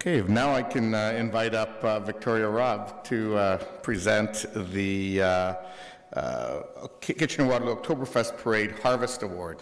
Okay, now I can invite up Victoria Robb to present the Kitchener-Waterloo Oktoberfest Parade Harvest Award.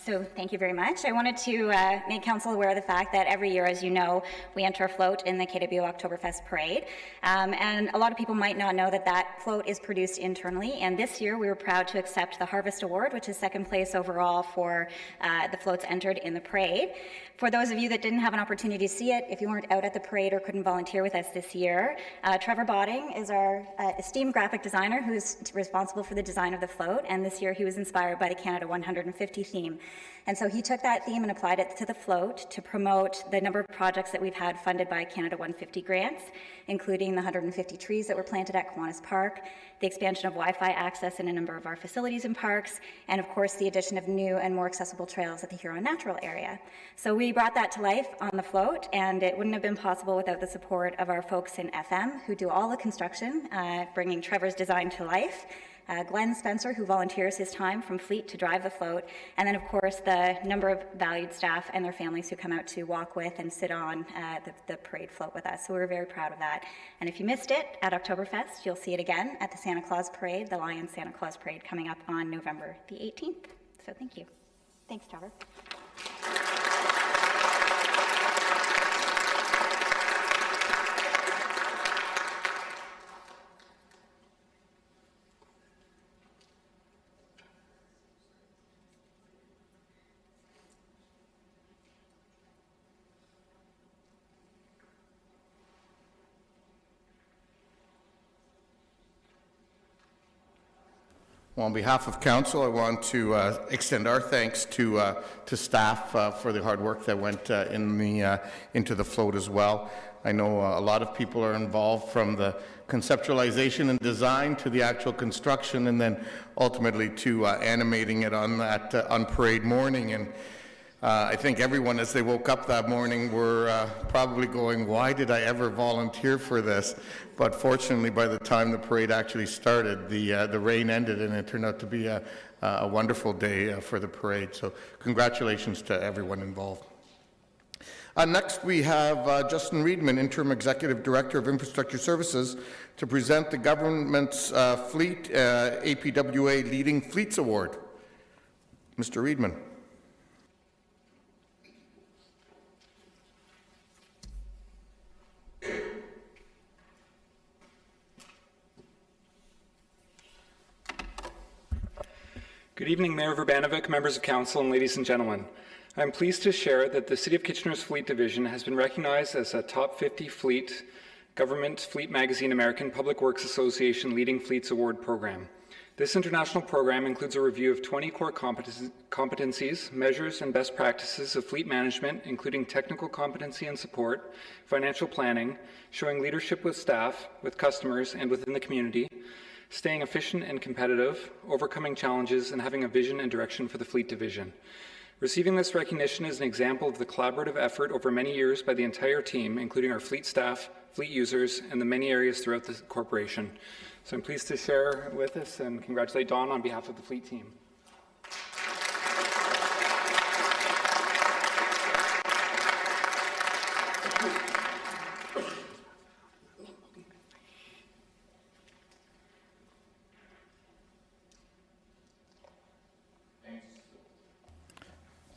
So thank you very much. I wanted to make Council aware of the fact that every year, as you know, we enter a float in the KW Oktoberfest Parade. And a lot of people might not know that that float is produced internally. And this year, we were proud to accept the Harvest Award, which is second place overall for the floats entered in the parade. For those of you that didn't have an opportunity to see it, if you weren't out at the parade or couldn't volunteer with us this year, Trevor Botting is our esteemed graphic designer who's responsible for the design of the float, and this year he was inspired by the Canada 150 theme. And so he took that theme and applied it to the float to promote the number of projects that we've had funded by Canada 150 grants, including the 150 trees that were planted at Kiwanis Park, the expansion of Wi-Fi access in a number of our facilities and parks, and of course the addition of new and more accessible trails at the Huron Natural area. So we brought that to life on the float, and it wouldn't have been possible without the support of our folks in FM who do all the construction, bringing Trevor's design to life, Glenn Spencer, who volunteers his time from Fleet to drive the float, and then of course the number of valued staff and their families who come out to walk with and sit on the parade float with us. So we're very proud of that. And if you missed it at Oktoberfest, you'll see it again at the Santa Claus Parade, the Lion Santa Claus Parade, coming up on November the 18th. So thank you. Thanks, Trevor. Well, on behalf of Council, I want to extend our thanks to staff for the hard work that went into the float as well. I know a lot of people are involved, from the conceptualization and design to the actual construction, and then ultimately to animating it on parade morning. And I think everyone, as they woke up that morning, were probably going, why did I ever volunteer for this? But fortunately, by the time the parade actually started, the rain ended, and it turned out to be a wonderful day for the parade. So congratulations to everyone involved. Next, we have Justin Reedman, Interim Executive Director of Infrastructure Services, to present the government's Fleet APWA Leading Fleets Award. Mr. Reedman. Good evening, Mayor Verbanovic, members of Council, and ladies and gentlemen. I'm pleased to share that the City of Kitchener's Fleet Division has been recognized as a Top 50 Fleet Government Fleet Magazine American Public Works Association Leading Fleets Award program. This international program includes a review of 20 core competencies, measures, and best practices of fleet management, including technical competency and support, financial planning, showing leadership with staff, with customers, and within the community, staying efficient and competitive, overcoming challenges, and having a vision and direction for the Fleet Division. Receiving this recognition is an example of the collaborative effort over many years by the entire team, including our fleet staff, fleet users, and the many areas throughout the corporation. So I'm pleased to share with us and congratulate Don on behalf of the fleet team.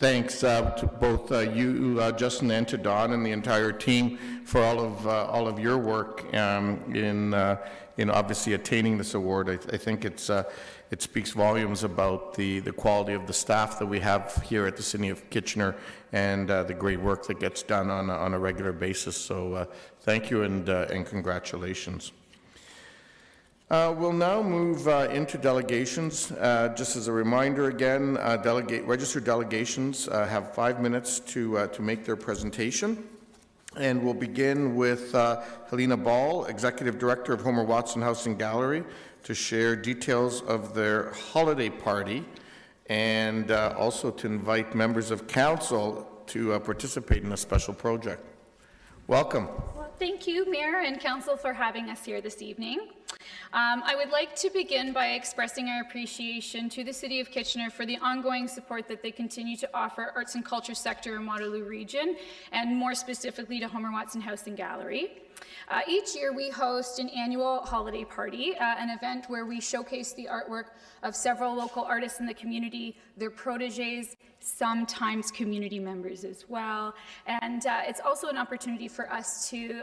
Thanks to both you, Justin, and to Don and the entire team for all of your work in obviously attaining this award. I think it speaks volumes about the quality of the staff that we have here at the City of Kitchener, and the great work that gets done on a regular basis. So thank you and congratulations. We'll now move into delegations. Just as a reminder again, registered delegations have 5 minutes to make their presentation. And we'll begin with Helena Ball, Executive Director of Homer Watson House and Gallery, to share details of their holiday party, and also to invite members of Council to participate in a special project. Welcome. Well, thank you, Mayor and Council, for having us here this evening. I would like to begin by expressing our appreciation to the City of Kitchener for the ongoing support that they continue to offer arts and culture sector in Waterloo Region, and more specifically to Homer Watson House and Gallery. Each year we host an annual holiday party, an event where we showcase the artwork of several local artists in the community, their proteges, sometimes community members as well. And it's also an opportunity for us to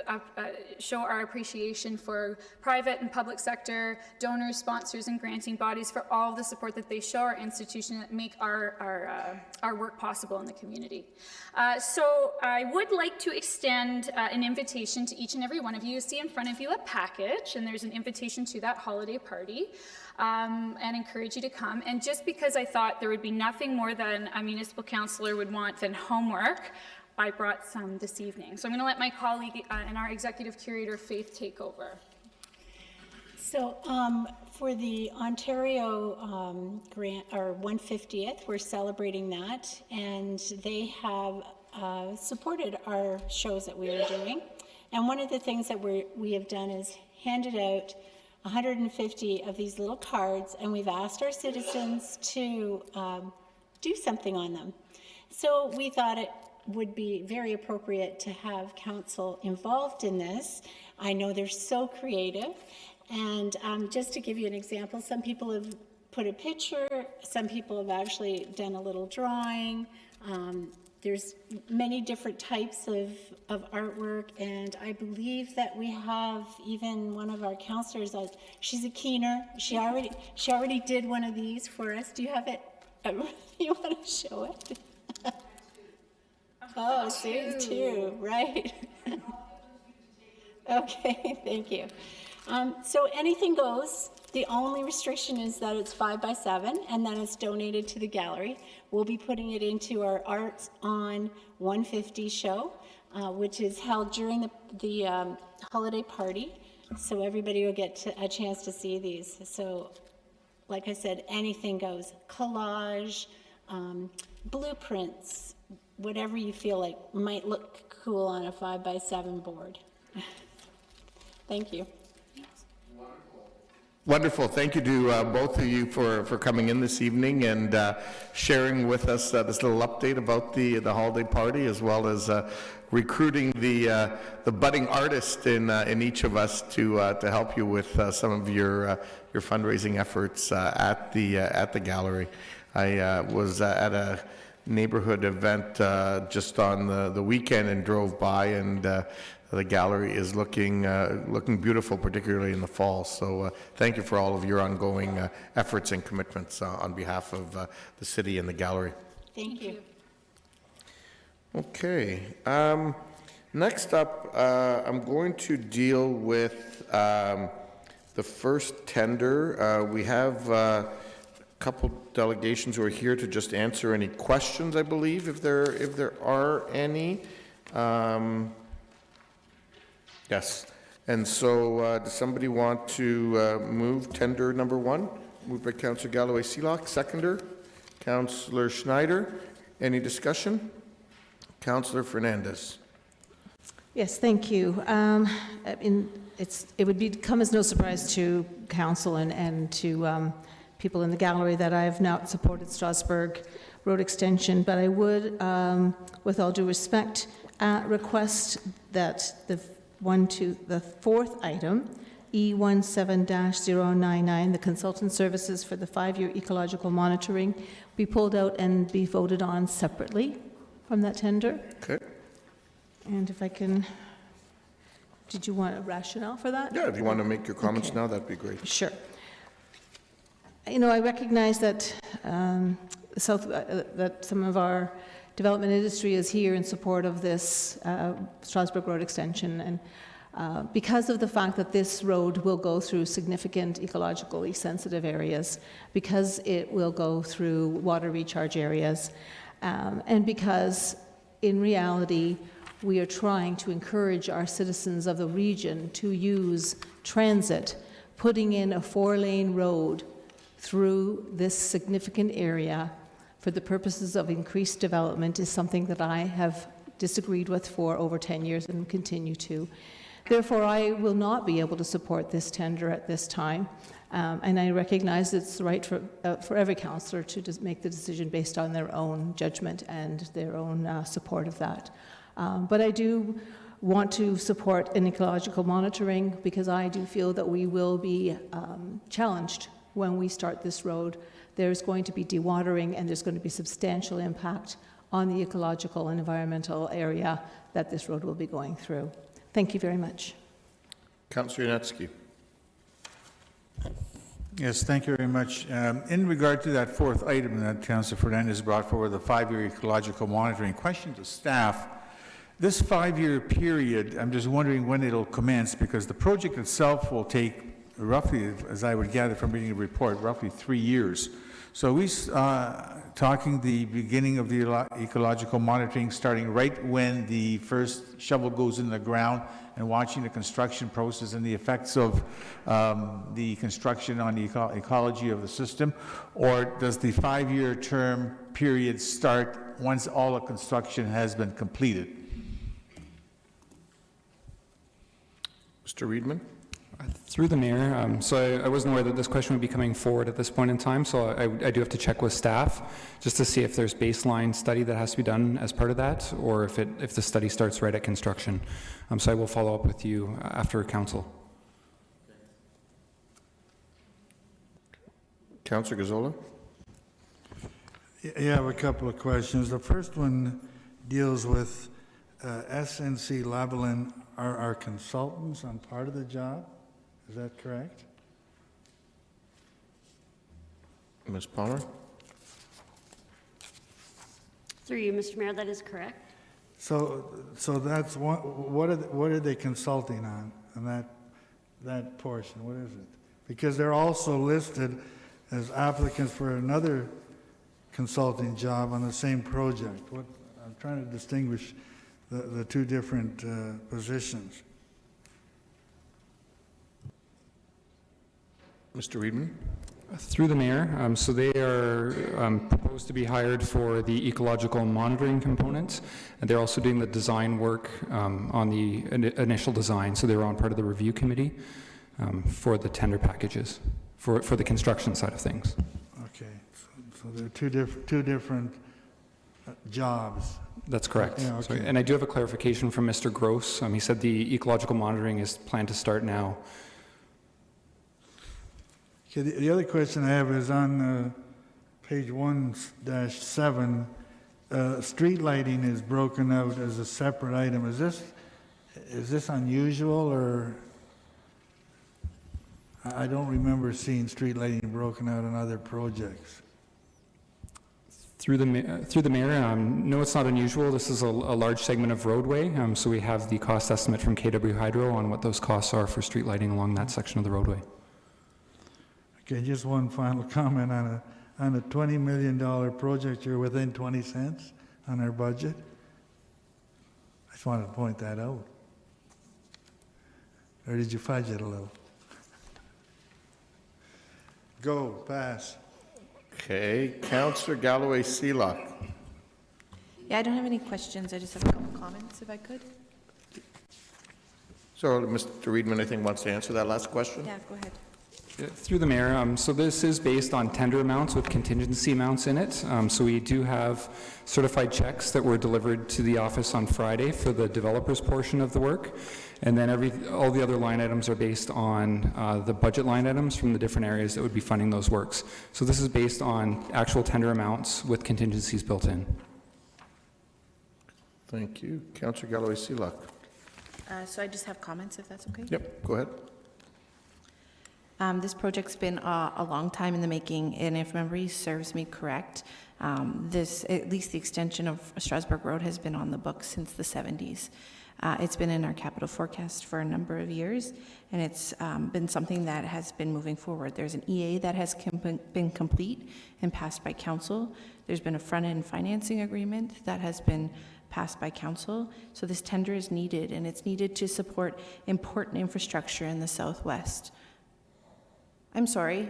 show our appreciation for private and public sector donors, sponsors, and granting bodies for all of the support that they show our institution that make our work possible in the community. So I would like to extend an invitation to each and every one of you. You see in front of you a package, and there's an invitation to that holiday party. And encourage you to come. And just because I thought there would be nothing more than a municipal councillor would want than homework, I brought some this evening. So I'm going to let my colleague and our executive curator, Faith, take over. So for the Ontario grant, or 150th, we're celebrating that, and they have supported our shows that we are doing. And one of the things that we have done is handed out 150 of these little cards, and we've asked our citizens to do something on them. So we thought it would be very appropriate to have council involved in this. I know they're so creative, and just to give you an example, some people have put a picture, some people have actually done a little drawing. There's many different types of artwork, and I believe that we have even one of our counselors, she's a keener. She already did one of these for us. Do you have it? You want to show it? Oh, there's two, right. Okay, thank you. So anything goes. The only restriction is that it's 5 by 7 and that it's donated to the gallery. We'll be putting it into our Arts on 150 show, which is held during the holiday party. So everybody will get a chance to see these. So like I said, anything goes. Collage, blueprints, whatever you feel like might look cool on a 5 by 7 board. Thank you. Wonderful. Thank you to both of you for coming in this evening and sharing with us this little update about the holiday party, as well as recruiting the budding artist in each of us to help you with some of your fundraising efforts at the gallery. I was at a neighborhood event just on the weekend and drove by, and the gallery is looking beautiful, particularly in the fall. So thank you for all of your ongoing efforts and commitments on behalf of the city and the gallery. Thank you. Okay. Next up, I'm going to deal with the first tender. We have a couple delegations who are here to just answer any questions, I believe, if there are any. Yes. And so does somebody want to move tender number 1? Moved by Councillor Galloway-Seelock. Seconder, Councillor Schneider. Any discussion? Councillor Fernandez. Yes, thank you. It would come as no surprise to council and to people in the gallery that I have now supported Strasbourg Road Extension, but I would, with all due respect, request that the fourth item, E17-099, the consultant services for the 5-year ecological monitoring, be pulled out and be voted on separately from that tender. Okay. And if I can, did you want a rationale for that? Yeah, if you want to make your comments now, that'd be great. Sure. You know, I recognize that that some of our development industry is here in support of this Strasbourg Road Extension, and because of the fact that this road will go through significant ecologically sensitive areas, because it will go through water recharge areas, and because in reality we are trying to encourage our citizens of the region to use transit, putting in a 4-lane road through this significant area for the purposes of increased development is something that I have disagreed with for over 10 years and continue to. Therefore, I will not be able to support this tender at this time. And I recognize it's the right for every councillor to just make the decision based on their own judgment and their own support of that. But I do want to support an ecological monitoring because I do feel that we will be challenged when we start this road. There's going to be dewatering and there's going to be substantial impact on the ecological and environmental area that this road will be going through. Thank you very much. Councillor Yanetsky. Yes, thank you very much. In regard to that fourth item that Councillor Fernandez brought forward, the 5-year ecological monitoring, question to staff. This 5-year period, I'm just wondering when it'll commence, because the project itself will take roughly, as I would gather from reading the report, roughly 3 years. So are we talking the beginning of the ecological monitoring starting right when the first shovel goes in the ground and watching the construction process and the effects of the construction on the ecology of the system? Or does the 5-year term period start once all the construction has been completed? Mr. Reedman. Through the Mayor, so I wasn't aware that this question would be coming forward at this point in time, so I do have to check with staff just to see if there's baseline study that has to be done as part of that, or if the study starts right at construction. So I will follow up with you after council. Councillor Gazzola. Yeah, I have a couple of questions. The first one deals with SNC Lavalin are our consultants on part of the job. Is that correct? Ms. Palmer. Through you, Mr. Mayor, that is correct. So that's one. What are they consulting on that portion? What is it? Because they're also listed as applicants for another consulting job on the same project. I'm trying to distinguish the two different positions. Mr. Reedman. Through the Mayor, so they are proposed to be hired for the ecological monitoring component, and they're also doing the design work on the initial design, so they were on part of the review committee for the tender packages, for the construction side of things. Okay, so they're two different jobs. That's correct. Yeah, okay. So, and I do have a clarification from Mr. Gross. He said the ecological monitoring is planned to start now. Okay, the other question I have is on page 1-7. Street lighting is broken out as a separate item. Is this unusual, or I don't remember seeing street lighting broken out on other projects? Through the Mayor, no, it's not unusual. This is a large segment of roadway, so we have the cost estimate from KW Hydro on what those costs are for street lighting along that section of the roadway. Okay, just one final comment on a $20 million project. You're within 20 cents on our budget. I just wanted to point that out. Or did you fudge it a little? Go, pass. Okay, Councillor Galloway-Seelock. Yeah, I don't have any questions. I just have a couple comments, if I could. So Mr. Reedman, I think, wants to answer that last question. Yeah, go ahead. Through the Mayor, so this is based on tender amounts with contingency amounts in it. So we do have certified checks that were delivered to the office on Friday for the developers portion of the work. And then all the other line items are based on the budget line items from the different areas that would be funding those works. So this is based on actual tender amounts with contingencies built in. Thank you. Councillor Galloway-Seelock. So I just have comments, if that's okay? Yep, go ahead. This project's been a long time in the making, and if memory serves me correct, at least the extension of Strasbourg Road has been on the books since the 70s. It's been in our capital forecast for a number of years, and it's been something that has been moving forward. There's an EA that has been complete and passed by council. There's been a front-end financing agreement that has been passed by council. So this tender is needed, and it's needed to support important infrastructure in the Southwest. I'm sorry,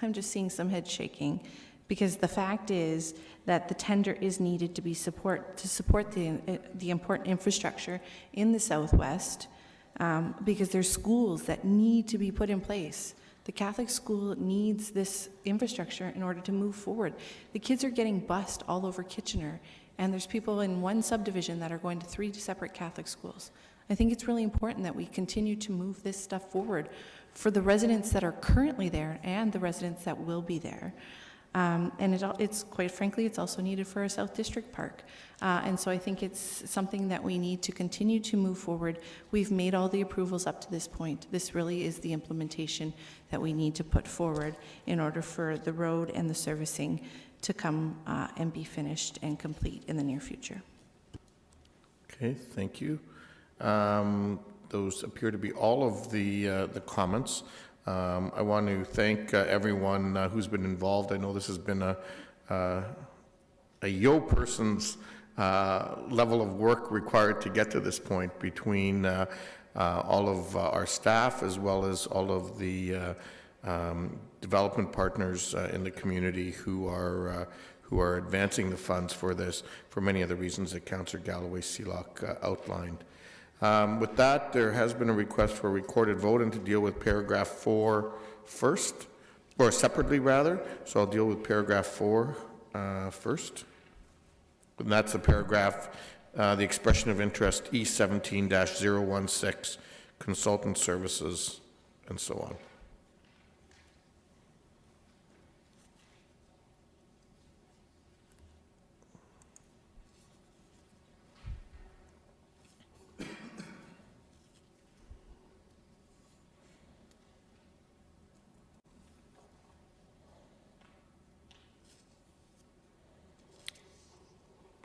I'm just seeing some head shaking, because the fact is that the tender is needed to support the important infrastructure in the Southwest. because there's schools that need to be put in place. The Catholic school needs this infrastructure in order to move forward. The kids are getting bused all over Kitchener, and there's people in one subdivision that are going to 3 separate Catholic schools. I think it's really important that we continue to move this stuff forward for the residents that are currently there and the residents that will be there. And it's quite frankly, it's also needed for our South District Park. And so I think it's something that we need to continue to move forward. We've made all the approvals up to this point. This really is the implementation that we need to put forward in order for the road and the servicing to come and be finished and complete in the near future. Okay, thank you. Those appear to be all of the comments. I want to thank everyone who's been involved. I know this has been a yo person's level of work required to get to this point between all of our staff as well as all of the development partners in the community who are advancing the funds for this for many of the reasons that Councillor Galloway-Seelock outlined. With that, there has been a request for a recorded vote and to deal with paragraph 4 first, or separately rather. So I'll deal with paragraph 4 first. And that's the paragraph, the expression of interest E17-016, consultant services, and so on.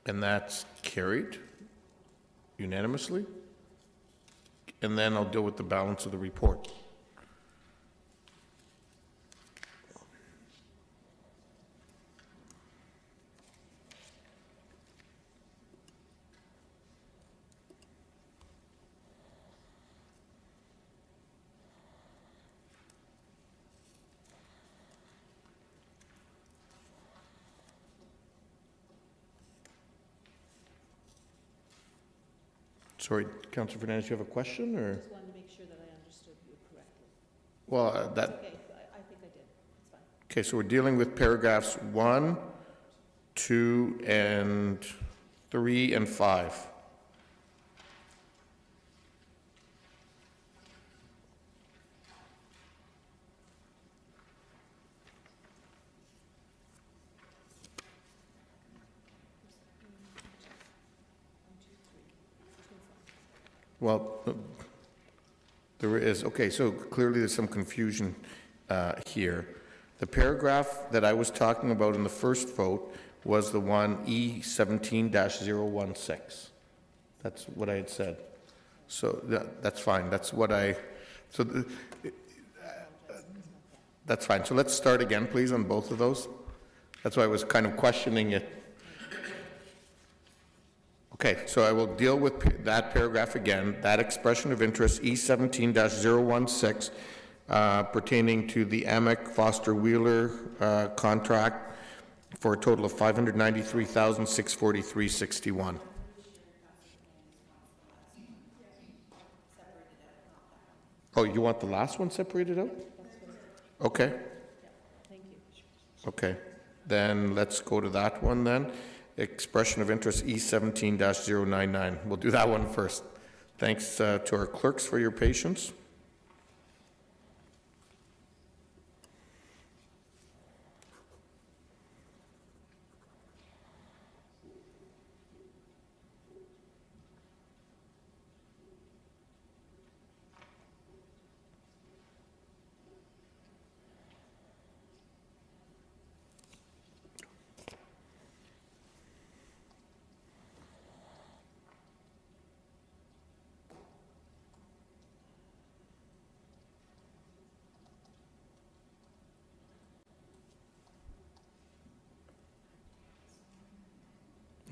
And that's carried unanimously. And then I'll deal with the balance of the report. Sorry, Councillor Fernandez, you have a question, or? I just wanted to make sure that I understood you correctly. Well, Okay, I think I did. It's fine. Okay, so we're dealing with paragraphs 1, 2, and 3, and 5. Well, there is, okay, so clearly there's some confusion here. The paragraph that I was talking about in the first vote was the one E17-016. That's what I had said. So that's fine. That's what that's fine. So let's start again, please, on both of those. That's why I was kind of questioning it. Okay, so I will deal with that paragraph again, that expression of interest, E17-016, pertaining to the Amick Foster Wheeler contract for a total of $593,643.61. Oh, you want the last one separated out? Okay. Okay, then let's go to that one then. Expression of interest E17-099. We'll do that one first. Thanks to our clerks for your patience.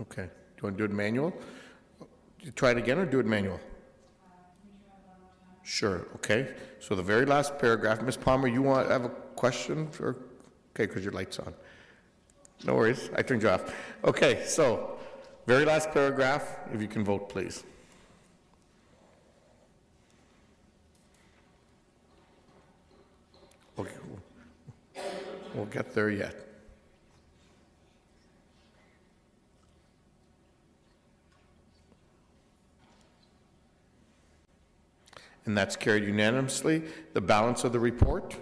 Okay. Do you want to do it manual? Try it again or do it manual? Sure. Okay. So the very last paragraph, Ms. Palmer, you have a question? Okay, because your light's on. No worries. I turned you off. Okay. So very last paragraph, if you can vote, please. We'll get there yet. And that's carried unanimously. The balance of the report?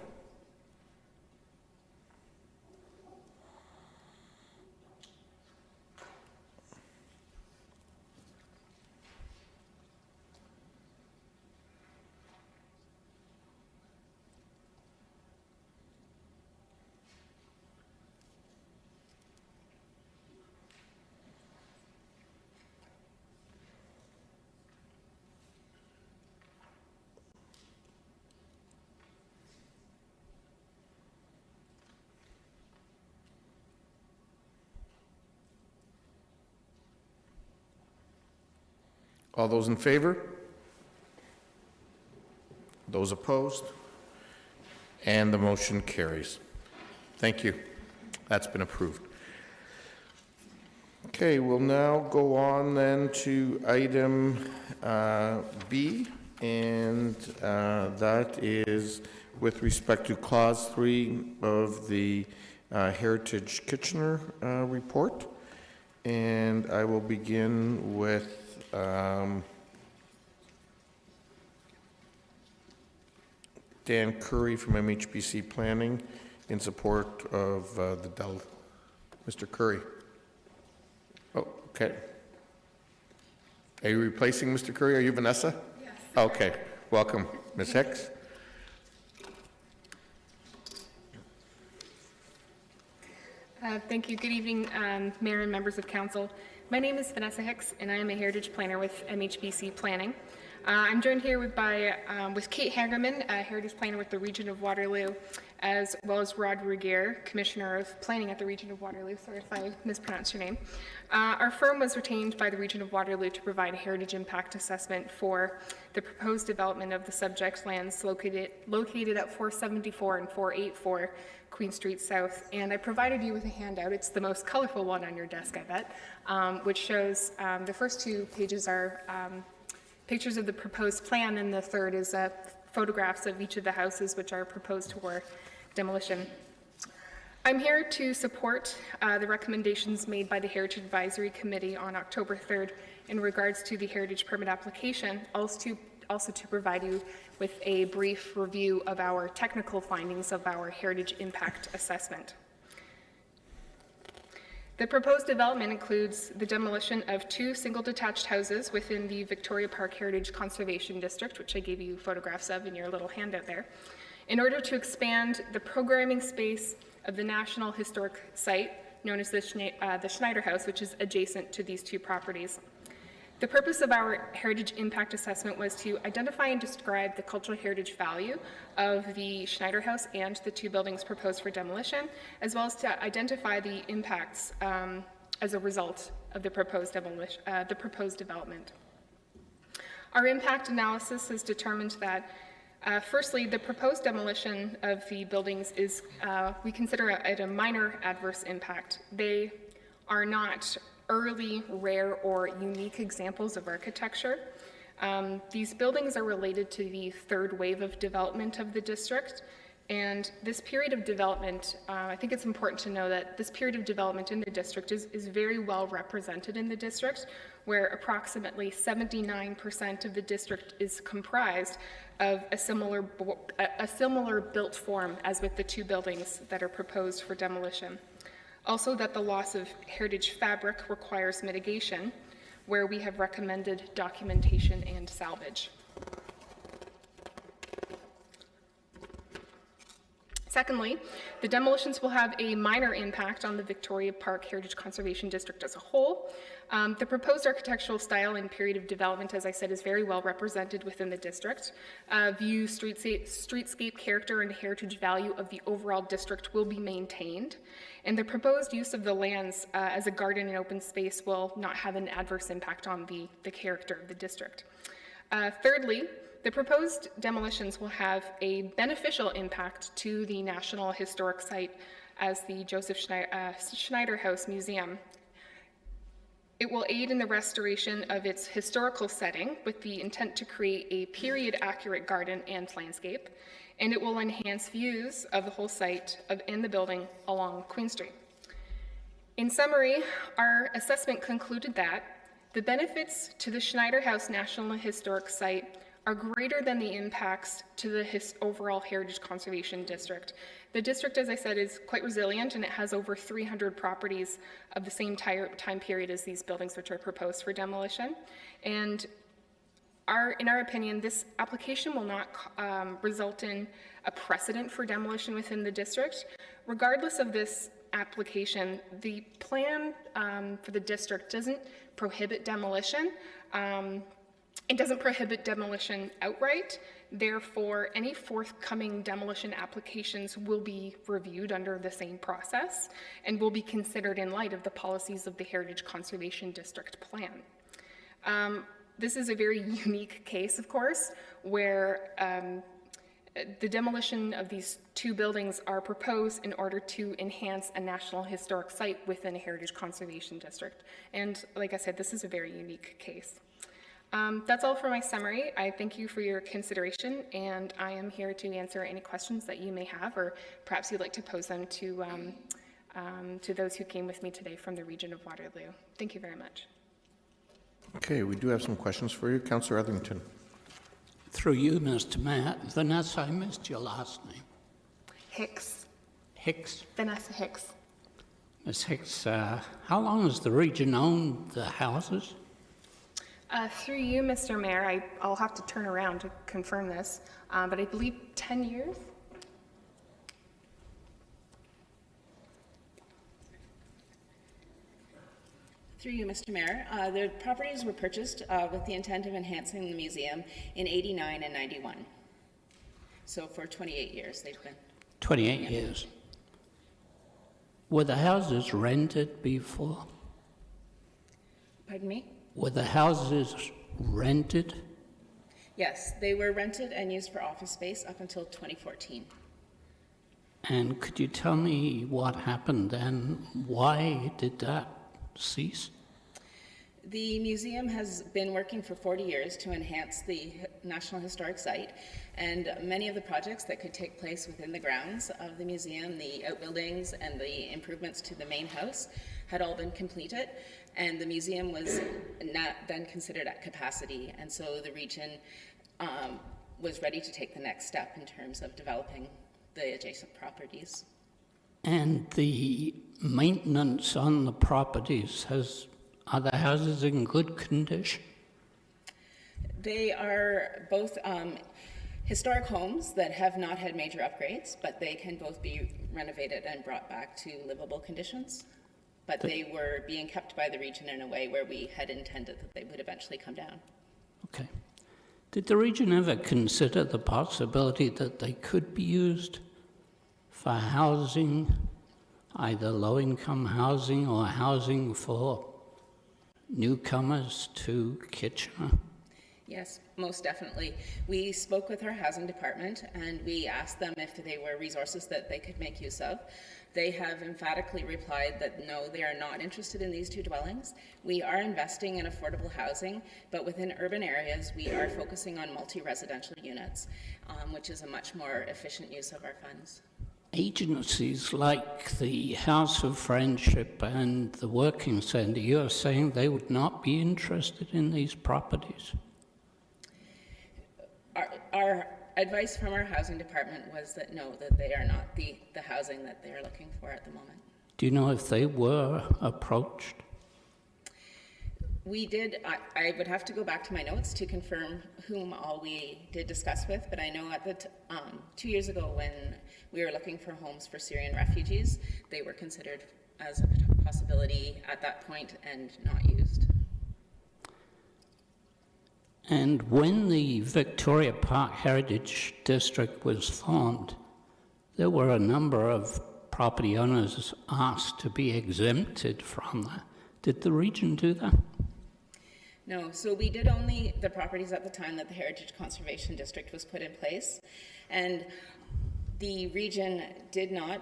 All those in favor? Those opposed? And the motion carries. Thank you. That's been approved. Okay, we'll now go on then to item B, and that is with respect to Clause 3 of the Heritage Kitchener report. And I will begin with Dan Curry from MHBC Planning in support of the Dell. Mr. Curry. Oh, okay. Are you replacing Mr. Curry? Are you Vanessa? Yes. Okay. Welcome, Ms. Hicks. Thank you. Good evening, Mayor and members of Council. My name is Vanessa Hicks, and I am a Heritage Planner with MHBC Planning. I'm joined here with Kate Hagerman, a Heritage Planner with the Region of Waterloo, as well as Rod Rugier, Commissioner of Planning at the Region of Waterloo. Sorry if I mispronounced your name. Our firm was retained by the Region of Waterloo to provide a heritage impact assessment for the proposed development of the subject lands located at 474 and 484 Queen Street South. And I provided you with a handout. It's the most colorful one on your desk, I bet, which shows the first two pages are pictures of the proposed plan, and the third is photographs of each of the houses which are proposed for demolition. I'm here to support the recommendations made by the Heritage Advisory Committee on October 3rd in regards to the heritage permit application, also to provide you with a brief review of our technical findings of our heritage impact assessment. The proposed development includes the demolition of 2 single detached houses within the Victoria Park Heritage Conservation District, which I gave you photographs of in your little handout there, in order to expand the programming space of the National Historic Site, known as the Schneider House, which is adjacent to these 2 properties. The purpose of our heritage impact assessment was to identify and describe the cultural heritage value of the Schneider House and the 2 buildings proposed for demolition, as well as to identify the impacts as a result of the proposed development. Our impact analysis has determined that firstly, the proposed demolition of the buildings is, we consider it a minor adverse impact. They are not early, rare, or unique examples of architecture. These buildings are related to the 3rd wave of development of the district, and this period of development, I think it's important to know that this period of development in the district is very well represented in the district, where approximately 79% of the district is comprised of a similar built form as with the 2 buildings that are proposed for demolition. Also, that the loss of heritage fabric requires mitigation, where we have recommended documentation and salvage. Secondly, the demolitions will have a minor impact on the Victoria Park Heritage Conservation District as a whole. The proposed architectural style and period of development, as I said, is very well represented within the district. View, streetscape character, and heritage value of the overall district will be maintained. And the proposed use of the lands as a garden and open space will not have an adverse impact on the character of the district. Thirdly, the proposed demolitions will have a beneficial impact to the National Historic Site as the Joseph Schneider House Museum. It will aid in the restoration of its historical setting with the intent to create a period-accurate garden and landscape, and it will enhance views of the whole site and the building along Queen Street. In summary, our assessment concluded that the benefits to the Schneider House National Historic Site are greater than the impacts to the overall Heritage Conservation District. The district, as I said, is quite resilient, and it has over 300 properties of the same time period as these buildings which are proposed for demolition. And in our opinion, this application will not result in a precedent for demolition within the district. Regardless of this application, the plan for the district doesn't prohibit demolition. It doesn't prohibit demolition outright. Therefore, any forthcoming demolition applications will be reviewed under the same process and will be considered in light of the policies of the Heritage Conservation District Plan. This is a very unique case, of course, where the demolition of these two buildings are proposed in order to enhance a National Historic Site within a Heritage Conservation District. And like I said, this is a very unique case. That's all for my summary. I thank you for your consideration, and I am here to answer any questions that you may have, or perhaps you'd like to pose them to those who came with me today from the region of Waterloo. Thank you very much. Okay, we do have some questions for you. Councillor Etherington. Through you, Mr. Mayor. Vanessa, I missed your last name. Hicks. Hicks? Vanessa Hicks. Ms. Hicks, how long has the region owned the houses? Through you, Mr. Mayor, I'll have to turn around to confirm this, but I believe 10 years? Through you, Mr. Mayor, the properties were purchased with the intent of enhancing the museum in 89 and 91. So for 28 years they've been. 28 years. Were the houses rented before? Pardon me? Were the houses rented? Yes, they were rented and used for office space up until 2014. And could you tell me what happened then? Why did that cease? The museum has been working for 40 years to enhance the National Historic Site, and many of the projects that could take place within the grounds of the museum, the outbuildings and the improvements to the main house, had all been completed, and the museum was not then considered at capacity, and so the region was ready to take the next step in terms of developing the adjacent properties. And the maintenance on the properties, are the houses in good condition? They are both historic homes that have not had major upgrades, but they can both be renovated and brought back to livable conditions. But they were being kept by the region in a way where we had intended that they would eventually come down. Okay. Did the region ever consider the possibility that they could be used for housing, either low-income housing or housing for newcomers to Kitchener? Yes, most definitely. We spoke with our housing department and we asked them if they were resources that they could make use of. They have emphatically replied that no, they are not interested in these two dwellings. We are investing in affordable housing, but within urban areas we are focusing on multi-residential units, which is a much more efficient use of our funds. Agencies like the House of Friendship and the Working Centre, you're saying they would not be interested in these properties? Our advice from our housing department was that no, that they are not the housing that they are looking for at the moment. Do you know if they were approached? We did. I would have to go back to my notes to confirm whom all we did discuss with, but I know at the 2 years ago when we were looking for homes for Syrian refugees, they were considered as a possibility at that point and not used. And when the Victoria Park Heritage District was formed, there were a number of property owners asked to be exempted from that. Did the region do that? No, so we did only the properties at the time that the Heritage Conservation District was put in place, and the region did not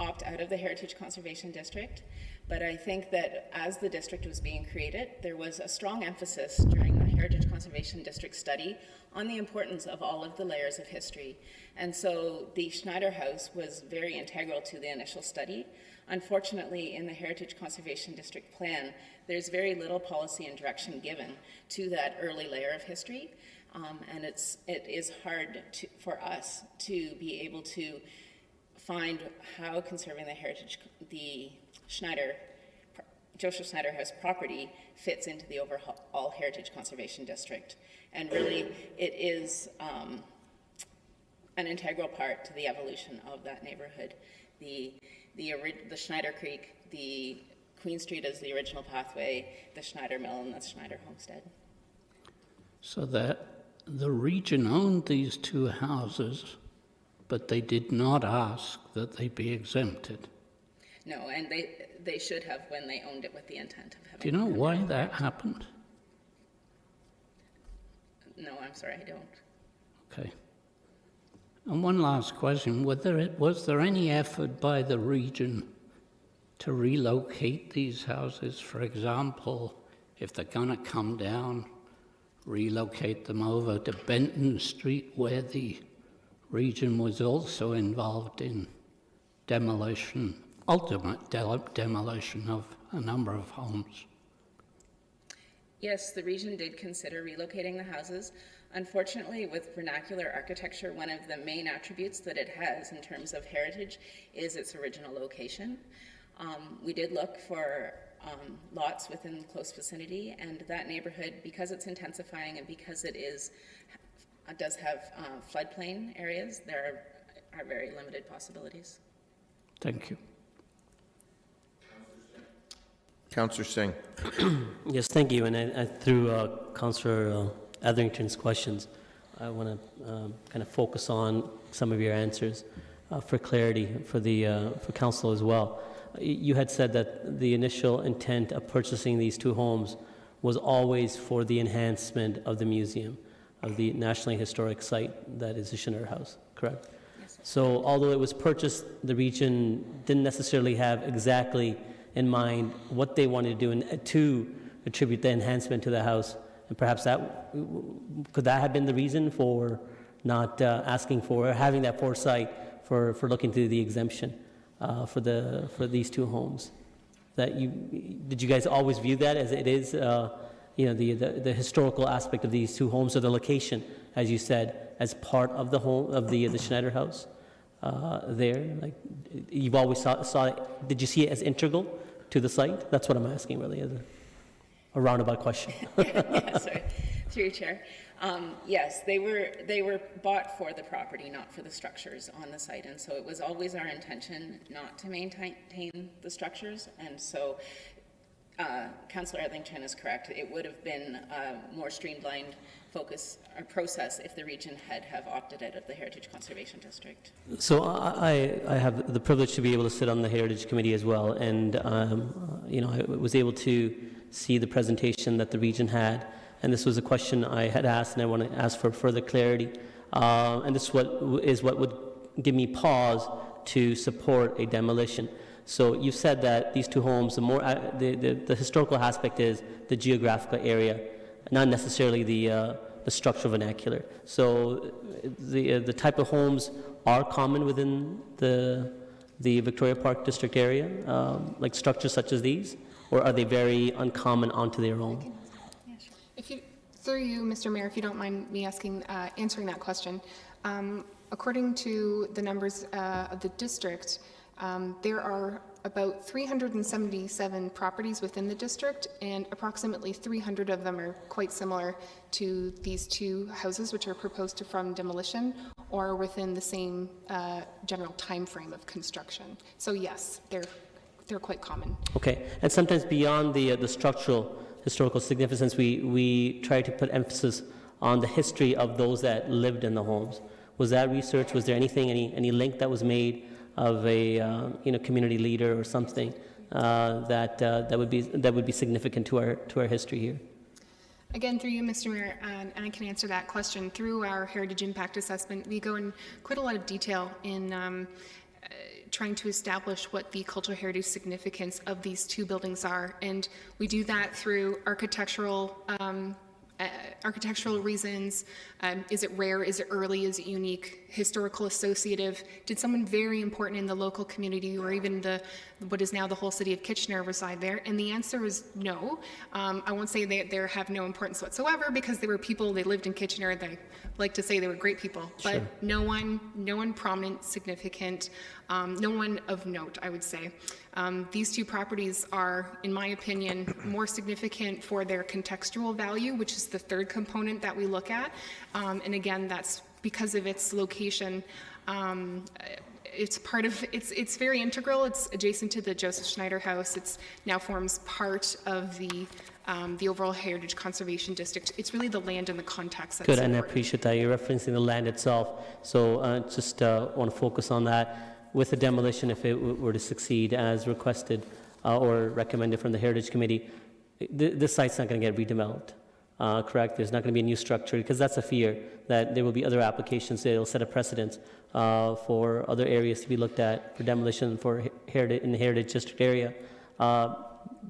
opt out of the Heritage Conservation District, But I think that as the district was being created, there was a strong emphasis during the Heritage Conservation District study on the importance of all of the layers of history. And so the Schneider House was very integral to the initial study. Unfortunately, in the Heritage Conservation District plan, there's very little policy and direction given to that early layer of history. And it is hard for us to be able to find how conserving the Joseph Schneider House property fits into the overall Heritage Conservation District. And really, it is an integral part to the evolution of that neighborhood. The Schneider Creek, the Queen Street as the original pathway, the Schneider Mill, and the Schneider Homestead. So that the region owned these two houses, but they did not ask that they be exempted. No, and they should have when they owned it with the intent of having. Do you know why that happened? No, I'm sorry, I don't. Okay. And one last question. Was there any effort by the region to relocate these houses? For example, if they're going to come down, relocate them over to Benton Street, where the region was also involved in ultimate demolition of a number of homes. Yes, the region did consider relocating the houses. Unfortunately, with vernacular architecture, one of the main attributes that it has in terms of heritage is its original location. We did look for lots within close vicinity, and that neighborhood, because it's intensifying and because it does have floodplain areas, there are very limited possibilities. Thank you. Councillor Singh. Yes, thank you. And through Councillor Etherington's questions, I want to kind of focus on some of your answers for clarity for Council as well. You had said that the initial intent of purchasing these two homes was always for the enhancement of the museum, of the nationally historic site that is the Schneider House, correct? Yes. So although it was purchased, the region didn't necessarily have exactly in mind what they wanted to do and to attribute the enhancement to the house. And perhaps could that have been the reason for not asking for, or having that foresight for looking to the exemption for these two homes? Did you guys always view that as it is, the historical aspect of these two homes, or the location, as you said, as part of the home of the Schneider House there? Like, you've always saw it. Did you see it as integral to the site? That's what I'm asking, really, as a roundabout question. Yeah, sorry, through your chair. Yes, they were bought for the property, not for the structures on the site, and so it was always our intention not to maintain the structures. And so, Councillor Etherington is correct. It would have been a more streamlined focus or process if the region had opted out of the Heritage Conservation District. So I have the privilege to be able to sit on the Heritage Committee as well, and I was able to see the presentation that the region had, and this was a question I had asked, and I want to ask for further clarity. And this is what would give me pause to support a demolition. So you said that these two homes, the historical aspect is the geographical area, not necessarily the structural vernacular. So the type of homes are common within the Victoria Park District area, like structures such as these, or are they very uncommon onto their own? Through you, Mr. Mayor, if you don't mind me answering that question. According to the numbers of the district, there are about 377 properties within the district, and approximately 300 of them are quite similar to these two houses, which are proposed from demolition, or within the same general time frame of construction. So yes, they're quite common. Okay, and sometimes beyond the structural historical significance, we try to put emphasis on the history of those that lived in the homes. Was that research? Was there anything, any link that was made of a community leader or something that would be significant to our history here? Again, through you, Mr. Mayor, and I can answer that question. Through our Heritage Impact Assessment, we go in quite a lot of detail in trying to establish what the cultural heritage significance of these two buildings are. And we do that through architectural reasons. Is it rare? Is it early? Is it unique? Historical, associative? Did someone very important in the local community or even what is now the whole city of Kitchener reside there? And the answer is no. I won't say they have no importance whatsoever because they were people, they lived in Kitchener, they like to say they were great people, but no one prominent, significant, no one of note, I would say. These two properties are, in my opinion, more significant for their contextual value, which is the third component that we look at. And again, that's because of its location. It's very integral. It's adjacent to the Joseph Schneider House. It's now forms part of the overall Heritage Conservation District. It's really the land and the context that's Good, and I important. appreciate that. You're referencing the land itself. So just want to focus on that. With the demolition, if it were to succeed as requested or recommended from the Heritage Committee, this site's not going to get redeveloped, correct? There's not going to be a new structure, because that's a fear that there will be other applications that will set a precedent for other areas to be looked at for demolition for in the Heritage District area.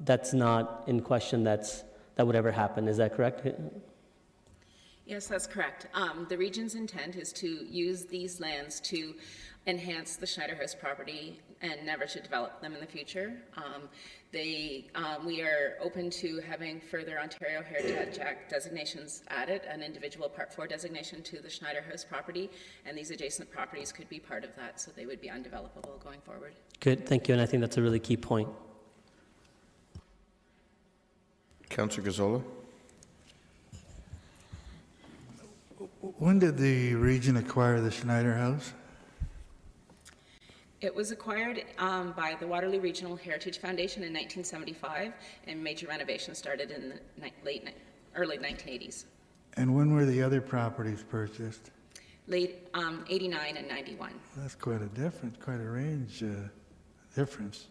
That's not in question that would ever happen. Is that correct? Yes, that's correct. The region's intent is to use these lands to enhance the Schneider House property and never to develop them in the future. We are open to having further Ontario Heritage Act designations added, an individual Part 4 designation to the Schneider House property, and these adjacent properties could be part of that, so they would be undevelopable going forward. Good, thank you, and I think that's a really key point. Councillor Gazzola. When did the region acquire the Schneider House? It was acquired by the Waterloo Regional Heritage Foundation in 1975, and major renovations started in the early 1980s. And when were the other properties purchased? Late 89 and 91. That's quite a difference, quite a range difference.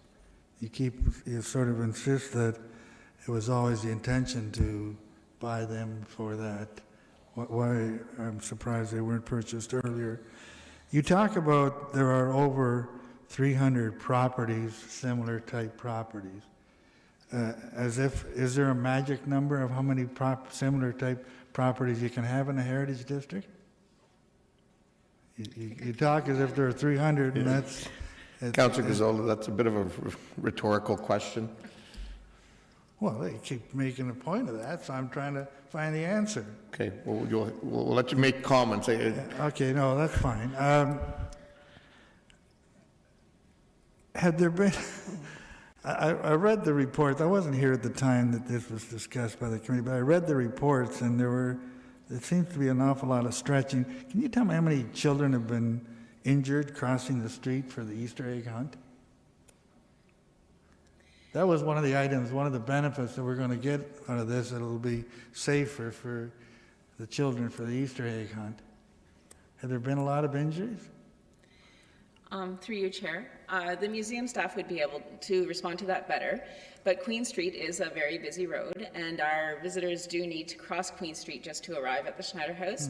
You sort of insist that it was always the intention to buy them for that. Why, I'm surprised they weren't purchased earlier. You talk about there are over 300 properties, similar type properties. Is there a magic number of how many similar type properties you can have in a heritage district? You talk as if there are 300, and that's... Councillor Gazzola, that's a bit of a rhetorical question. Well, they keep making a point of that, so I'm trying to find the answer. Okay, well, we'll let you make comments. Okay, no, that's fine. Had there been... I read the reports. I wasn't here at the time that this was discussed by the committee, but I read the reports, and there seems to be an awful lot of stretching. Can you tell me how many children have been injured crossing the street for the Easter egg hunt? That was one of the items, one of the benefits that we're going to get out of this. It'll be safer for the children for the Easter egg hunt. Have there been a lot of injuries? Through you, Chair. The museum staff would be able to respond to that better, but Queen Street is a very busy road, and our visitors do need to cross Queen Street just to arrive at the Schneider House.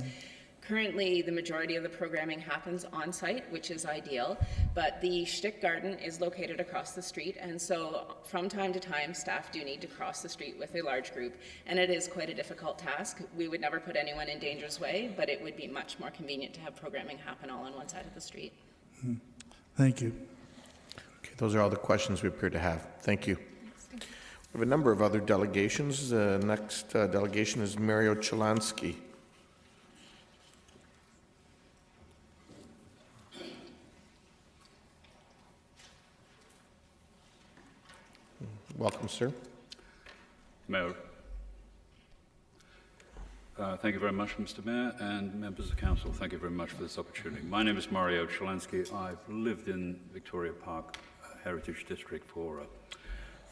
Currently, the majority of the programming happens on-site, which is ideal, but the Shtick Garden is located across the street, and so from time to time, staff do need to cross the street with a large group, and it is quite a difficult task. We would never put anyone in danger's way, but it would be much more convenient to have programming happen all on one side of the street. Thank you. Okay, those are all the questions we appear to have. Thank you. We have a number of other delegations. The next delegation is Mario Chalansky. Welcome, sir. Mayor. Thank you very much, Mr. Mayor, and members of the council. Thank you very much for this opportunity. My name is Mario Chalansky. I've lived in Victoria Park Heritage District for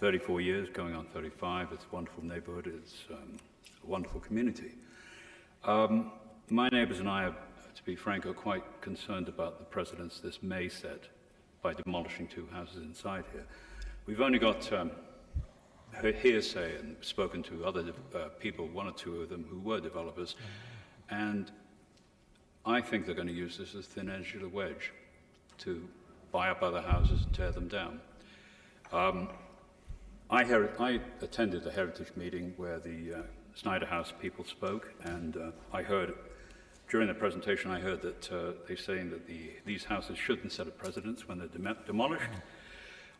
34 years, going on 35. It's a wonderful neighborhood. It's a wonderful community. My neighbors and I, to be frank, are quite concerned about the precedents this may set by demolishing two houses inside here. We've only got hearsay and spoken to other people, one or two of them who were developers, and I think they're going to use this as thin edge of the wedge to buy up other houses and tear them down. I attended a heritage meeting where the Snyder House people spoke, and I heard, during the presentation, I heard that they're saying that these houses shouldn't set a precedence when they're demolished,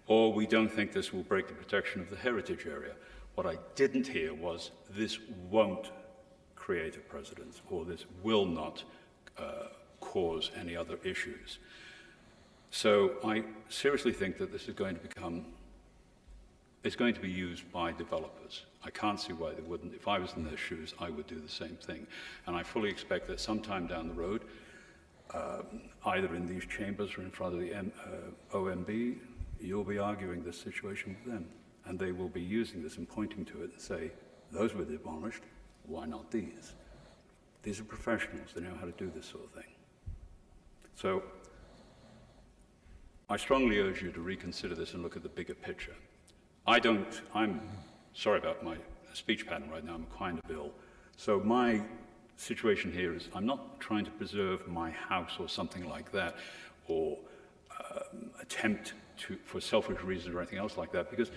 or we don't think this will break the protection of the heritage area. What I didn't hear was this won't create a precedent, or this will not cause any other issues. So I seriously think that this is going to become, it's going to be used by developers. I can't see why they wouldn't. If I was in their shoes, I would do the same thing. And I fully expect that sometime down the road, either in these chambers or in front of the OMB, you'll be arguing this situation with them. And they will be using this and pointing to it and say, those were demolished, why not these? These are professionals, they know how to do this sort of thing. So I strongly urge you to reconsider this and look at the bigger picture. I'm sorry about my speech pattern right now, I'm kind of ill. So my situation here is I'm not trying to preserve my house or something like that, or attempt to, for selfish reasons or anything else like that, because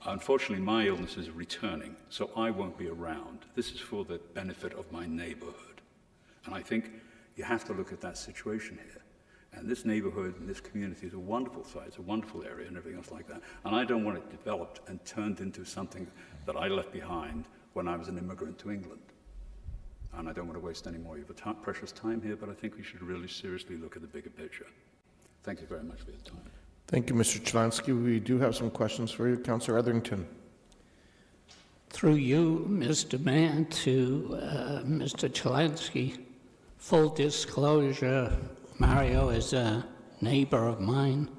unfortunately my illness is returning, so I won't be around. This is for the benefit of my neighborhood. And I think you have to look at that situation here. And this neighborhood and this community is a wonderful site, it's a wonderful area and everything else like that. And I don't want it developed and turned into something that I left behind when I was an immigrant to England. And I don't want to waste any more of your precious time here, but I think we should really seriously look at the bigger picture. Thank you very much for your time. Thank you, Mr. Chalansky. We do have some questions for you. Councillor Etherington. Through you, Mr. Mayor, to Mr. Chalansky, full disclosure, Mario is a neighbor of mine.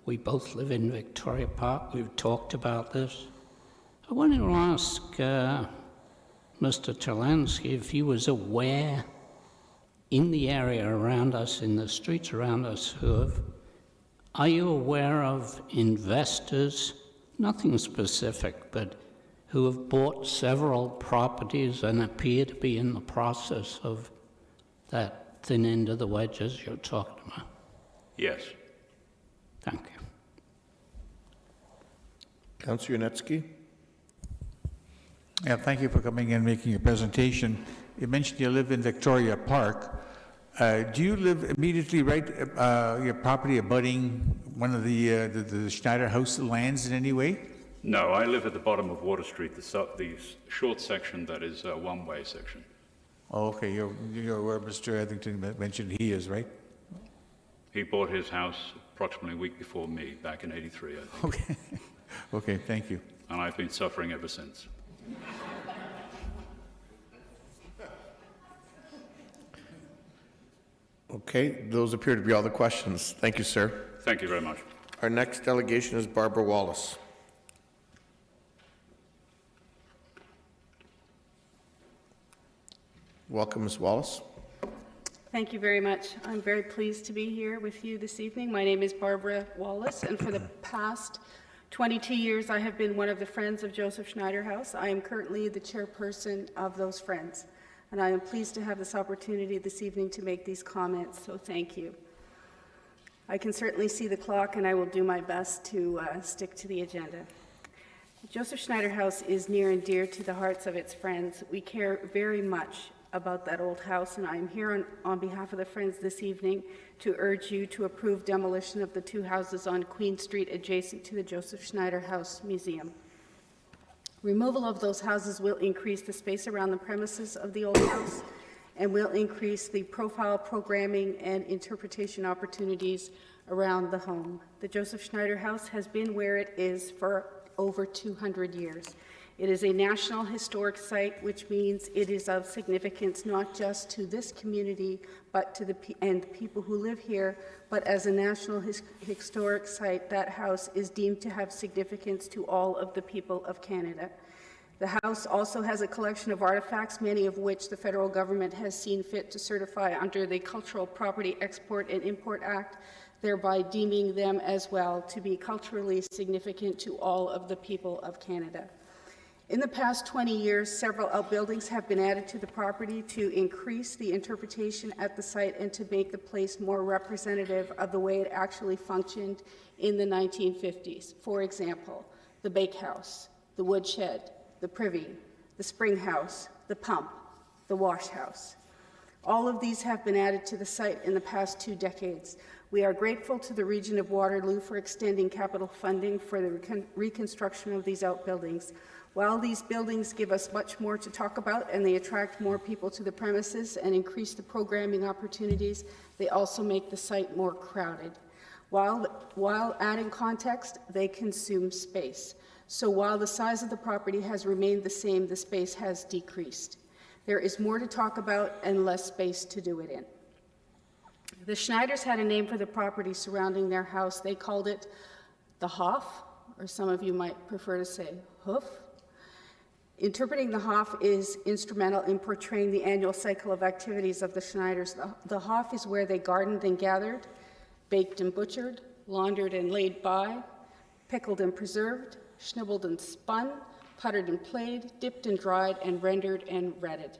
We both live in Victoria Park. We've talked about this. I wanted to ask Mr. Chalansky if he was aware in the area around us, in the streets around us, are you aware of investors, nothing specific, but who have bought several properties and appear to be in the process of that thin end of the wedges you're talking about? Yes. Thank you. Councillor Yunetsky. Yeah, thank you for coming in and making your presentation. You mentioned you live in Victoria Park. Do you live immediately your property abutting one of the Schneider House lands in any way? No, I live at the bottom of Water Street, the short section that is a one-way section. Oh, okay. You're where Mr. Etherington mentioned he is, right? He bought his house approximately a week before me, back in '83, I think. Okay. Okay, thank you. And I've been suffering ever since. Okay, those appear to be all the questions. Thank you, sir. Thank you very much. Our next delegation is Barbara Wallace. Welcome, Ms. Wallace. Thank you very much. I'm very pleased to be here with you this evening. My name is Barbara Wallace, and for the past 22 years, I have been one of the Friends of Joseph Schneider House. I am currently the chairperson of those Friends, and I am pleased to have this opportunity this evening to make these comments, so thank you. I can certainly see the clock, and I will do my best to stick to the agenda. Joseph Schneider House is near and dear to the hearts of its Friends. We care very much about that old house, and I am here on behalf of the Friends this evening to urge you to approve demolition of the two houses on Queen Street adjacent to the Joseph Schneider House Museum. Removal of those houses will increase the space around the premises of the old house and will increase the profile, programming, and interpretation opportunities around the home. The Joseph Schneider House has been where it is for over 200 years. It is a National Historic Site, which means it is of significance not just to this community but to the people who live here, but as a National Historic Site, that house is deemed to have significance to all of the people of Canada. The house also has a collection of artifacts, many of which the federal government has seen fit to certify under the Cultural Property Export and Import Act, thereby deeming them as well to be culturally significant to all of the people of Canada. In the past 20 years, several outbuildings have been added to the property to increase the interpretation at the site and to make the place more representative of the way it actually functioned in the 1950s. For example, the bakehouse, the woodshed, the privy, the spring house, the pump, the wash house. All of these have been added to the site in the past 2 decades. We are grateful to the Region of Waterloo for extending capital funding for the reconstruction of these outbuildings. While these buildings give us much more to talk about and they attract more people to the premises and increase the programming opportunities, they also make the site more crowded. While adding context, they consume space. So while the size of the property has remained the same, the space has decreased. There is more to talk about and less space to do it in. The Schneiders had a name for the property surrounding their house. They called it the Hof, or some of you might prefer to say Hoof. Interpreting the Hof is instrumental in portraying the annual cycle of activities of the Schneiders. The Hof is where they gardened and gathered, baked and butchered, laundered and laid by, pickled and preserved, schnibbled and spun, puttered and played, dipped and dried, and rendered and redded.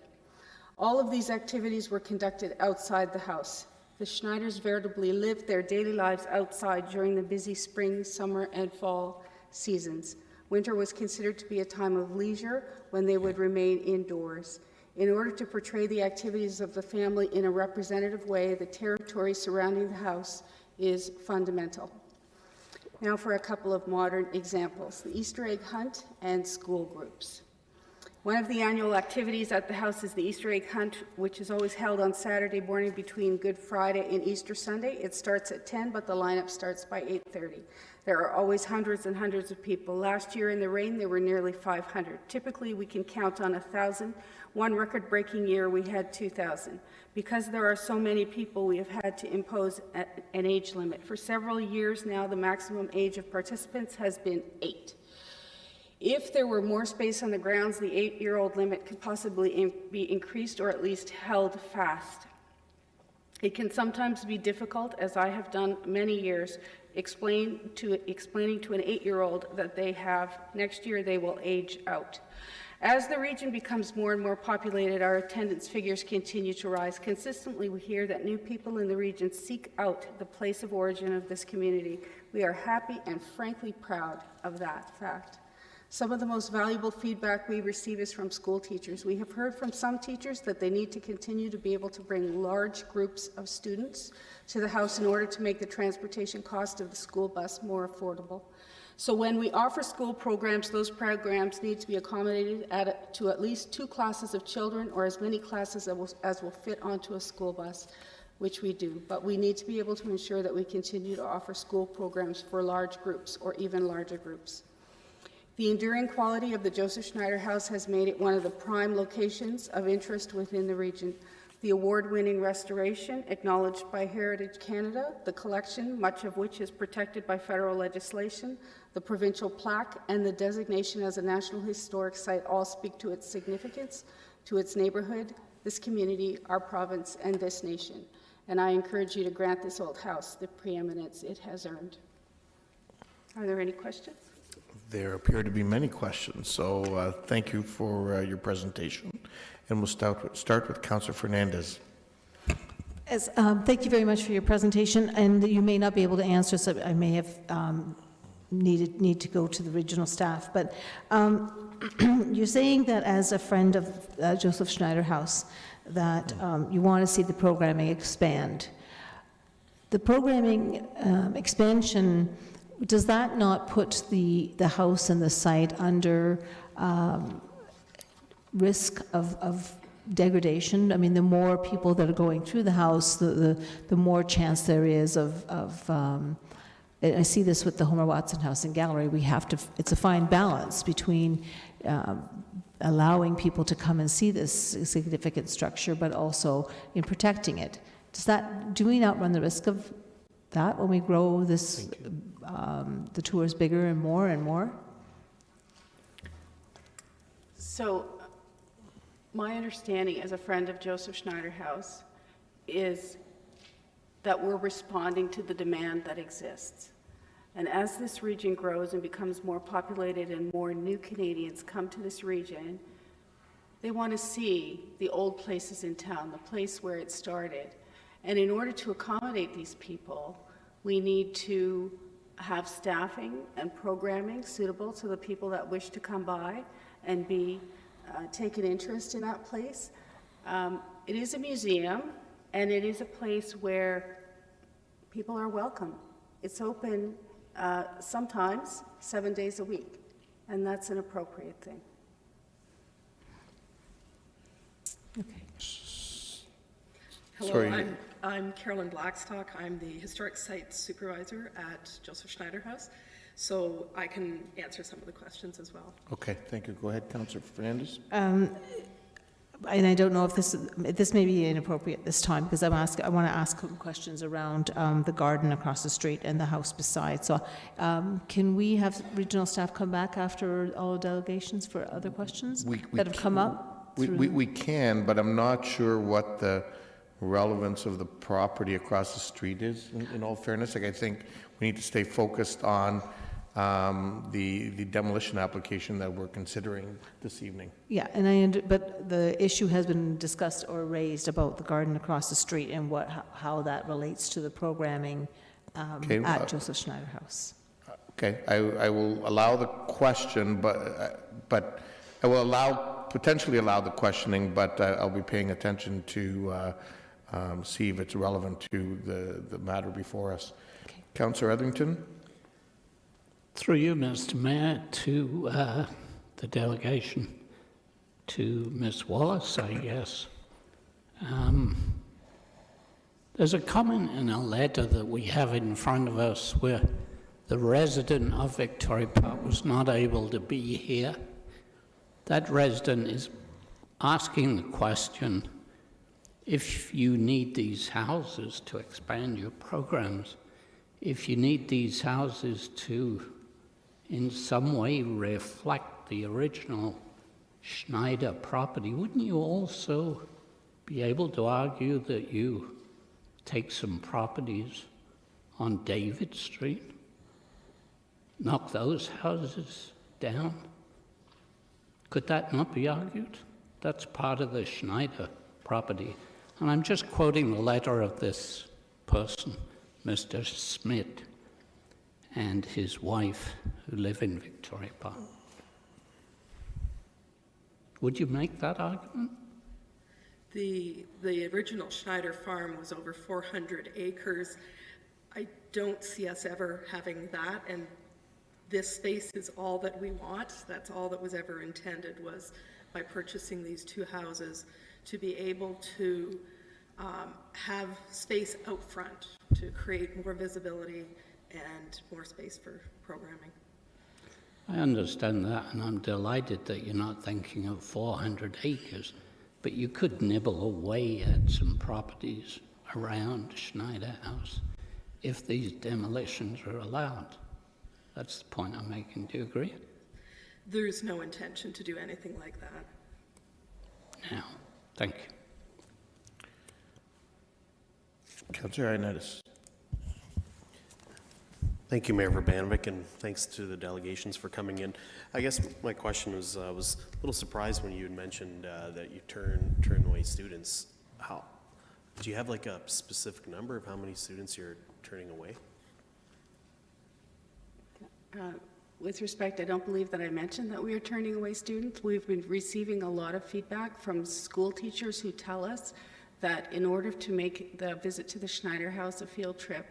All of these activities were conducted outside the house. The Schneiders veritably lived their daily lives outside during the busy spring, summer, and fall seasons. Winter was considered to be a time of leisure when they would remain indoors. In order to portray the activities of the family in a representative way, the territory surrounding the house is fundamental. Now for a couple of modern examples, the Easter egg hunt and school groups. One of the annual activities at the house is the Easter egg hunt, which is always held on Saturday morning between Good Friday and Easter Sunday. It starts at 10, but the lineup starts by 8:30. There are always hundreds and hundreds of people. Last year in the rain, there were nearly 500. Typically, we can count on 1,000. One record-breaking year, we had 2,000. Because there are so many people, we have had to impose an age limit. For several years now, the maximum age of participants has been 8. If there were more space on the grounds, the 8-year-old limit could possibly be increased or at least held fast. It can sometimes be difficult, as I have done many years, explaining to an 8-year-old that next year they will age out. As the region becomes more and more populated, our attendance figures continue to rise. Consistently, we hear that new people in the region seek out the place of origin of this community. We are happy and frankly proud of that fact. Some of the most valuable feedback we receive is from school teachers. We have heard from some teachers that they need to continue to be able to bring large groups of students to the house in order to make the transportation cost of the school bus more affordable. So when we offer school programs, those programs need to be accommodated to at least 2 classes of children or as many classes as will fit onto a school bus, which we do. But we need to be able to ensure that we continue to offer school programs for large groups or even larger groups. The enduring quality of the Joseph Schneider House has made it one of the prime locations of interest within the region. The award-winning restoration, acknowledged by Heritage Canada, the collection, much of which is protected by federal legislation, the provincial plaque, and the designation as a National Historic Site all speak to its significance, to its neighborhood, this community, our province, and this nation. And I encourage you to grant this old house the preeminence it has earned. Are there any questions? There appear to be many questions, so thank you for your presentation. And we'll start with Councillor Fernandez. Thank you very much for your presentation, and you may not be able to answer, so I may have need to go to the regional staff. But you're saying that as a friend of Joseph Schneider House, that you want to see the programming expand. The programming expansion, does that not put the house and the site under risk of degradation? I mean, the more people that are going through the house, the more chance there is of I see this with the Homer Watson House and Gallery. It's a fine balance between allowing people to come and see this significant structure, but also in protecting it. Do we not run the risk of that when we grow this, the tours bigger and more and more? So, my understanding as a friend of Joseph Schneider House is that we're responding to the demand that exists. And as this region grows and becomes more populated and more new Canadians come to this region, they want to see the old places in town, the place where it started. And in order to accommodate these people, we need to have staffing and programming suitable to the people that wish to come by and take an interest in that place. It is a museum, and it is a place where people are welcome. It's open sometimes 7 days a week, and that's an appropriate thing. Hello, Sorry. I'm Carolyn Blackstock. I'm the Historic Site Supervisor at Joseph Schneider House, so I can answer some of the questions as well. Okay, thank you. Go ahead, Councillor Fernandez. And I don't know if this may be inappropriate this time, because I want to ask some questions around the garden across the street and the house beside. So can we have regional staff come back after all delegations for other questions that have come up? We can, but I'm not sure what the relevance of the property across the street is, in all fairness. Like, I think we need to stay focused on the demolition application that we're considering this evening. Yeah, and but the issue has been discussed or raised about the garden across the street and how that relates to the programming at Joseph Schneider House. Okay, I will allow the question, but I will potentially allow the questioning, but I'll be paying attention to see if it's relevant to the matter before us. Okay. Councillor Etherington? Through you, Mr. Mayor, to the delegation, to Ms. Wallace, I guess. There's a comment in a letter that we have in front of us where the resident of Victoria Park was not able to be here. That resident is asking the question, if you need these houses to expand your programs, if you need these houses to in some way reflect the original Schneider property, wouldn't you also be able to argue that you take some properties on David Street, knock those houses down? Could that not be argued? That's part of the Schneider property. And I'm just quoting the letter of this person, Mr. Smith, and his wife, who live in Victoria Park. Would you make that argument? The original Schneider farm was over 400 acres. I don't see us ever having that, and this space is all that we want. That's all that was ever intended, was by purchasing these two houses to be able to have space out front to create more visibility and more space for programming. I understand that, and I'm delighted that you're not thinking of 400 acres, but you could nibble away at some properties around Schneider House if these demolitions are allowed. That's the point I'm making. Do you agree? There's no intention to do anything like that. Now, thank you. Councillor Ioannidis. Thank you, Mayor Verbanovic, and thanks to the delegations for coming in. I guess my question was a little surprised when you had mentioned that you turn away students. How do you have like a specific number of how many students you're turning away? With respect, I don't believe that I mentioned that we are turning away students. We've been receiving a lot of feedback from school teachers who tell us that in order to make the visit to the Schneider House a field trip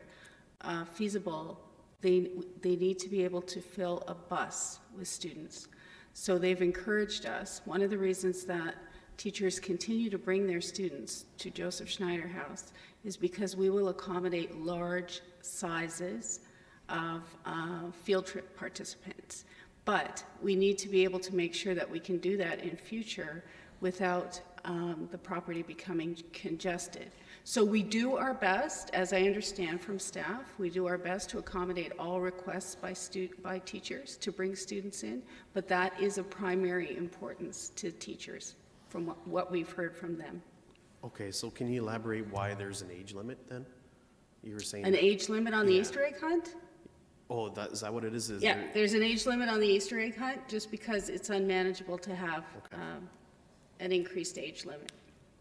feasible, they need to be able to fill a bus with students. So they've encouraged us. One of the reasons that teachers continue to bring their students to Joseph Schneider House is because we will accommodate large sizes of field trip participants. But we need to be able to make sure that we can do that in future without the property becoming congested. So we do our best, as I understand from staff, we do our best to accommodate all requests by teachers to bring students in, but that is of primary importance to teachers from what we've heard from them. Okay, so can you elaborate why there's an age limit then? You were saying An age limit on the Easter egg hunt? Oh, is that what it is? Yeah, there's an age limit on the Easter egg hunt just because it's unmanageable to have an increased age limit.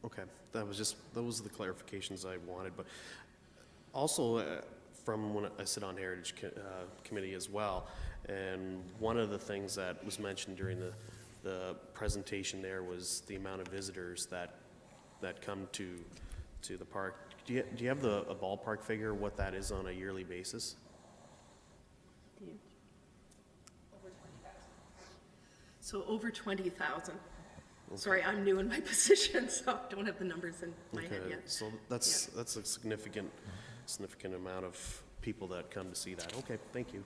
Okay, those are the clarifications I wanted, but also from when I sit on Heritage Committee as well, and one of the things that was mentioned during the presentation there was the amount of visitors that come to the park. Do you have a ballpark figure what that is on a yearly basis? So over 20,000. Okay. Sorry, I'm new in my position, so I don't have the numbers in my head yet. So that's a significant amount of people that come to see that. Okay, thank you.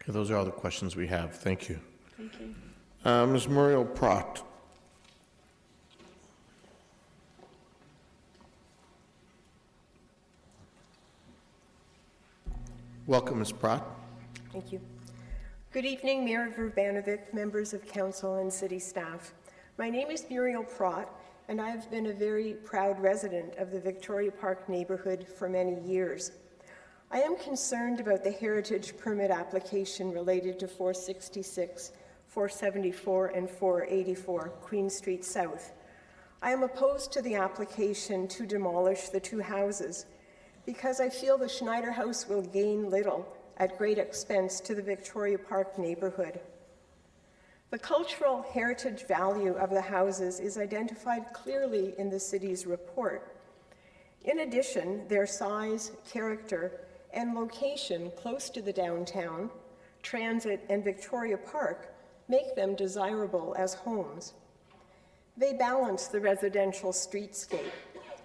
Okay, those are all the questions we have. Thank you. Thank you. Ms. Muriel Pratt. Welcome, Ms. Pratt. Thank you. Good evening, Mayor Verbanovic, members of council and city staff. My name is Muriel Pratt, and I've been a very proud resident of the Victoria Park neighborhood for many years. I am concerned about the heritage permit application related to 466, 474, and 484 Queen Street South. I am opposed to the application to demolish the two houses because I feel the Schneider House will gain little at great expense to the Victoria Park neighborhood. The cultural heritage value of the houses is identified clearly in the city's report. In addition, their size, character, and location close to the downtown, transit, and Victoria Park make them desirable as homes. They balance the residential streetscape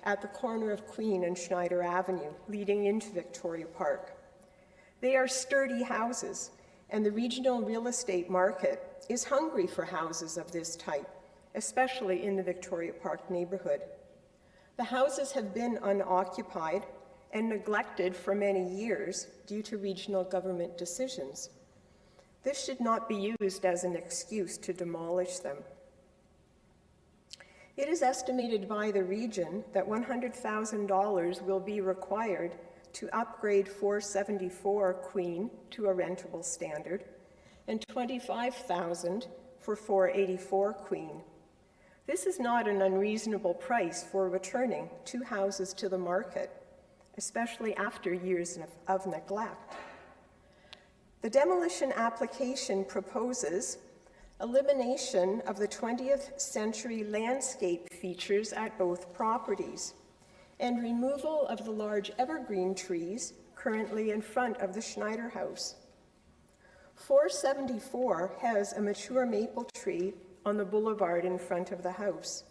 at the corner of Queen and Schneider Avenue, leading into Victoria Park. They are sturdy houses, and the regional real estate market is hungry for houses of this type, especially in the Victoria Park neighborhood. The houses have been unoccupied and neglected for many years due to regional government decisions. This should not be used as an excuse to demolish them. It is estimated by the region that $100,000 will be required to upgrade 474 Queen to a rentable standard, and $25,000 for 484 Queen. This is not an unreasonable price for returning two houses to the market, especially after years of neglect. The demolition application proposes elimination of the 20th century landscape features at both properties, and removal of the large evergreen trees currently in front of the Schneider House. 474 has a mature maple tree on the boulevard in front of the house,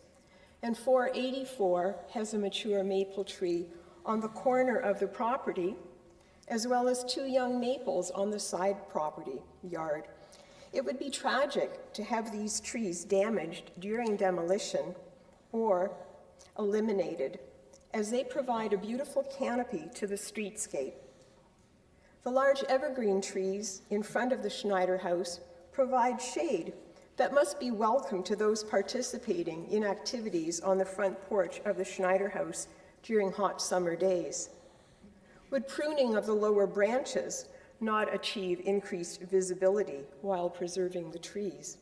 and 484 has a mature maple tree on the corner of the property, as well as two young maples on the side property yard. It would be tragic to have these trees damaged during demolition or eliminated, as they provide a beautiful canopy to the streetscape. The large evergreen trees in front of the Schneider House provide shade that must be welcome to those participating in activities on the front porch of the Schneider House during hot summer days. Would pruning of the lower branches not achieve increased visibility while preserving the trees?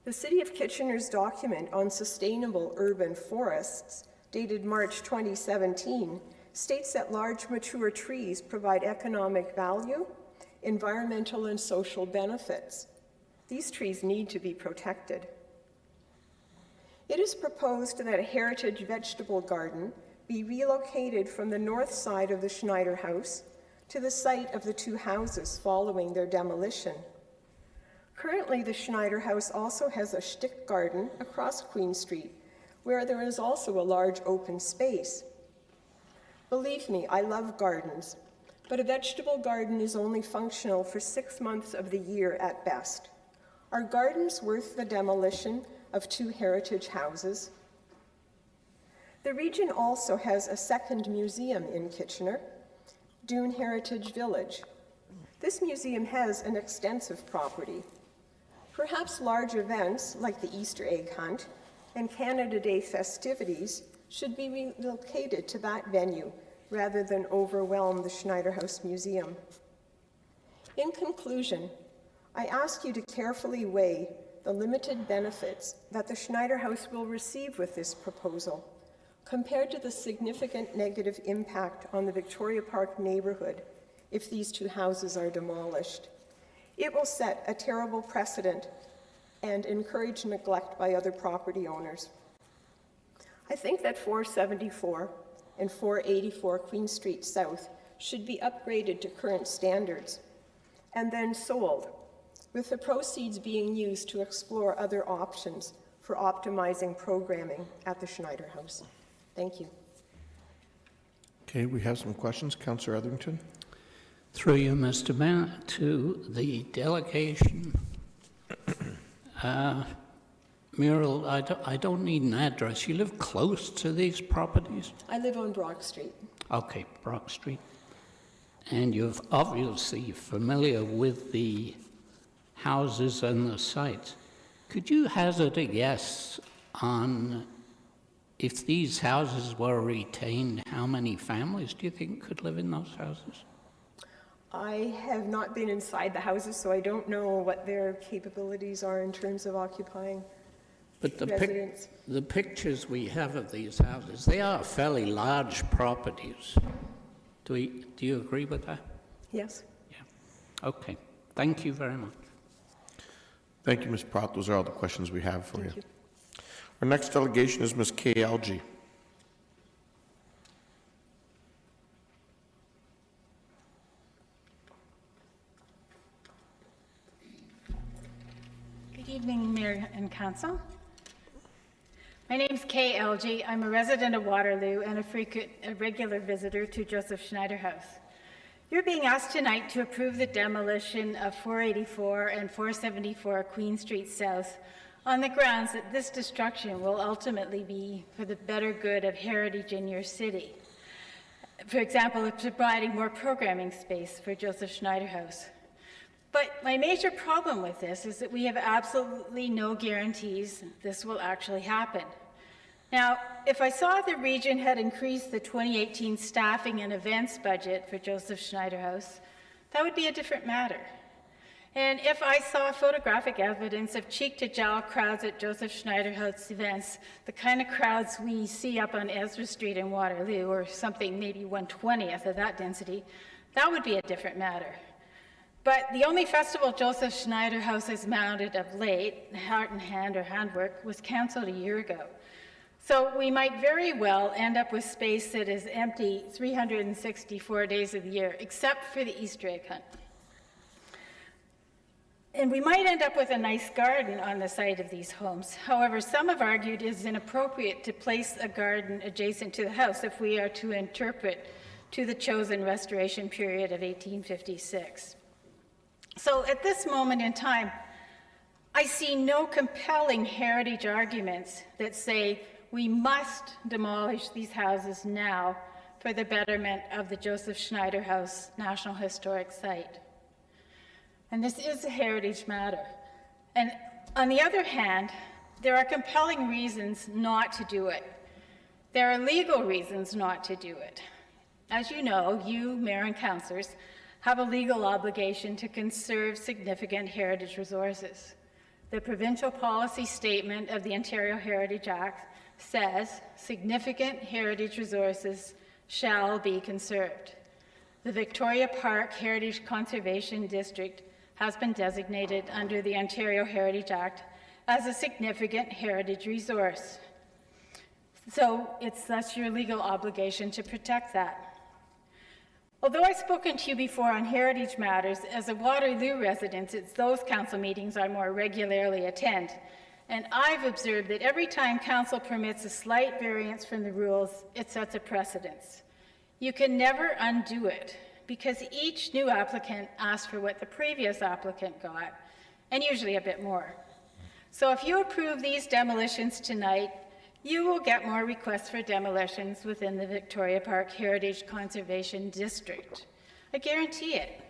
The City of Kitchener's document on sustainable urban forests, dated March 2017, states that large mature trees provide economic value, environmental and social benefits. These trees need to be protected. It is proposed that a heritage vegetable garden be relocated from the north side of the Schneider House to the site of the two houses following their demolition. Currently, the Schneider House also has a shtick garden across Queen Street, where there is also a large open space. Believe me, I love gardens, but a vegetable garden is only functional for 6 months of the year at best. Are gardens worth the demolition of two heritage houses? The region also has a second museum in Kitchener, Dune Heritage Village. This museum has an extensive property. Perhaps large events like the Easter egg hunt and Canada Day festivities should be relocated to that venue rather than overwhelm the Schneider House Museum. In conclusion, I ask you to carefully weigh the limited benefits that the Schneider House will receive with this proposal, compared to the significant negative impact on the Victoria Park neighbourhood if these two houses are demolished. It will set a terrible precedent and encourage neglect by other property owners. I think that 474 and 484 Queen Street South should be upgraded to current standards and then sold, with the proceeds being used to explore other options for optimizing programming at the Schneider House. Thank you. Okay, we have some questions. Councillor Etherington. Through you, Mr. Mayor, to the delegation. Muriel, I don't need an address. You live close to these properties? I live on Brock Street. Okay, Brock Street. And you're obviously familiar with the houses and the sites. Could you hazard a guess on, if these houses were retained, how many families do you think could live in those houses? I have not been inside the houses, so I don't know what their capabilities are in terms of occupying residents. The pictures we have of these houses, they are fairly large properties. Do you agree with that? Yes. Yeah. Okay. Thank you very much. Thank you, Ms. Pratt. Those are all the questions we have for you. Our next delegation is Ms. Kay Algie. Good evening, Mayor and Council. My name is Kay Algie. I'm a resident of Waterloo and a regular visitor to Joseph Schneider House. You're being asked tonight to approve the demolition of 484 and 474 Queen Street South on the grounds that this destruction will ultimately be for the better good of heritage in your city. For example, providing more programming space for Joseph Schneider House. But my major problem with this is that we have absolutely no guarantees this will actually happen. Now, if I saw the region had increased the 2018 staffing and events budget for Joseph Schneider House, that would be a different matter. And if I saw photographic evidence of cheek-to-jowl crowds at Joseph Schneider House events, the kind of crowds we see up on Ezra Street in Waterloo, or something maybe 1/20th of that density, that would be a different matter. But the only festival Joseph Schneider House has mounted of late, Heart in Hand or Handwork, was cancelled a year ago. So we might very well end up with space that is empty 364 days of the year, except for the Easter egg hunt. And we might end up with a nice garden on the site of these homes. However, some have argued it is inappropriate to place a garden adjacent to the house if we are to interpret to the chosen restoration period of 1856. So at this moment in time, I see no compelling heritage arguments that say we must demolish these houses now for the betterment of the Joseph Schneider House National Historic Site. And this is a heritage matter. And on the other hand, there are compelling reasons not to do it. There are legal reasons not to do it. As you know, you, Mayor and Councillors, have a legal obligation to conserve significant heritage resources. The provincial policy statement of the Ontario Heritage Act says significant heritage resources shall be conserved. The Victoria Park Heritage Conservation District has been designated under the Ontario Heritage Act as a significant heritage resource. So that's your legal obligation to protect that. Although I've spoken to you before on heritage matters, as a Waterloo resident, it's those council meetings I more regularly attend. And I've observed that every time council permits a slight variance from the rules, it sets a precedence. You can never undo it, because each new applicant asks for what the previous applicant got, and usually a bit more. So if you approve these demolitions tonight, you will get more requests for demolitions within the Victoria Park Heritage Conservation District. I guarantee it.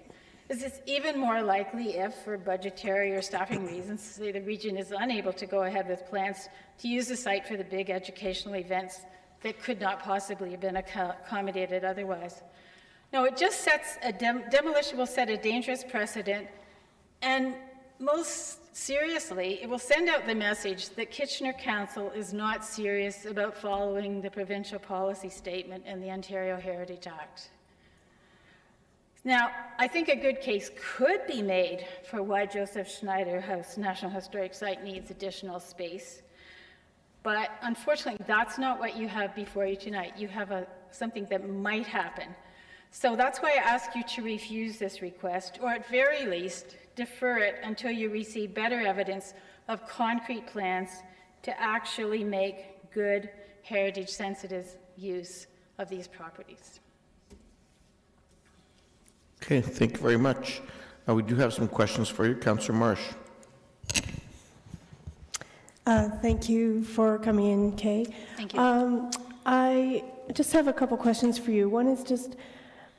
This is even more likely if, for budgetary or staffing reasons, say the region is unable to go ahead with plans to use the site for the big educational events that could not possibly have been accommodated otherwise. No, it just sets a demolition will set a dangerous precedent, and most seriously, it will send out the message that Kitchener Council is not serious about following the provincial policy statement and the Ontario Heritage Act. Now, I think a good case could be made for why Joseph Schneider House National Historic Site needs additional space, but unfortunately, that's not what you have before you tonight. You have something that might happen. So that's why I ask you to refuse this request, or at very least, defer it until you receive better evidence of concrete plans to actually make good heritage-sensitive use of these properties. Okay, thank you very much. We do have some questions for you. Councillor Marsh. Thank you for coming in, Kay. Thank you. I just have a couple questions for you. One is just,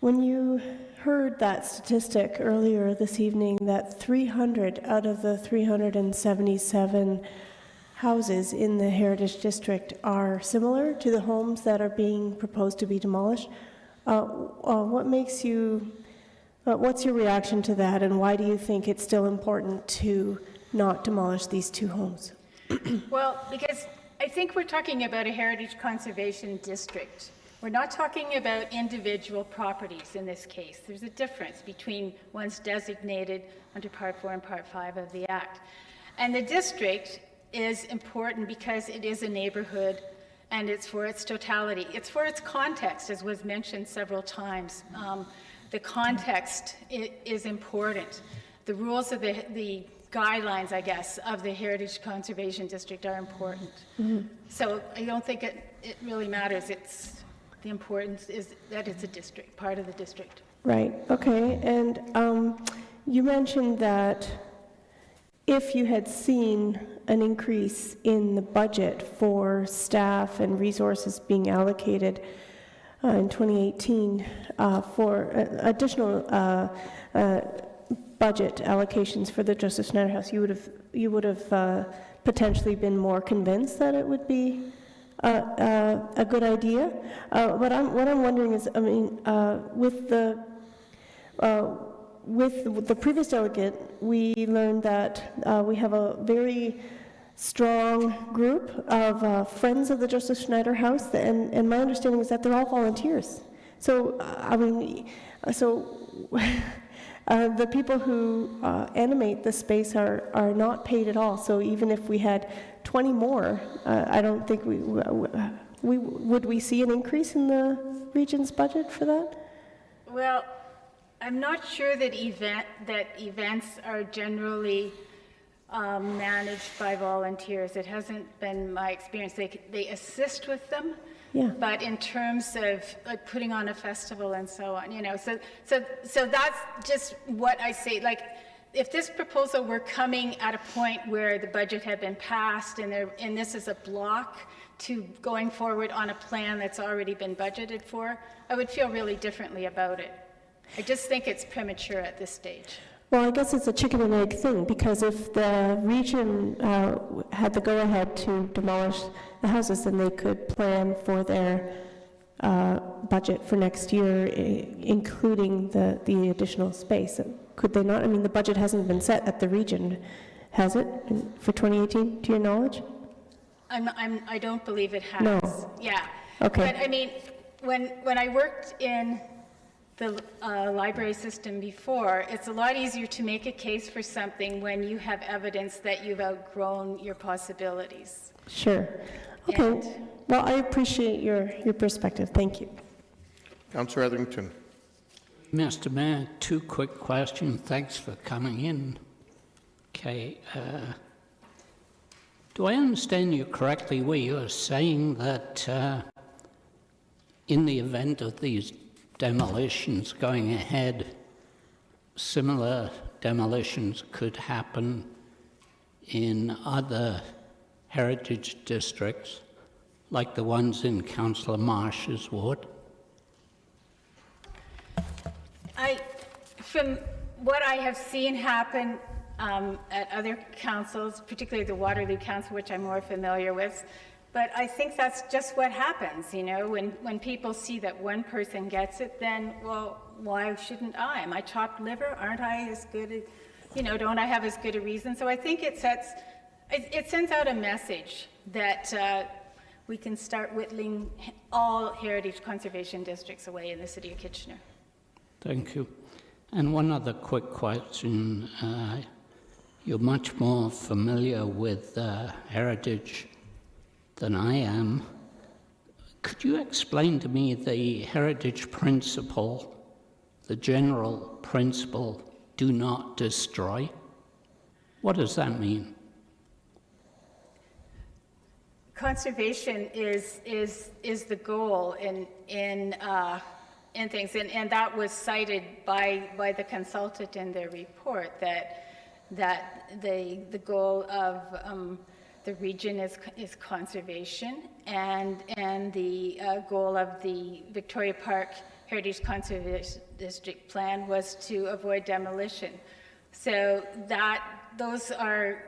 when you heard that statistic earlier this evening that 300 out of the 377 houses in the Heritage District are similar to the homes that are being proposed to be demolished, what's your reaction to that, and why do you think it's still important to not demolish these two homes? Well, because I think we're talking about a heritage conservation district. We're not talking about individual properties in this case. There's a difference between ones designated under Part 4 and Part 5 of the Act. And the district is important because it is a neighborhood, and it's for its totality. It's for its context, as was mentioned several times. The context is important. The rules of the guidelines, I guess, of the Heritage Conservation District are important. Mm-hmm. So I don't think it really matters. The importance is that it's a district, part of the district. Right, okay. And you mentioned that if you had seen an increase in the budget for staff and resources being allocated in 2018 for additional budget allocations for the Joseph Schneider House, you would have potentially been more convinced that it would be a good idea. What I'm wondering is, I mean, with the previous delegate, we learned that we have a very strong group of friends of the Joseph Schneider House, and my understanding is that they're all volunteers. So, the people who animate the space are not paid at all. So even if we had 20 more, I don't think would we see an increase in the region's budget for that? Well, I'm not sure that events are generally managed by volunteers. It hasn't been my experience. They assist with them. Yeah. But in terms of like putting on a festival and so on, so that's just what I say. Like, if this proposal were coming at a point where the budget had been passed and this is a block to going forward on a plan that's already been budgeted for, I would feel really differently about it. I just think it's premature at this stage. Well, I guess it's a chicken and egg thing, because if the region had the go-ahead to demolish the houses, then they could plan for their budget for next year, including the additional space. Could they not? I mean, the budget hasn't been set at the region, has it, for 2018, to your knowledge? I don't believe it has. No. Yeah. Okay. But I mean, when I worked in the library system before, it's a lot easier to make a case for something when you have evidence that you've outgrown your possibilities. Sure. Okay. Well, I appreciate your perspective. Thank you. Councillor Etherington. Mr. Mayor, two quick questions. Thanks for coming in. Okay. Do I understand you correctly where you're saying that in the event of these demolitions going ahead, similar demolitions could happen in other heritage districts, like the ones in Councillor Marsh's ward? From what I have seen happen at other councils, particularly the Waterloo Council, which I'm more familiar with, But I think that's just what happens, you know, when people see that one person gets it, then, well, why shouldn't I? Am I chopped liver? Aren't I as good, you know, don't I have as good a reason? So I think it sends out a message that we can start whittling all heritage conservation districts away in the city of Kitchener. Thank you. And one other quick question. You're much more familiar with heritage than I am. Could you explain to me the heritage principle, the general principle, do not destroy? What does that mean? Conservation is the goal in things, and that was cited by the consultant in their report, that the goal of the region is conservation, and the goal of the Victoria Park Heritage Conservation District Plan was to avoid demolition. So those are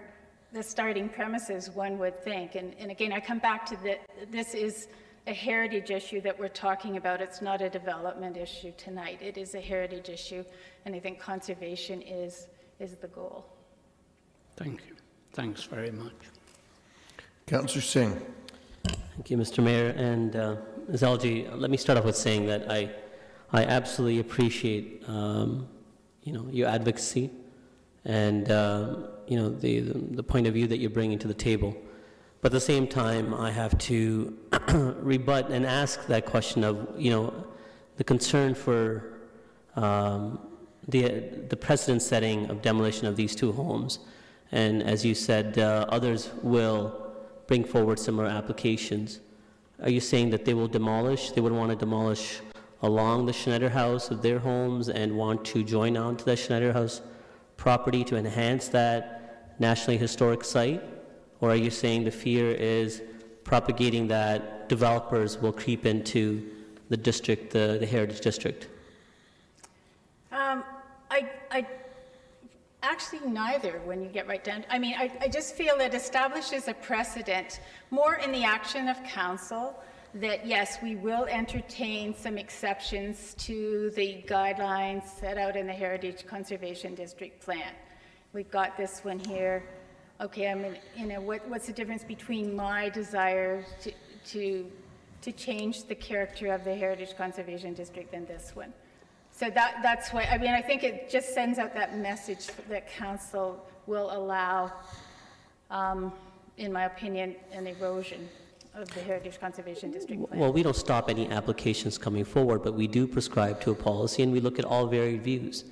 the starting premises, one would think. And again, I come back to this is a heritage issue that we're talking about. It's not a development issue tonight. It is a heritage issue, and I think conservation is the goal. Thank you. Thanks very much. Councillor Singh. Thank you, Mr. Mayor. And Ms. Algie, let me start off with saying that I absolutely appreciate your advocacy and the point of view that you're bringing to the table. But at the same time, I have to rebut and ask that question of the concern for the precedent setting of demolition of these two homes. And as you said, others will bring forward similar applications. Are you saying that they will demolish? They would want to demolish along the Schneider House of their homes and want to join on to the Schneider House property to enhance that nationally historic site? Or are you saying the fear is propagating that developers will creep into the district, the Heritage District? Actually, neither, when you get right down. I mean, I just feel it establishes a precedent more in the action of council that, yes, we will entertain some exceptions to the guidelines set out in the Heritage Conservation District Plan. We've got this one here. Okay, what's the difference between my desire to change the character of the Heritage Conservation District and this one? So that's why, I think it just sends out that message that council will allow, in my opinion, an erosion of the Heritage Conservation District Plan. Well, we don't stop any applications coming forward, but we do prescribe to a policy and we look at all varied views.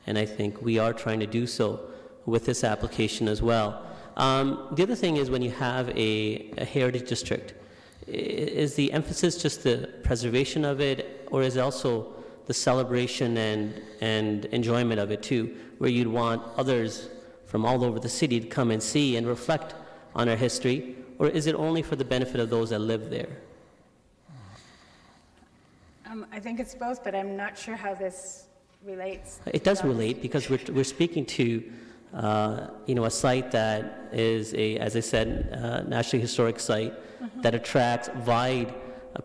And I think we are trying to do so with this application as well. The other thing is when you have a heritage district, is the emphasis just the preservation of it, or is it also the celebration and enjoyment of it too, where you'd want others from all over the city to come and see and reflect on our history, or is it only for the benefit of those that live there? I think it's both, but I'm not sure how this relates. It does relate because we're speaking to a site that is as I said, nationally historic site that attracts wide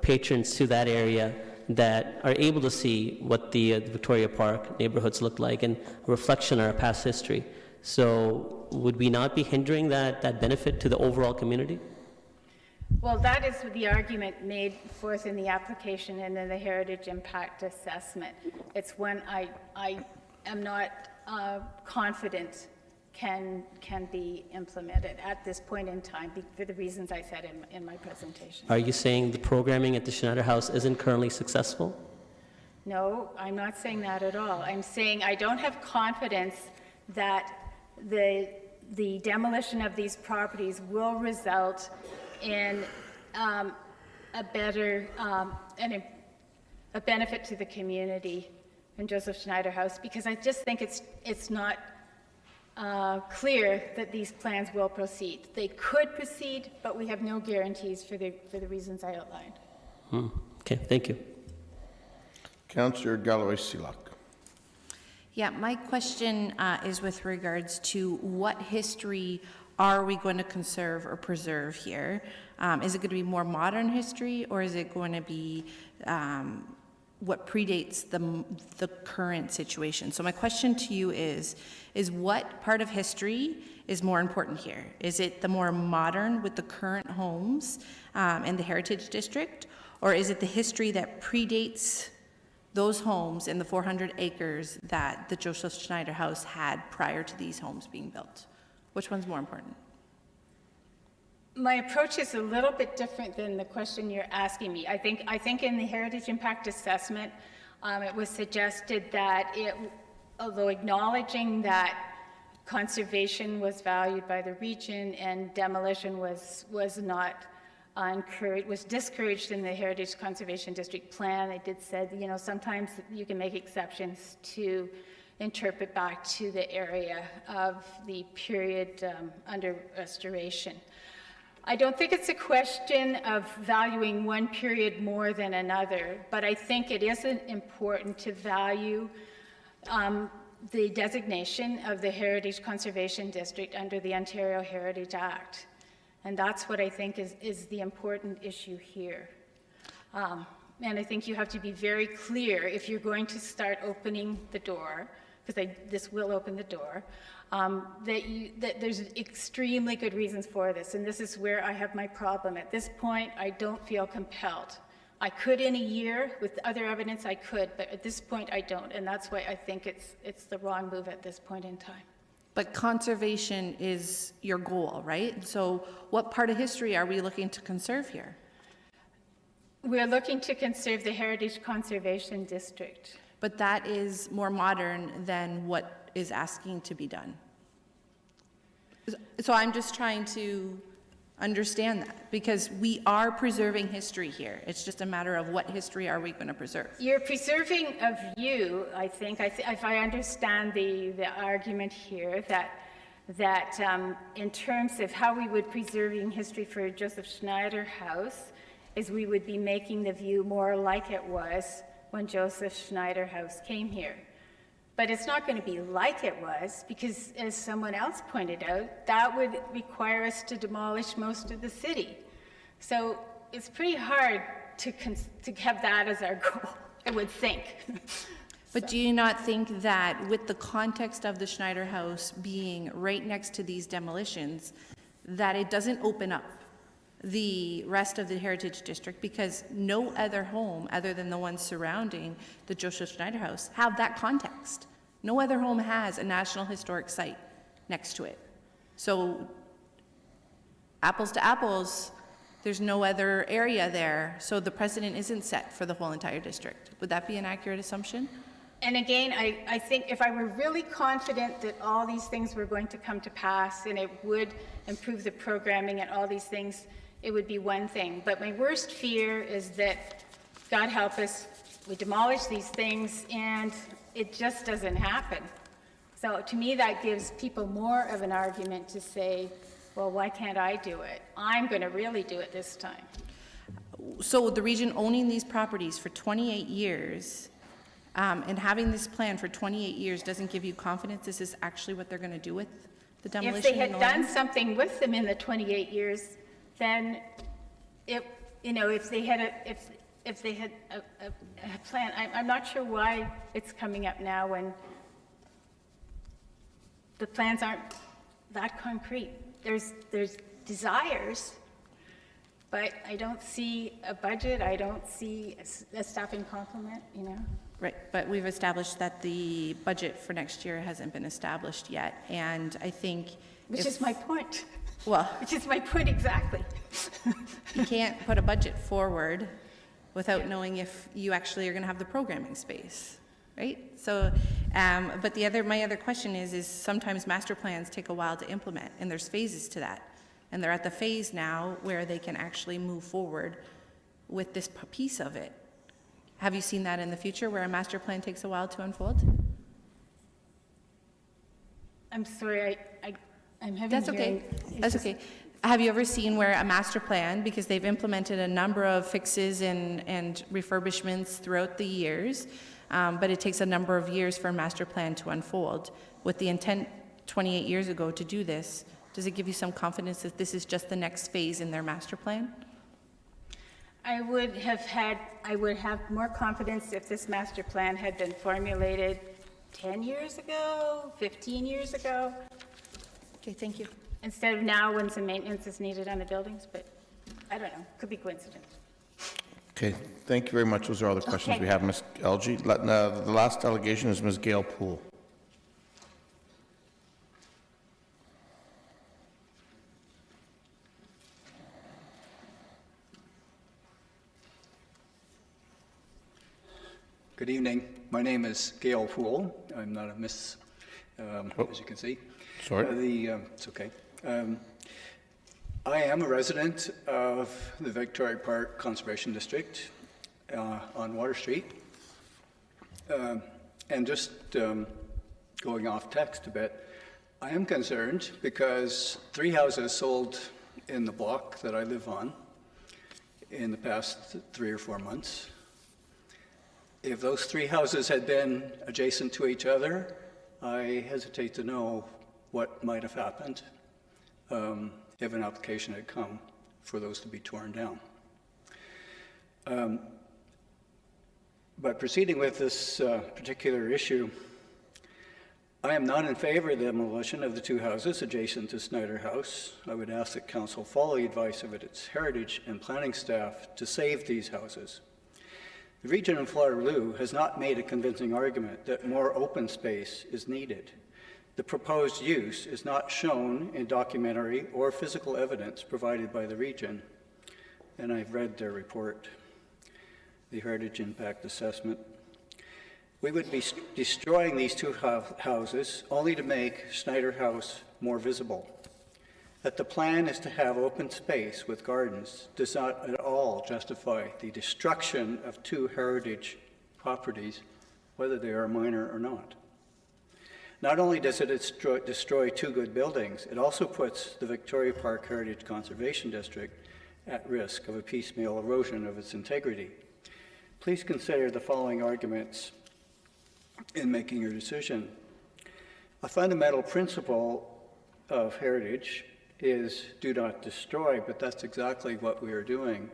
patrons to that area that are able to see what the Victoria Park neighborhoods look like and a reflection on our past history. So would we not be hindering that benefit to the overall community? Well, that is the argument made forth in the application and in the Heritage Impact Assessment. It's one I am not confident can be implemented at this point in time for the reasons I said in my presentation. Are you saying the programming at the Schneider House isn't currently successful? No, I'm not saying that at all. I'm saying I don't have confidence that the demolition of these properties will result in a better a benefit to the community in Joseph Schneider House, because I just think it's not clear that these plans will proceed. They could proceed, but we have no guarantees for the reasons I outlined. Okay, thank you. Councillor Galloway-Silak. Yeah, my question is with regards to what history are we going to conserve or preserve here? Is it going to be more modern history, or is it going to be what predates the current situation? So my question to you is what part of history is more important here? Is it the more modern with the current homes in the Heritage District, or is it the history that predates those homes in the 400 acres that the Joseph Schneider House had prior to these homes being built? Which one's more important? My approach is a little bit different than the question you're asking me. I think in the Heritage Impact Assessment, it was suggested that although acknowledging that conservation was valued by the region and demolition was not encouraged, was discouraged in the Heritage Conservation District Plan, they did said, you know, sometimes you can make exceptions to interpret back to the area of the period under restoration. I don't think it's a question of valuing one period more than another, but I think it is important to value the designation of the Heritage Conservation District under the Ontario Heritage Act. And that's what I think is the important issue here. And I think you have to be very clear if you're going to start opening the door, because this will open the door, that there's extremely good reasons for this, and this is where I have my problem. At this point, I don't feel compelled. I could in a year, with other evidence I could, but at this point I don't, and that's why I think it's the wrong move at this point in time. But conservation is your goal, right? So what part of history are we looking to conserve here? We're looking to conserve the Heritage Conservation District. But that is more modern than what is asking to be done. So I'm just trying to understand that, because we are preserving history here. It's just a matter of what history are we going to preserve. You're preserving a view, I think, if I understand the argument here, that in terms of how we would preserving history for Joseph Schneider House, is we would be making the view more like it was when Joseph Schneider House came here. But it's not going to be like it was, because as someone else pointed out, that would require us to demolish most of the city. So it's pretty hard to have that as our goal, I would think. But do you not think that with the context of the Schneider House being right next to these demolitions, that it doesn't open up the rest of the Heritage District, because no other home other than the ones surrounding the Joseph Schneider House have that context. No other home has a National Historic Site next to it. So apples to apples, there's no other area there, so the precedent isn't set for the whole entire district. Would that be an accurate assumption? And again, I think if I were really confident that all these things were going to come to pass and it would improve the programming and all these things, it would be one thing. But my worst fear is that, God help us, we demolish these things and it just doesn't happen. So to me, that gives people more of an argument to say, well, why can't I do it? I'm going to really do it this time. So the region owning these properties for 28 years and having this plan for 28 years doesn't give you confidence this is actually what they're going to do with the demolition? If they had done something with them in the 28 years, then if they had a plan, I'm not sure why it's coming up now when the plans aren't that concrete. There's desires, but I don't see a budget. I don't see a staffing complement, Right, but we've established that the budget for next year hasn't been established yet, and I think... Which is my point. Well... Which is my point exactly. You can't put a budget forward without knowing if you actually are going to have the programming space, right? So, but my other question is sometimes master plans take a while to implement, and there's phases to that. And they're at the phase now where they can actually move forward with this piece of it. Have you seen that in the future where a master plan takes a while to unfold? I'm sorry, I'm having That's okay. That's okay. Have you ever seen where a master plan, because they've implemented a number of fixes and refurbishments throughout the years, but it takes a number of years for a master plan to unfold, with the intent 28 years ago to do this, Does it give you some confidence that this is just the next phase in their master plan? I would have more confidence if this master plan had been formulated 10 years ago, 15 years ago. Okay, thank you. Instead of now when some maintenance is needed on the buildings, but I don't know, could be coincidence. Okay, thank you very much. Those are all the questions we have, Ms. Elgie. The last delegation is Ms. Gail Poole. Good evening. My name is Gail Poole. I'm not a miss, as you can see. Sorry. It's okay. I am a resident of the Victoria Park Conservation District on Water Street. And just going off text a bit, I am concerned because 3 houses sold in the block that I live on in the past 3 or 4 months. If those 3 houses had been adjacent to each other, I hesitate to know what might have happened if an application had come for those to be torn down. But proceeding with this particular issue, I am not in favor of the demolition of the 2 houses adjacent to Snyder House. I would ask that Council follow the advice of its heritage and planning staff to save these houses. The region of Waterloo has not made a convincing argument that more open space is needed. The proposed use is not shown in documentary or physical evidence provided by the region, and I've read their report, the Heritage Impact Assessment. We would be destroying these 2 houses only to make Snyder House more visible. That the plan is to have open space with gardens does not at all justify the destruction of 2 heritage properties, whether they are minor or not. Not only does it destroy 2 good buildings, it also puts the Victoria Park Heritage Conservation District at risk of a piecemeal erosion of its integrity. Please consider the following arguments in making your decision. A fundamental principle of heritage is do not destroy, but that's exactly what we are doing.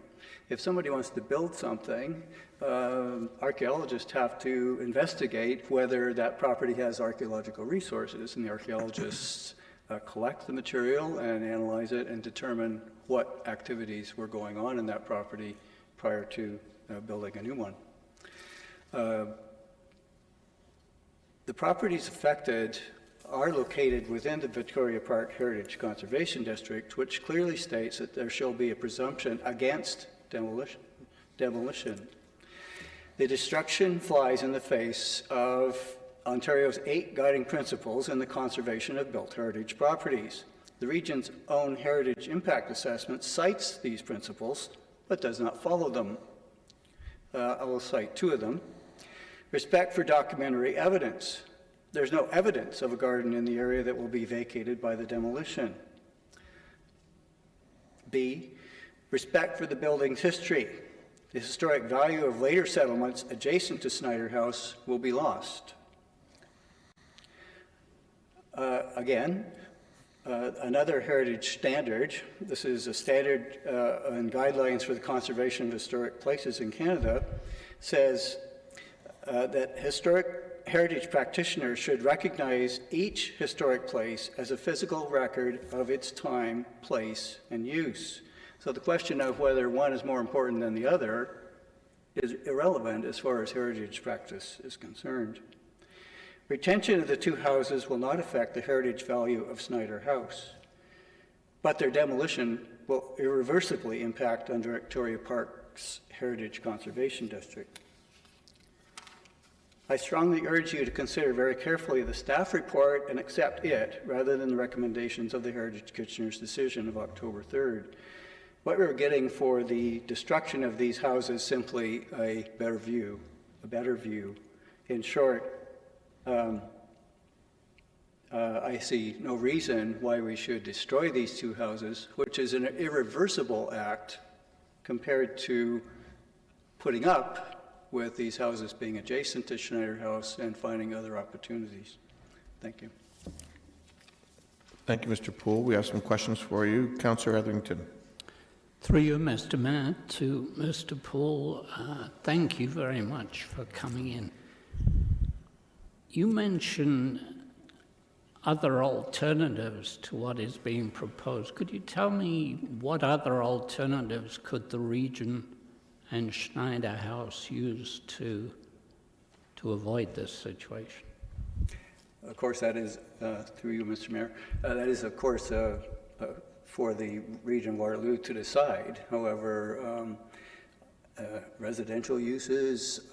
If somebody wants to build something, archaeologists have to investigate whether that property has archaeological resources, and the archaeologists collect the material and analyze it and determine what activities were going on in that property prior to building a new one. The properties affected are located within the Victoria Park Heritage Conservation District, which clearly states that there shall be a presumption against demolition. The destruction flies in the face of Ontario's 8 guiding principles in the conservation of built heritage properties. The region's own Heritage Impact Assessment cites these principles, but does not follow them. I will cite 2 of them. Respect for documentary evidence. There's no evidence of a garden in the area that will be vacated by the demolition. B, respect for the building's history. The historic value of later settlements adjacent to Snyder House will be lost. Another heritage standard, this is a standard and guidelines for the conservation of historic places in Canada, says that historic heritage practitioners should recognize each historic place as a physical record of its time, place, and use. So the question of whether one is more important than the other is irrelevant as far as heritage practice is concerned. Retention of the 2 houses will not affect the heritage value of Snyder House, but their demolition will irreversibly impact on Victoria Park's Heritage Conservation District. I strongly urge you to consider very carefully the staff report and accept it rather than the recommendations of the Heritage Kitchener's decision of October 3rd. What we're getting for the destruction of these houses is simply a better view. In short, I see no reason why we should destroy these 2 houses, which is an irreversible act compared to putting up with these houses being adjacent to Snyder House and finding other opportunities. Thank you. Thank you, Mr. Poole. We have some questions for you. Councillor Etherington. Through you, Mr. Mayor, to Mr. Poole, thank you very much for coming in. You mentioned other alternatives to what is being proposed. Could you tell me what other alternatives could the region and Schneider House use to avoid this situation? Of course, that is, through you, Mr. Mayor, that is, of course, for the region of Waterloo to decide. However, residential uses,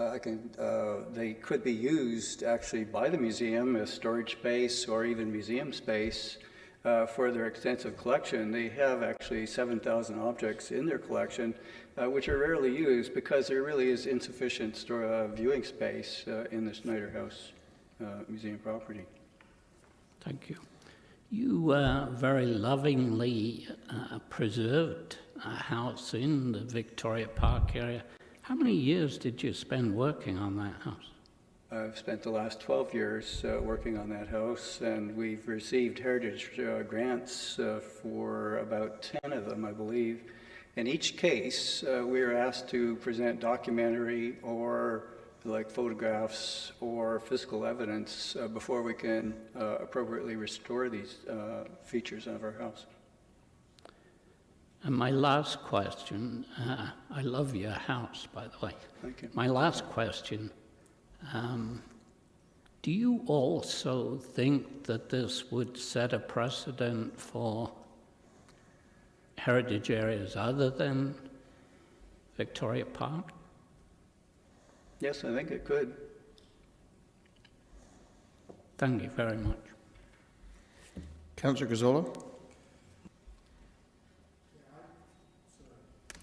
they could be used actually by the museum as storage space or even museum space for their extensive collection. They have actually 7,000 objects in their collection, which are rarely used because there really is insufficient viewing space in the Schneider House museum property. Thank you. You very lovingly preserved a house in the Victoria Park area. How many years did you spend working on that house? I've spent the last 12 years working on that house, and we've received heritage grants for about 10 of them, I believe. In each case, we are asked to present documentary or like photographs or physical evidence before we can appropriately restore these features of our house. And my last question, I love your house, by the way. Thank you. My last question, do you also think that this would set a precedent for heritage areas other than Victoria Park? Yes, I think it could. Thank you very much. Councillor Gazzola?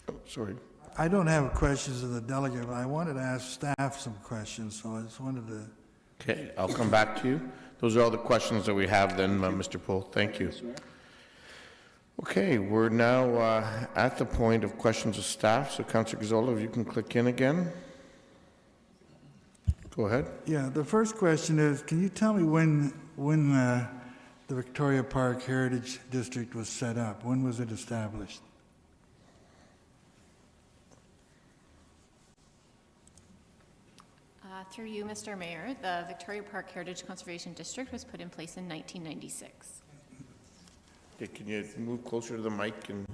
Oh, sorry. I don't have questions of the delegate, but I wanted to ask staff some questions, so I just wanted to... Okay, I'll come back to you. Those are all the questions that we have then, Mr. Poole. Thank you. Okay, we're now at the point of questions of staff. So, Councillor Gazzola, if you can click in again. Go ahead. Yeah, the first question is, can you tell me when the Victoria Park Heritage District was set up? When was it established? Through you, Mr. Mayor, the Victoria Park Heritage Conservation District was put in place in 1996. Okay, can you move closer to the mic? And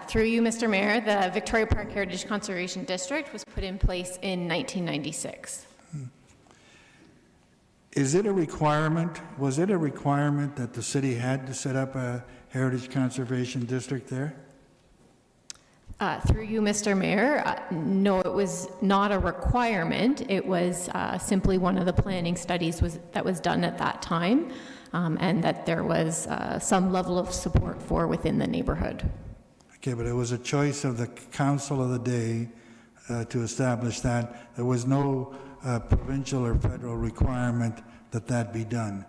Through you, Mr. Mayor, the Victoria Park Heritage Conservation District was put in place in 1996. Is it a requirement, was it a requirement that the city had to set up a Heritage Conservation District there? Through you, Mr. Mayor, no, it was not a requirement. It was simply one of the planning studies that was done at that time, and that there was some level of support for within the neighborhood. Okay, but it was a choice of the council of the day to establish that. There was no provincial or federal requirement that that be done.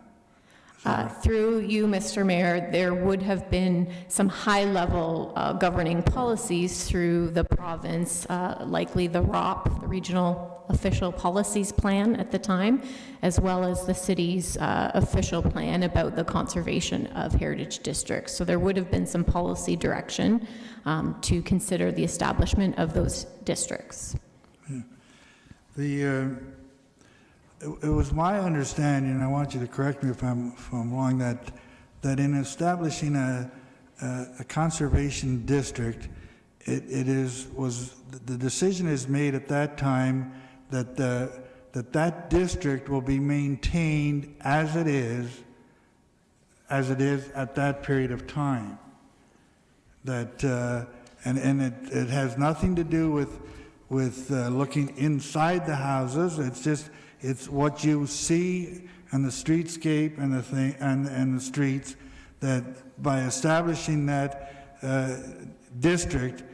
Through you, Mr. Mayor, there would have been some high-level governing policies through the province, likely the ROP, the Regional Official Policies Plan at the time, as well as the city's official plan about the conservation of heritage districts. So there would have been some policy direction to consider the establishment of those districts. Yeah. It was my understanding, and I want you to correct me if I'm wrong, that in establishing a conservation district, the decision is made at that time that that district will be maintained as it is at that period of time. That and it has nothing to do with looking inside the houses. It's what you see and the streetscape and the streets, that by establishing that district,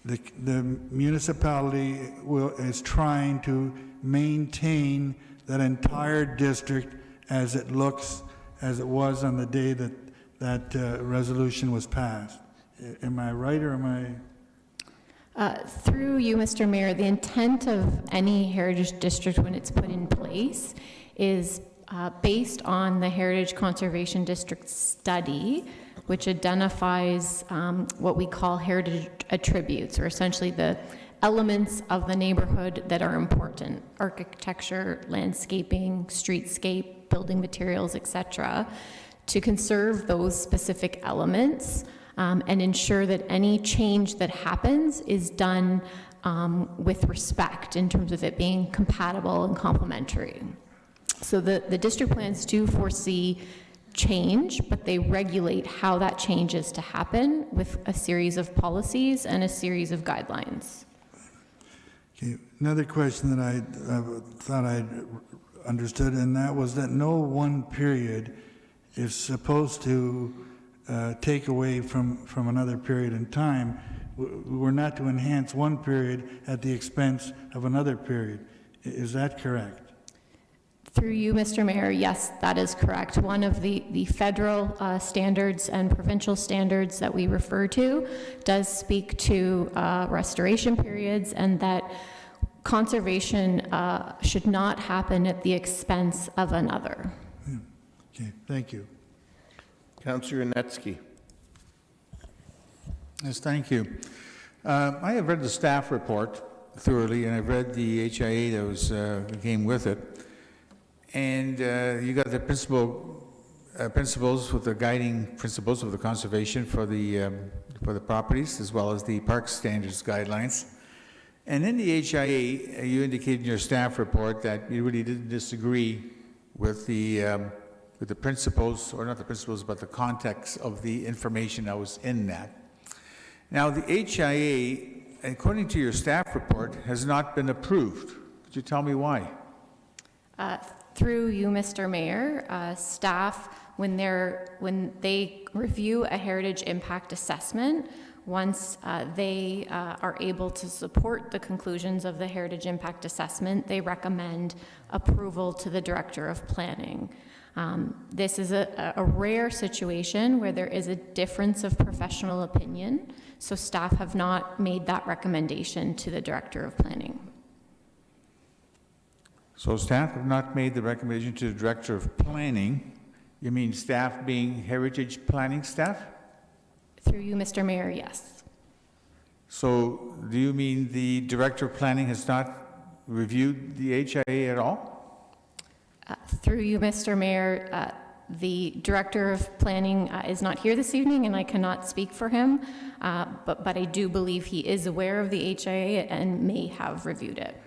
the municipality is trying to maintain that entire district as it was on the day that resolution was passed. Am I right, or am I? Through you, Mr. Mayor, the intent of any heritage district when it's put in place is based on the Heritage Conservation District study, which identifies what we call heritage attributes, or essentially the elements of the neighborhood that are important: architecture, landscaping, streetscape, building materials, etc., to conserve those specific elements and ensure that any change that happens is done with respect in terms of it being compatible and complementary. So the district plans do foresee change, but they regulate how that change is to happen with a series of policies and a series of guidelines. Okay, another question that I thought I'd understood, and that was that no one period is supposed to take away from another period in time. We're not to enhance one period at the expense of another period. Is that correct? Through you, Mr. Mayor, yes, that is correct. One of the federal standards and provincial standards that we refer to does speak to restoration periods, and that conservation should not happen at the expense of another. Okay, thank you. Councillor Yanetsky. Yes, thank you. I have read the staff report thoroughly, and I've read the HIA that was came with it. And you got the principles with the guiding principles of the conservation for the properties, as well as the park standards guidelines. And in the HIA, you indicated in your staff report that you really didn't disagree with the principles, or not the principles, but the context of the information that was in that. Now, the HIA, according to your staff report, has not been approved. Could you tell me why? Through you, Mr. Mayor, staff, when they review a heritage impact assessment, once they are able to support the conclusions of the heritage impact assessment, they recommend approval to the Director of Planning. This is a rare situation where there is a difference of professional opinion, so staff have not made that recommendation to the Director of Planning. So staff have not made the recommendation to the Director of Planning. You mean staff being heritage planning staff? Through you, Mr. Mayor, yes. So do you mean the Director of Planning has not reviewed the HIA at all? Through you, Mr. Mayor, the Director of Planning is not here this evening, and I cannot speak for him, but I do believe he is aware of the HIA and may have reviewed it.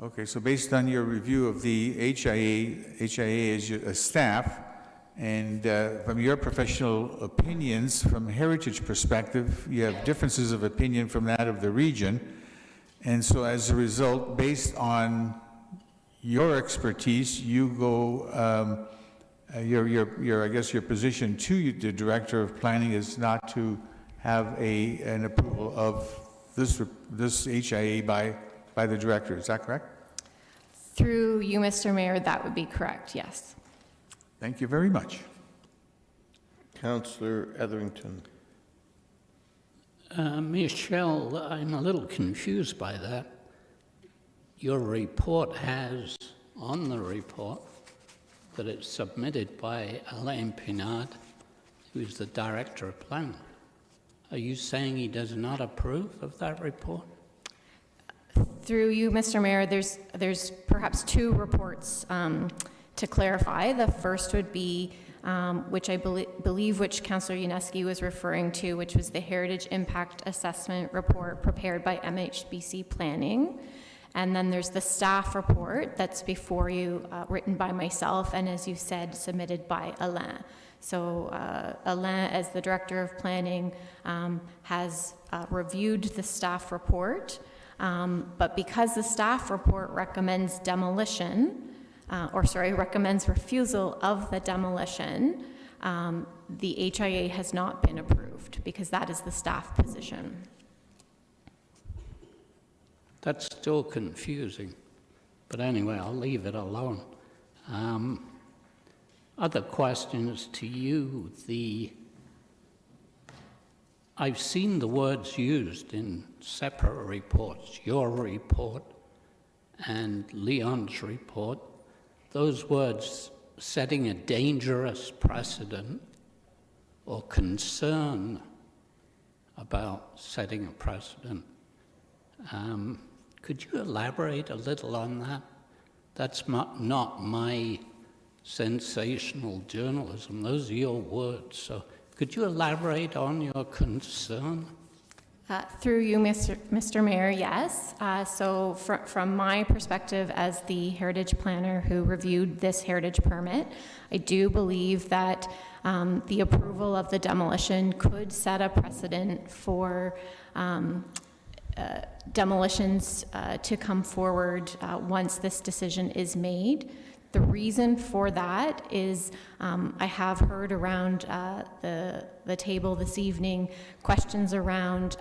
Okay, so based on your review of the HIA as a staff, and from your professional opinions, from a heritage perspective, you have differences of opinion from that of the region. And so as a result, based on your expertise, you go, I guess your position to the Director of Planning is not to have an approval of this HIA by the Director. Is that correct? Through you, Mr. Mayor, that would be correct, yes. Thank you very much. Councillor Etherington. Michelle, I'm a little confused by that. Your report has on the report that it's submitted by Alain Pinard, who's the Director of Planning. Are you saying he does not approve of that report? Through you, Mr. Mayor, there's perhaps two reports to clarify. The first would be, which I believe which Councillor Yanetsky was referring to, which was the Heritage Impact Assessment Report prepared by MHBC Planning. And then there's the staff report that's before you, written by myself, and as you said, submitted by Alain. So Alain, as the Director of Planning, has reviewed the staff report, but because the staff report recommends demolition, recommends refusal of the demolition, the HIA has not been approved because that is the staff position. That's still confusing, but anyway, I'll leave it alone. Other questions to you. I've seen the words used in separate reports, your report and Leon's report, those words, setting a dangerous precedent or concern about setting a precedent. Could you elaborate a little on that? That's not my sensational journalism. Those are your words. So could you elaborate on your concern? Through you, Mr. Mayor, yes. So from my perspective as the heritage planner who reviewed this heritage permit, I do believe that the approval of the demolition could set a precedent for demolitions to come forward once this decision is made. The reason for that is I have heard around the table this evening questions around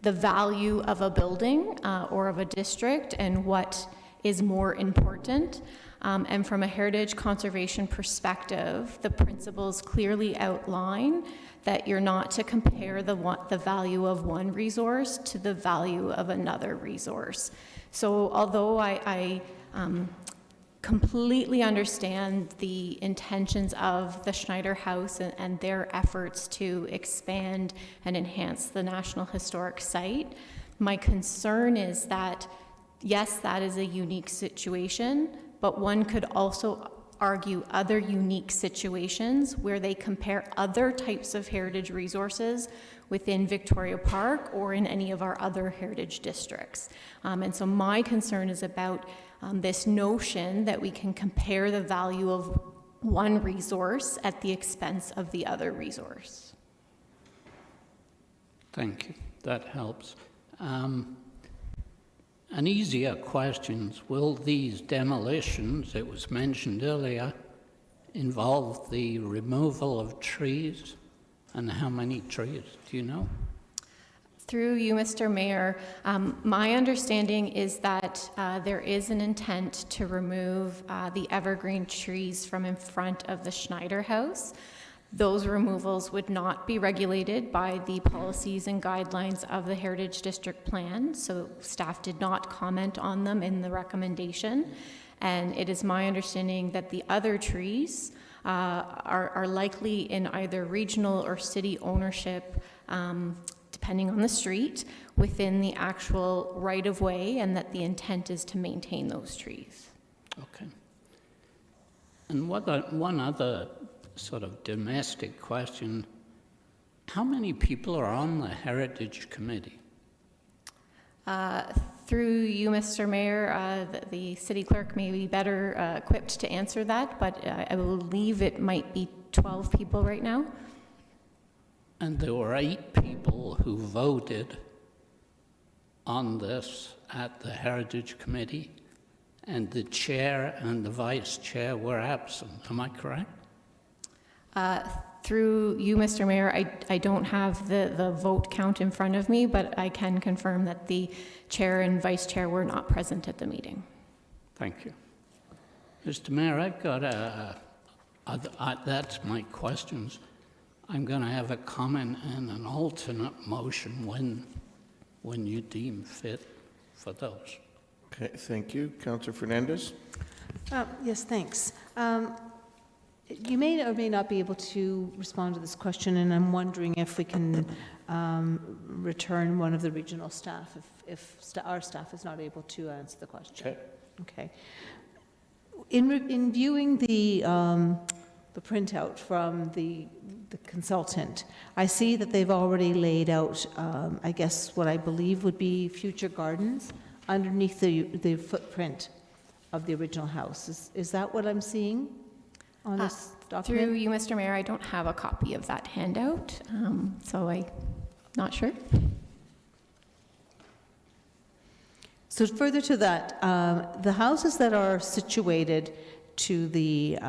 the value of a building or of a district and what is more important. And from a heritage conservation perspective, the principles clearly outline that you're not to compare the value of one resource to the value of another resource. So although I completely understand the intentions of the Schneider House and their efforts to expand and enhance the National Historic Site, my concern is that, yes, that is a unique situation, but one could also argue other unique situations where they compare other types of heritage resources within Victoria Park or in any of our other heritage districts. And so my concern is about this notion that we can compare the value of one resource at the expense of the other resource. Thank you. That helps. An easier question is, will these demolitions, it was mentioned earlier, involve the removal of trees? And how many trees? Do you know? Through you, Mr. Mayor, my understanding is that there is an intent to remove the evergreen trees from in front of the Schneider House. Those removals would not be regulated by the policies and guidelines of the Heritage District Plan, so staff did not comment on them in the recommendation. And it is my understanding that the other trees are likely in either regional or city ownership, depending on the street, within the actual right-of-way, and that the intent is to maintain those trees. Okay. And one other sort of domestic question, how many people are on the Heritage Committee? Through you, Mr. Mayor, the city clerk may be better equipped to answer that, but I believe it might be 12 people right now. And there were 8 people who voted on this at the Heritage Committee, and the chair and the vice chair were absent. Am I correct? Through you, Mr. Mayor, I don't have the vote count in front of me, but I can confirm that the chair and vice chair were not present at the meeting. Thank you. Mr. Mayor, I've got that's my questions. I'm going to have a comment and an alternate motion when you deem fit for those. Okay, thank you. Councillor Fernandez? Yes, thanks. You may or may not be able to respond to this question, and I'm wondering if we can return one of the regional staff if our staff is not able to answer the question. Okay. In viewing the printout from the consultant, I see that they've already laid out, I guess, what I believe would be future gardens underneath the footprint of the original house. Is that what I'm seeing on this document? Through you, Mr. Mayor, I don't have a copy of that handout, so I'm not sure. So further to that, the houses that are situated to the,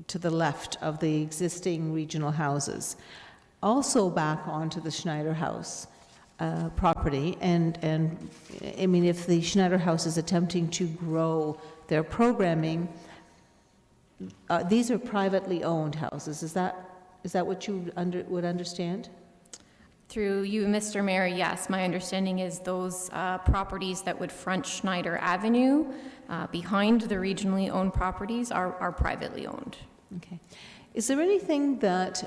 to the left of the existing regional houses, also back onto the Schneider House property, and I mean, if the Schneider House is attempting to grow their programming, these are privately owned houses. Is that what you would understand? Through you, Mr. Mayor, yes, my understanding is those properties that would front Schneider Avenue behind the regionally owned properties are privately owned. Okay. Is there anything that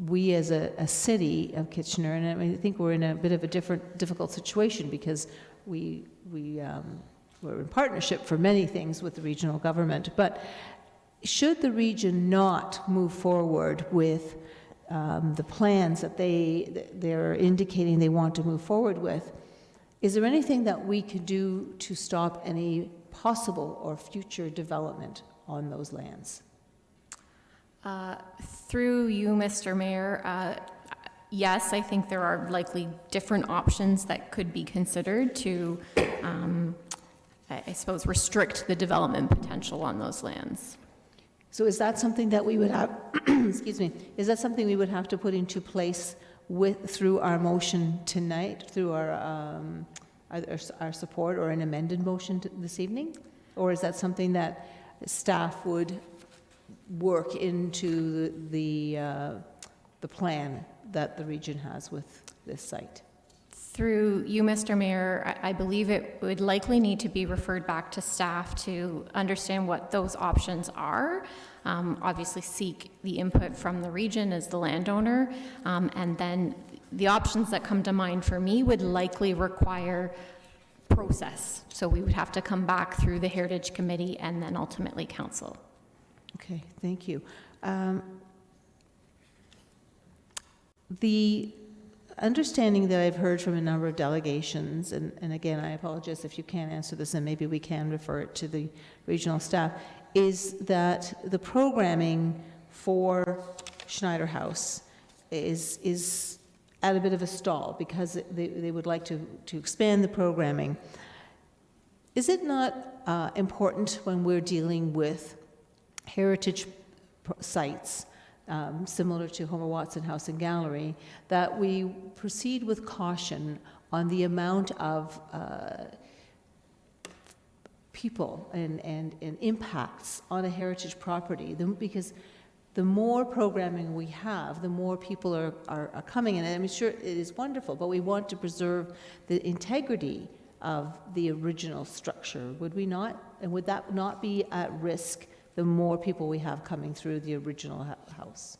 we as a city of Kitchener, and I mean, I think we're in a bit of a difficult situation because we're in partnership for many things with the regional government, but should the region not move forward with the plans that they're indicating they want to move forward with, is there anything that we could do to stop any possible or future development on those lands? Through you, Mr. Mayor, yes, I think there are likely different options that could be considered to, I suppose, restrict the development potential on those lands. So is that something that we would have, excuse me, is that something we would have to put into place through our motion tonight, through our support or an amended motion this evening? Or is that something that staff would work into the plan that the region has with this site? Through you, Mr. Mayor, I believe it would likely need to be referred back to staff to understand what those options are. Obviously seek the input from the region as the landowner, and then the options that come to mind for me would likely require process. So we would have to come back through the Heritage Committee and then ultimately Council. Okay, thank you. The understanding that I've heard from a number of delegations, and again, I apologize if you can't answer this, and maybe we can refer it to the regional staff, is that the programming for Schneider House is at a bit of a stall because they would like to expand the programming. Is it not important when we're dealing with heritage sites, similar to Homer Watson House and Gallery, that we proceed with caution on the amount of people and impacts on a heritage property, because the more programming we have, the more people are coming in. And I'm sure it is wonderful, but we want to preserve the integrity of the original structure, would we not? And would that not be at risk the more people we have coming through the original house?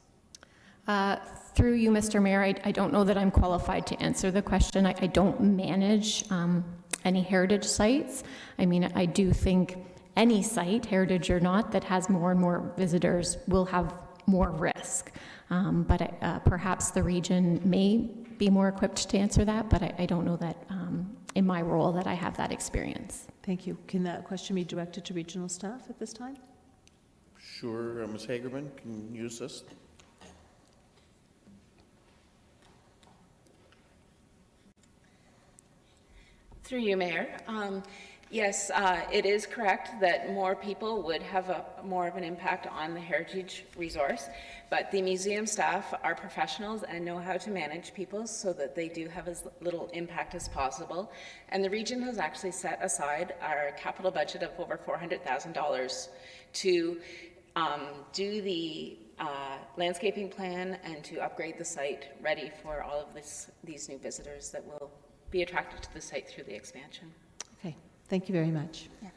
Through you, Mr. Mayor, I don't know that I'm qualified to answer the question. I don't manage any heritage sites. I mean, I do think any site, heritage or not, that has more and more visitors will have more risk. But perhaps the region may be more equipped to answer that, but I don't know that in my role that I have that experience. Thank you. Can that question be directed to regional staff at this time? Sure, Ms. Hagerman can use this. Through you, Mayor. Yes, it is correct that more people would have more of an impact on the heritage resource, but the museum staff are professionals and know how to manage people so that they do have as little impact as possible. And the region has actually set aside our capital budget of over $400,000 to do the landscaping plan and to upgrade the site ready for all of these new visitors that will be attracted to the site through the expansion. Okay, thank you very much. Yeah.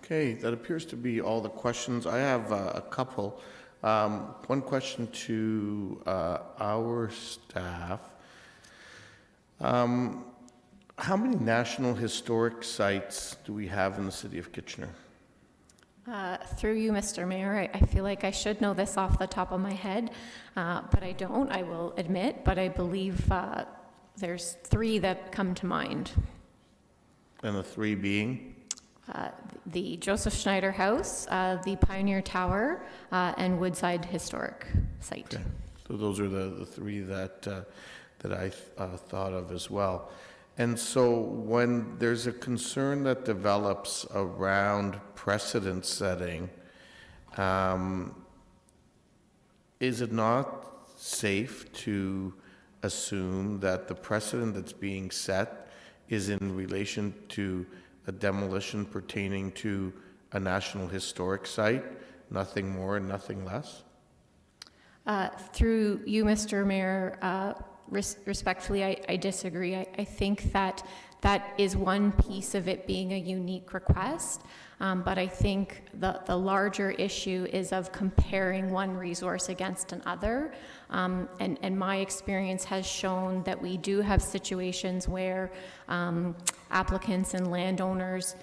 Okay, that appears to be all the questions. I have a couple. One question to our staff. How many National Historic Sites do we have in the city of Kitchener? Through you, Mr. Mayor, I feel like I should know this off the top of my head, but I don't, I will admit, but I believe there's 3 that come to mind. And the 3 being? The Joseph Schneider House, the Pioneer Tower, and Woodside Historic Site. Okay. So those are the 3 that I thought of as well. And so when there's a concern that develops around precedent setting, is it not safe to assume that the precedent that's being set is in relation to a demolition pertaining to a National Historic Site, nothing more and nothing less? Through you, Mr. Mayor, respectfully, I disagree. I think that that is one piece of it being a unique request, but I think the larger issue is of comparing one resource against another. And my experience has shown that we do have situations where applicants and landowners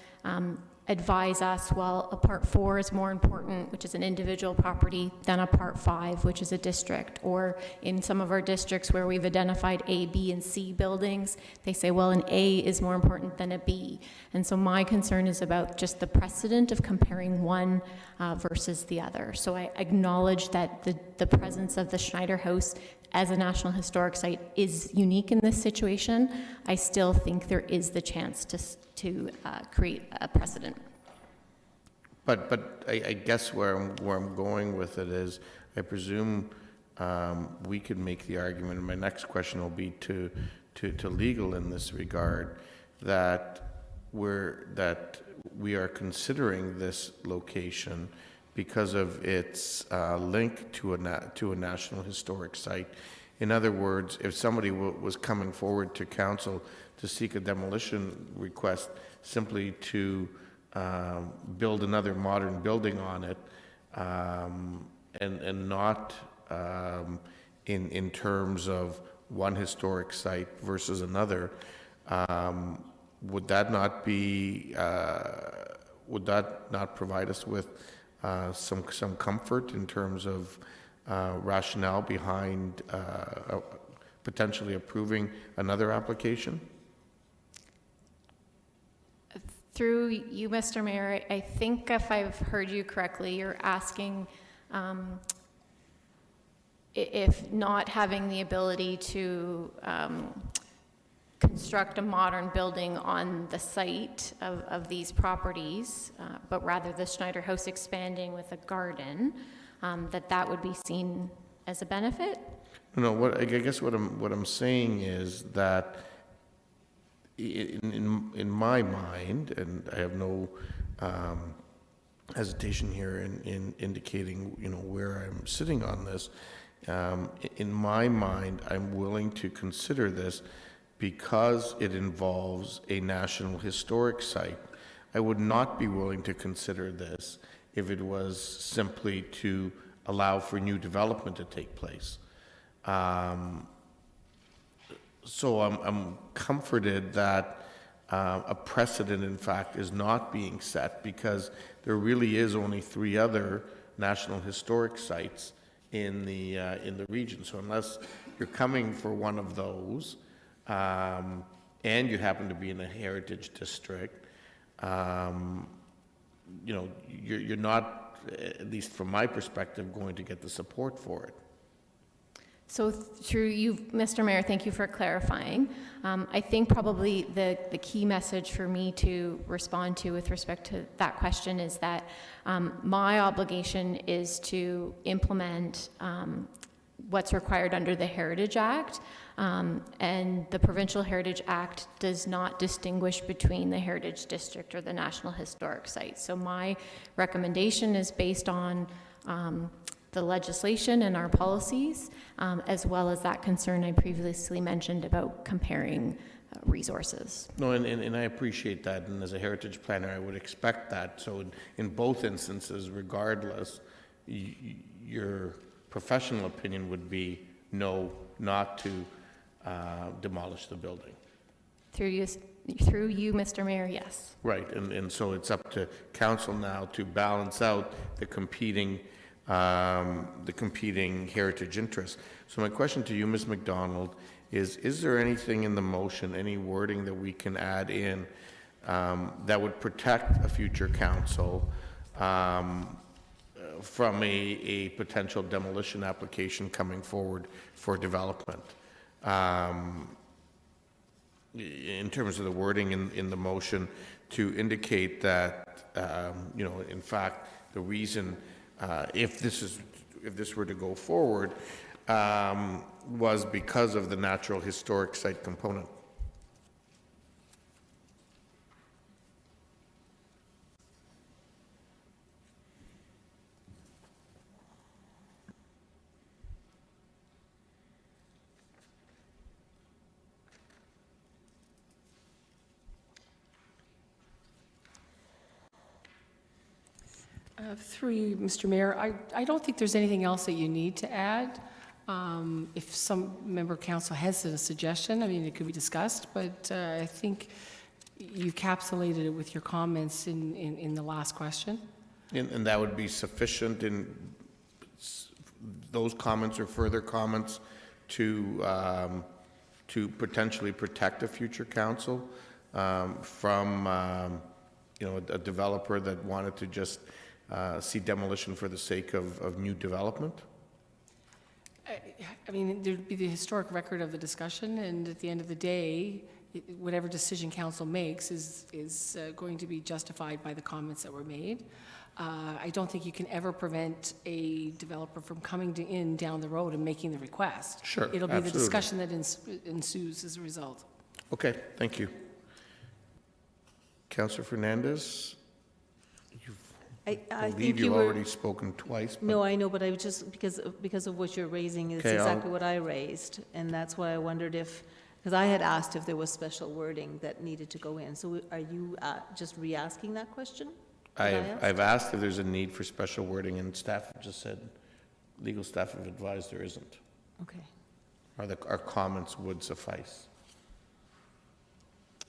advise us, well, a Part 4 is more important, which is an individual property, than a Part 5, which is a district. Or in some of our districts where we've identified A, B, and C buildings, they say, well, an A is more important than a B. And so my concern is about just the precedent of comparing one versus the other. So I acknowledge that the presence of the Schneider House as a National Historic Site is unique in this situation. I still think there is the chance to create a precedent. But I guess where I'm going with it is, I presume we could make the argument, and my next question will be to legal in this regard, that we are considering this location because of its link to a National Historic Site. In other words, if somebody was coming forward to council to seek a demolition request simply to build another modern building on it, and not in terms of one historic site versus another, would that not provide us with some comfort in terms of rationale behind potentially approving another application? Through you, Mr. Mayor, I think if I've heard you correctly, you're asking if not having the ability to construct a modern building on the site of these properties, but rather the Schneider House expanding with a garden, that would be seen as a benefit? No, I guess what I'm saying is that in my mind, and I have no hesitation here in indicating where I'm sitting on this, in my mind, I'm willing to consider this because it involves a National Historic Site. I would not be willing to consider this if it was simply to allow for new development to take place. So I'm comforted that a precedent, in fact, is not being set, because there really is only 3 other National Historic Sites in the region. So unless you're coming for one of those, and you happen to be in a heritage district, you're not, at least from my perspective, going to get the support for it. So through you, Mr. Mayor, thank you for clarifying. I think probably the key message for me to respond to with respect to that question is that my obligation is to implement what's required under the Heritage Act, and the Provincial Heritage Act does not distinguish between the Heritage District or the National Historic Site. So my recommendation is based on the legislation and our policies, as well as that concern I previously mentioned about comparing resources. No, and I appreciate that, and as a heritage planner, I would expect that. So in both instances, regardless, your professional opinion would be no, not to demolish the building. Through you, Mr. Mayor, yes. Right, and so it's up to council now to balance out the competing heritage interests. So my question to you, Ms. McDonald, is there anything in the motion, any wording that we can add in that would protect a future council from a potential demolition application coming forward for development? In terms of the wording in the motion, to indicate that, in fact, the reason if this were to go forward, was because of the Natural Historic Site component. Through you, Mr. Mayor, I don't think there's anything else that you need to add. If some member of council has a suggestion, I mean, it could be discussed, but I think you encapsulated it with your comments in the last question. And that would be sufficient in those comments or further comments to potentially protect a future council from a developer that wanted to just see demolition for the sake of new development? I mean, there'd be the historic record of the discussion, and at the end of the day, whatever decision council makes is going to be justified by the comments that were made. I don't think you can ever prevent a developer from coming in down the road and making the request. Sure, It'll be absolutely. the discussion that ensues as a result. Okay, thank you. Councillor Fernandez? I believe think you've you were, already spoken twice. But no, I know, but I was just, because of what you're raising is Okay, exactly what I raised. And that's why I wondered if, because I had asked if there was special wording that needed to go in. So are you just re-asking that question? I've asked if there's a need for special wording, and staff have just said, legal staff have advised there isn't. Okay. Our comments would suffice.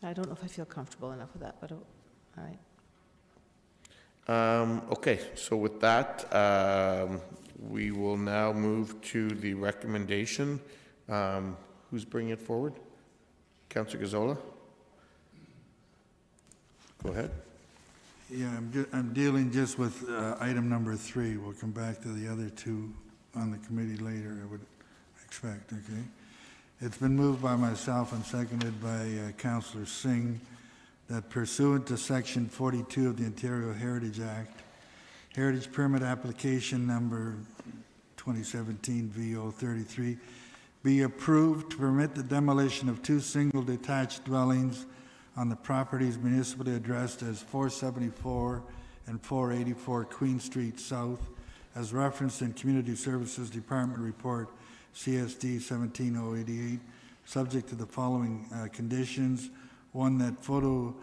I don't know if I feel comfortable enough with that, but all right. Okay, so with that, we will now move to the recommendation. Who's bringing it forward? Councillor Gazzola? Go ahead. Yeah, I'm dealing just with item number 3. We'll come back to the other 2 on the committee later, I would expect, okay? It's been moved by myself and seconded by Councillor Singh that pursuant to Section 42 of the Ontario Heritage Act, Heritage Permit Application Number 2017 VO33 be approved to permit the demolition of 2 single detached dwellings on the properties municipally addressed as 474 and 484 Queen Street South, as referenced in Community Services Department Report CSD 17088, subject to the following conditions. 1, that photo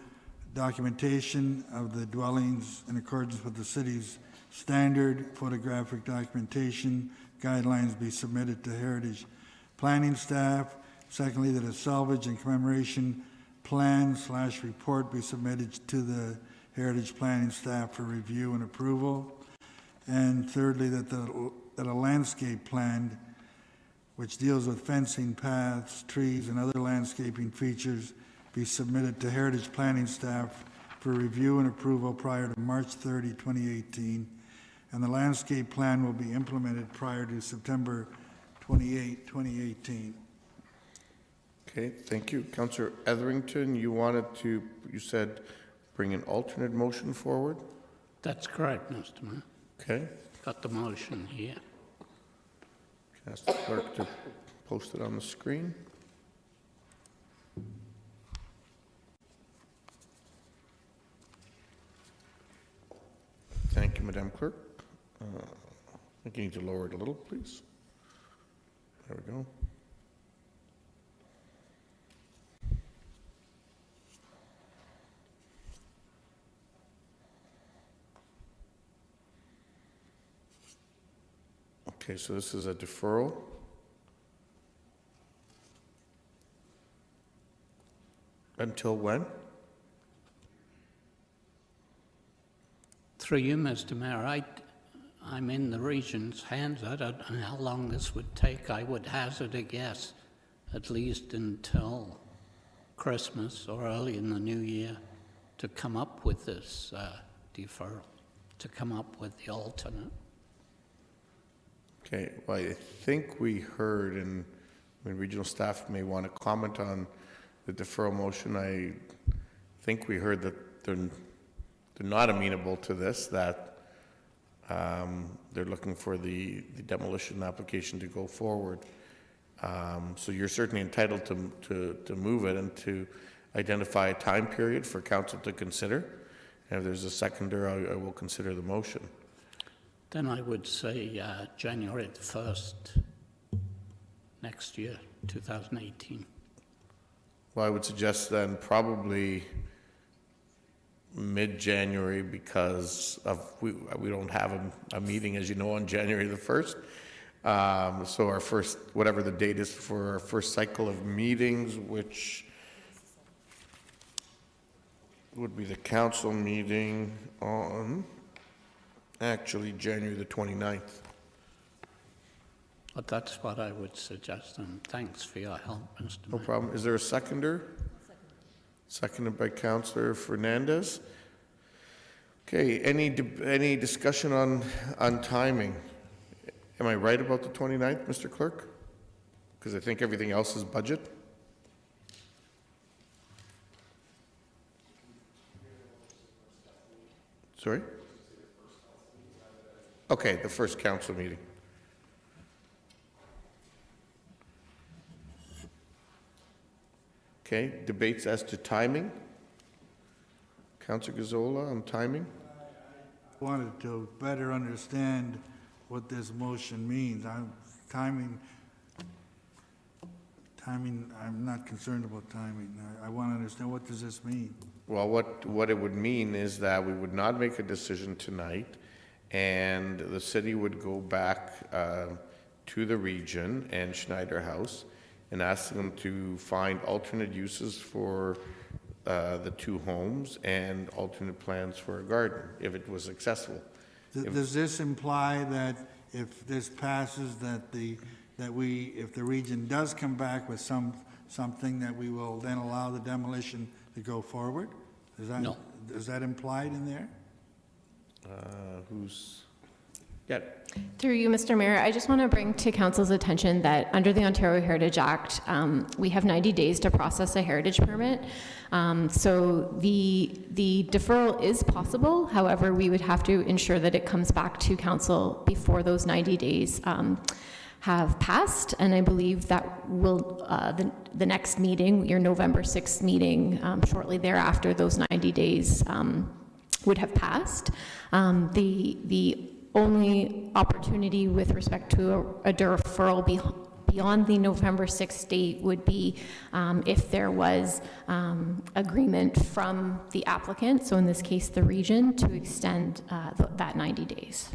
documentation of the dwellings in accordance with the city's standard photographic documentation guidelines be submitted to Heritage planning staff. Secondly, that a salvage and commemoration plan/report be submitted to the Heritage planning staff for review and approval. And thirdly, that a landscape plan which deals with fencing, paths, trees, and other landscaping features be submitted to Heritage planning staff for review and approval prior to March 30, 2018. And the landscape plan will be implemented prior to September 28, 2018. Okay, thank you. Councillor Etherington, you said bring an alternate motion forward? That's correct, Mr. Mayor. Okay. Got the motion here. Can I ask the clerk to post it on the screen? Thank you, Madam Clerk. I think you need to lower it a little, please. There we go. Okay, so this is a deferral. Until when? Through you, Mr. Mayor, I'm in the region's hands. I don't know how long this would take. I would hazard a guess, at least until Christmas or early in the new year, to come up with this deferral, to come up with the alternate. Okay, well, I think we heard, and regional staff may want to comment on the deferral motion. I think we heard that they're not amenable to this, that they're looking for the demolition application to go forward. So you're certainly entitled to move it and to identify a time period for council to consider. And if there's a seconder, I will consider the motion. Then I would say January the 1st next year, 2018. Well, I would suggest then probably mid-January because we don't have a meeting, as you know, on January the 1st. So our first, whatever the date is for our first cycle of meetings, which would be the council meeting on, actually, January the 29th. But that's what I would suggest, and thanks for your help, Mr. No Mayor. problem. Is there a seconder? Seconded by Councillor Fernandez. Okay, any discussion on timing? Am I right about the 29th, Mr. Clerk? Because I think everything else is budget. Sorry? Okay, the first council meeting. Okay, debates as to timing. Councillor Gazzola on timing. Wanted to better understand what this motion means. Timing, I'm not concerned about timing. I want to understand, what does this mean? Well, what it would mean is that we would not make a decision tonight, and the city would go back to the region and Schneider House and ask them to find alternate uses for the two homes and alternate plans for a garden, if it was successful. Does this imply that if this passes, if the region does come back with something, that we will then allow the demolition to go forward? No. Is that implied in there? Yeah. Through you, Mr. Mayor, I just want to bring to council's attention that under the Ontario Heritage Act, we have 90 days to process a heritage permit. So the deferral is possible. However, we would have to ensure that it comes back to council before those 90 days have passed. And I believe that will, the next meeting, your November 6th meeting, shortly thereafter, those 90 days would have passed. The only opportunity with respect to a deferral beyond the November 6th date would be if there was agreement from the applicant, so in this case the region, to extend that 90 days.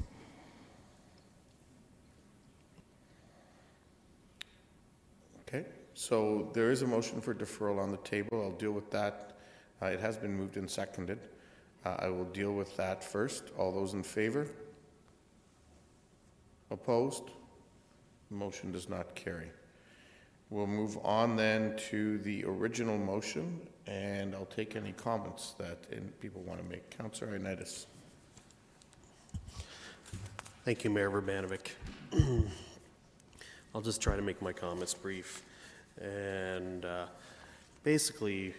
Okay, so there is a motion for deferral on the table. I'll deal with that. It has been moved and seconded. I will deal with that first. All those in favor? Opposed? Motion does not carry. We'll move on then to the original motion, and I'll take any comments that people want to make. Councillor Ioannidis. Thank you, Mayor Urbanovic. I'll just try to make my comments brief. And basically,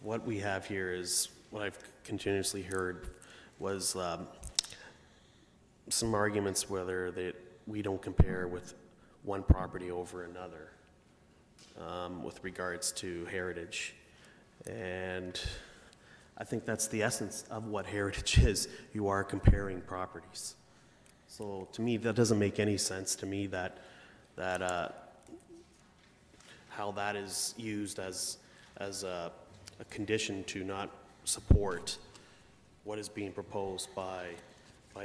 what we have here is what I've continuously heard was some arguments whether that we don't compare with one property over another with regards to heritage. And I think that's the essence of what heritage is. You are comparing properties. So to me, that doesn't make any sense to me that how that is used as a condition to not support what is being proposed by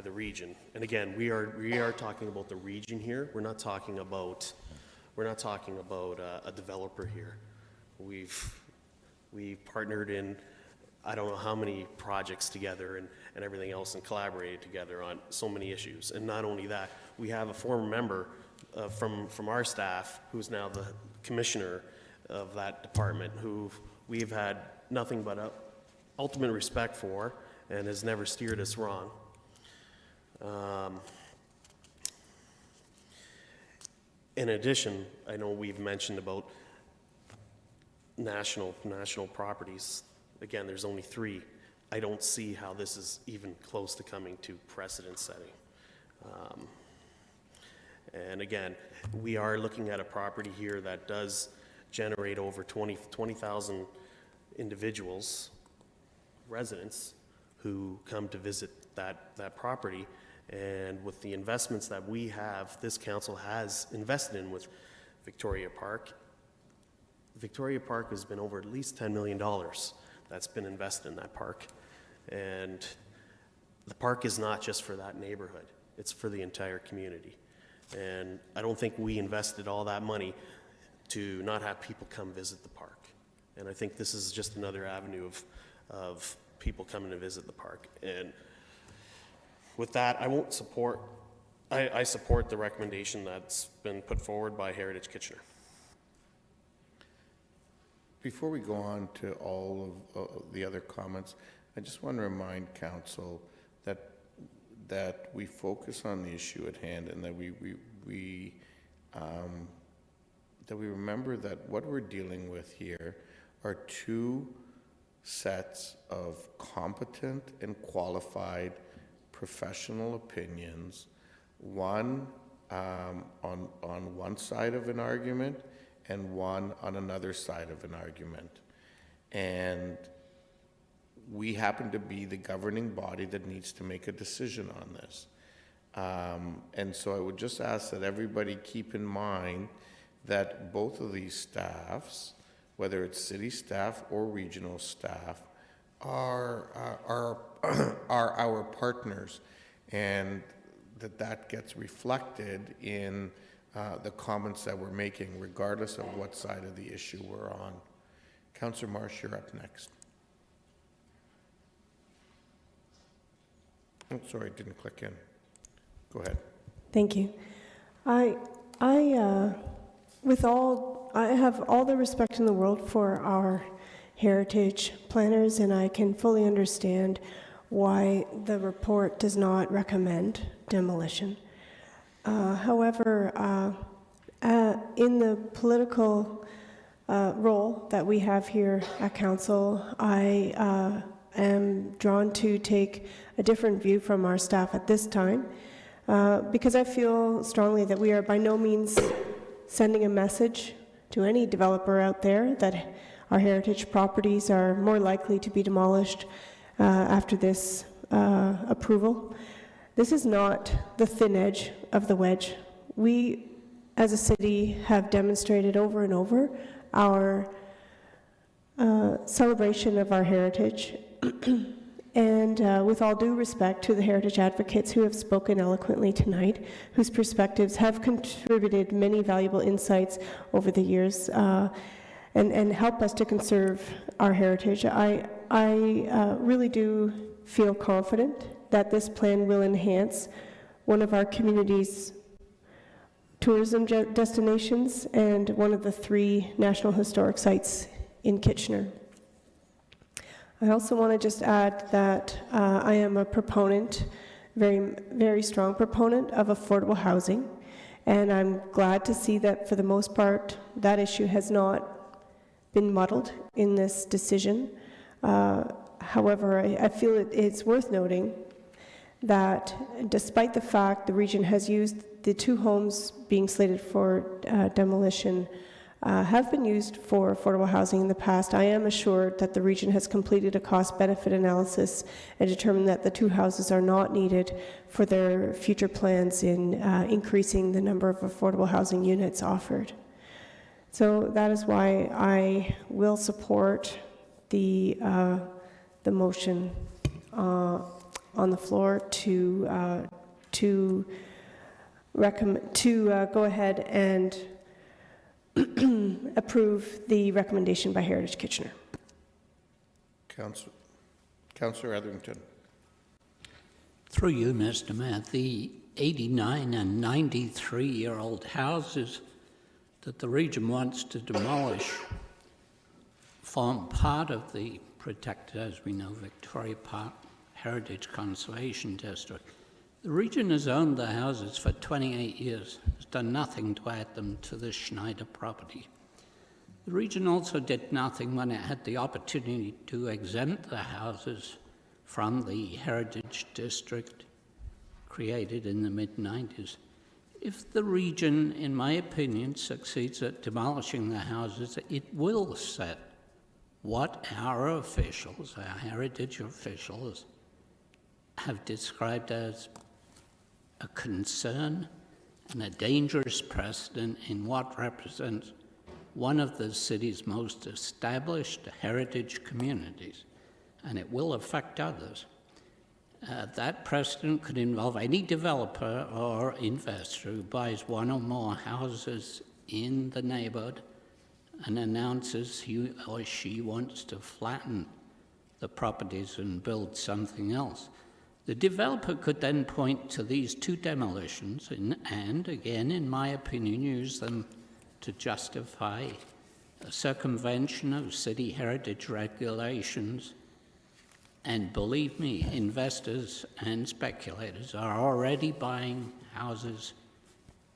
the region. And again, we are talking about the region here. We're not talking about a developer here. We've partnered in I don't know how many projects together and everything else, and collaborated together on so many issues. And not only that, we have a former member from our staff who's now the commissioner of that department, who we've had nothing but ultimate respect for and has never steered us wrong. In addition, I know we've mentioned about national properties. Again, there's only 3. I don't see how this is even close to coming to precedent setting. And again, we are looking at a property here that does generate over 20,000 individuals, residents, who come to visit that property. And with the investments that we have, this council has invested in with Victoria Park. Victoria Park has been over at least $10 million. that's been invested in that park. And the park is not just for that neighborhood, it's for the entire community. And I don't think we invested all that money to not have people come visit the park. And I think this is just another avenue of people coming to visit the park. And with that, I support the recommendation that's been put forward by Heritage Kitchener. Before we go on to all of the other comments, I just want to remind council that we focus on the issue at hand, and that we remember that what we're dealing with here are two sets of competent and qualified professional opinions, one on one side of an argument and one on another side of an argument. And we happen to be the governing body that needs to make a decision on this. And so I would just ask that everybody keep in mind that both of these staffs, whether it's city staff or regional staff, are our partners, and that gets reflected in the comments that we're making, regardless of what side of the issue we're on. Councillor Marsh, you're up next. Oh, sorry, it didn't click in. Go ahead. Thank you. I have all the respect in the world for our heritage planners, and I can fully understand why the report does not recommend demolition. However, in the political role that we have here at council, I am drawn to take a different view from our staff at this time, because I feel strongly that we are by no means sending a message to any developer out there that our heritage properties are more likely to be demolished after this approval. This is not the thin edge of the wedge. We, as a city, have demonstrated over and over our celebration of our heritage. And with all due respect to the heritage advocates who have spoken eloquently tonight, whose perspectives have contributed many valuable insights over the years and help us to conserve our heritage, I really do feel confident that this plan will enhance one of our community's tourism destinations and one of the 3 National Historic Sites in Kitchener. I also want to just add that I am a proponent, very, very strong proponent of affordable housing, and I'm glad to see that for the most part that issue has not been muddled in this decision. However, I feel it's worth noting that despite the fact the region has used the 2 homes being slated for demolition have been used for affordable housing in the past, I am assured that the region has completed a cost-benefit analysis and determined that the 2 houses are not needed for their future plans in increasing the number of affordable housing units offered. So that is why I will support the motion on the floor to go ahead and approve the recommendation by Heritage Kitchener. Councillor Etherington. Through you, Mr. Mayor, the 89 and 93-year-old houses that the region wants to demolish form part of the protected, as we know, Victoria Park Heritage Conservation District. The region has owned the houses for 28 years, has done nothing to add them to the Schneider property. The region also did nothing when it had the opportunity to exempt the houses from the Heritage District created in the mid-90s. If the region, in my opinion, succeeds at demolishing the houses, it will set what our officials, our heritage officials, have described as a concern and a dangerous precedent in what represents one of the city's most established heritage communities, and it will affect others. That precedent could involve any developer or investor who buys one or more houses in the neighborhood and announces he or she wants to flatten the properties and build something else. The developer could then point to these two demolitions and, again, in my opinion, use them to justify a circumvention of city heritage regulations. And believe me, investors and speculators are already buying houses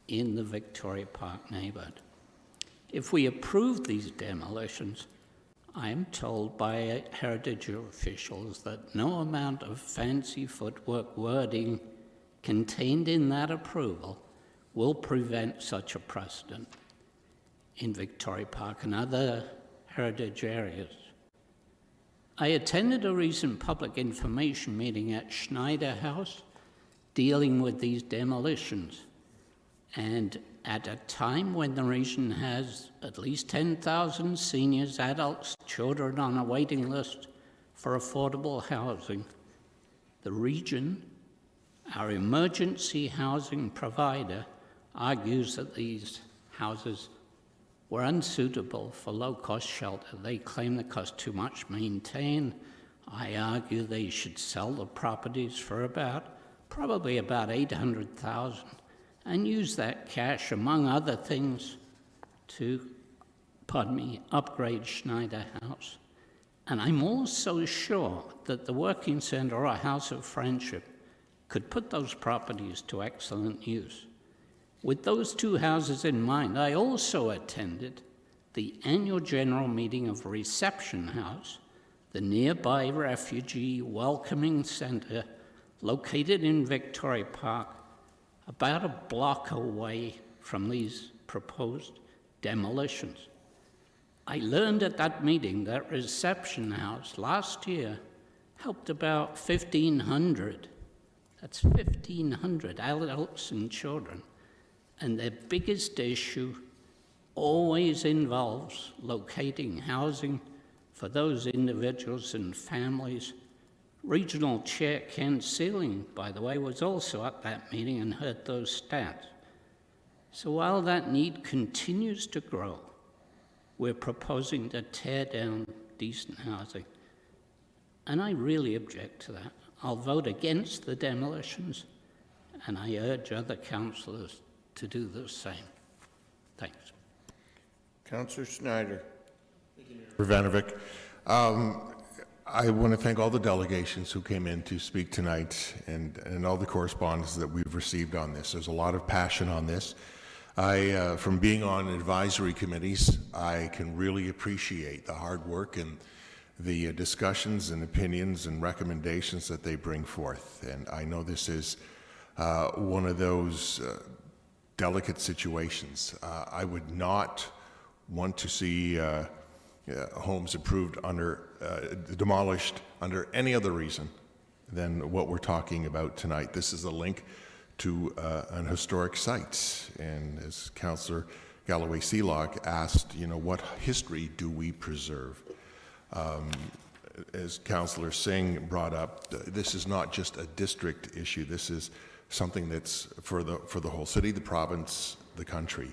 in the Victoria Park neighborhood. If we approve these demolitions, I am told by heritage officials that no amount of fancy footwork wording contained in that approval will prevent such a precedent in Victoria Park and other heritage areas. I attended a recent public information meeting at Schneider House dealing with these demolitions, and at a time when the region has at least 10,000 seniors, adults, children on a waiting list for affordable housing, the region, our emergency housing provider, argues that these houses were unsuitable for low-cost shelter. They claim they cost too much to maintain. I argue they should sell the properties for probably about $800,000 and use that cash, among other things, to, upgrade Schneider House. And I'm also sure that the Working Center or House of Friendship could put those properties to excellent use. With those two houses in mind, I also attended the annual general meeting of Reception House, the nearby refugee welcoming center located in Victoria Park, about a block away from these proposed demolitions. I learned at that meeting that Reception House last year helped about 1,500, that's 1,500 adults and children, and their biggest issue always involves locating housing for those individuals and families. Regional Chair Ken Sealing, by the way, was also at that meeting and heard those stats. So while that need continues to grow, we're proposing to tear down decent housing. And I really object to that. I'll vote against the demolitions, and I urge other councillors to do the same. Thanks. Councillor Schneider. Vanovic. I want to thank all the delegations who came in to speak tonight and all the correspondence that we've received on this. There's a lot of passion on this. From being on advisory committees, I can really appreciate the hard work and the discussions and opinions and recommendations that they bring forth. And I know this is one of those delicate situations. I would not want to see homes approved demolished under any other reason than what we're talking about tonight. This is a link to an historic site, and as Councillor Galloway-Sealock asked, what history do we preserve? As Councillor Singh brought up, this is not just a district issue. This is something that's for the whole city, the province, the country.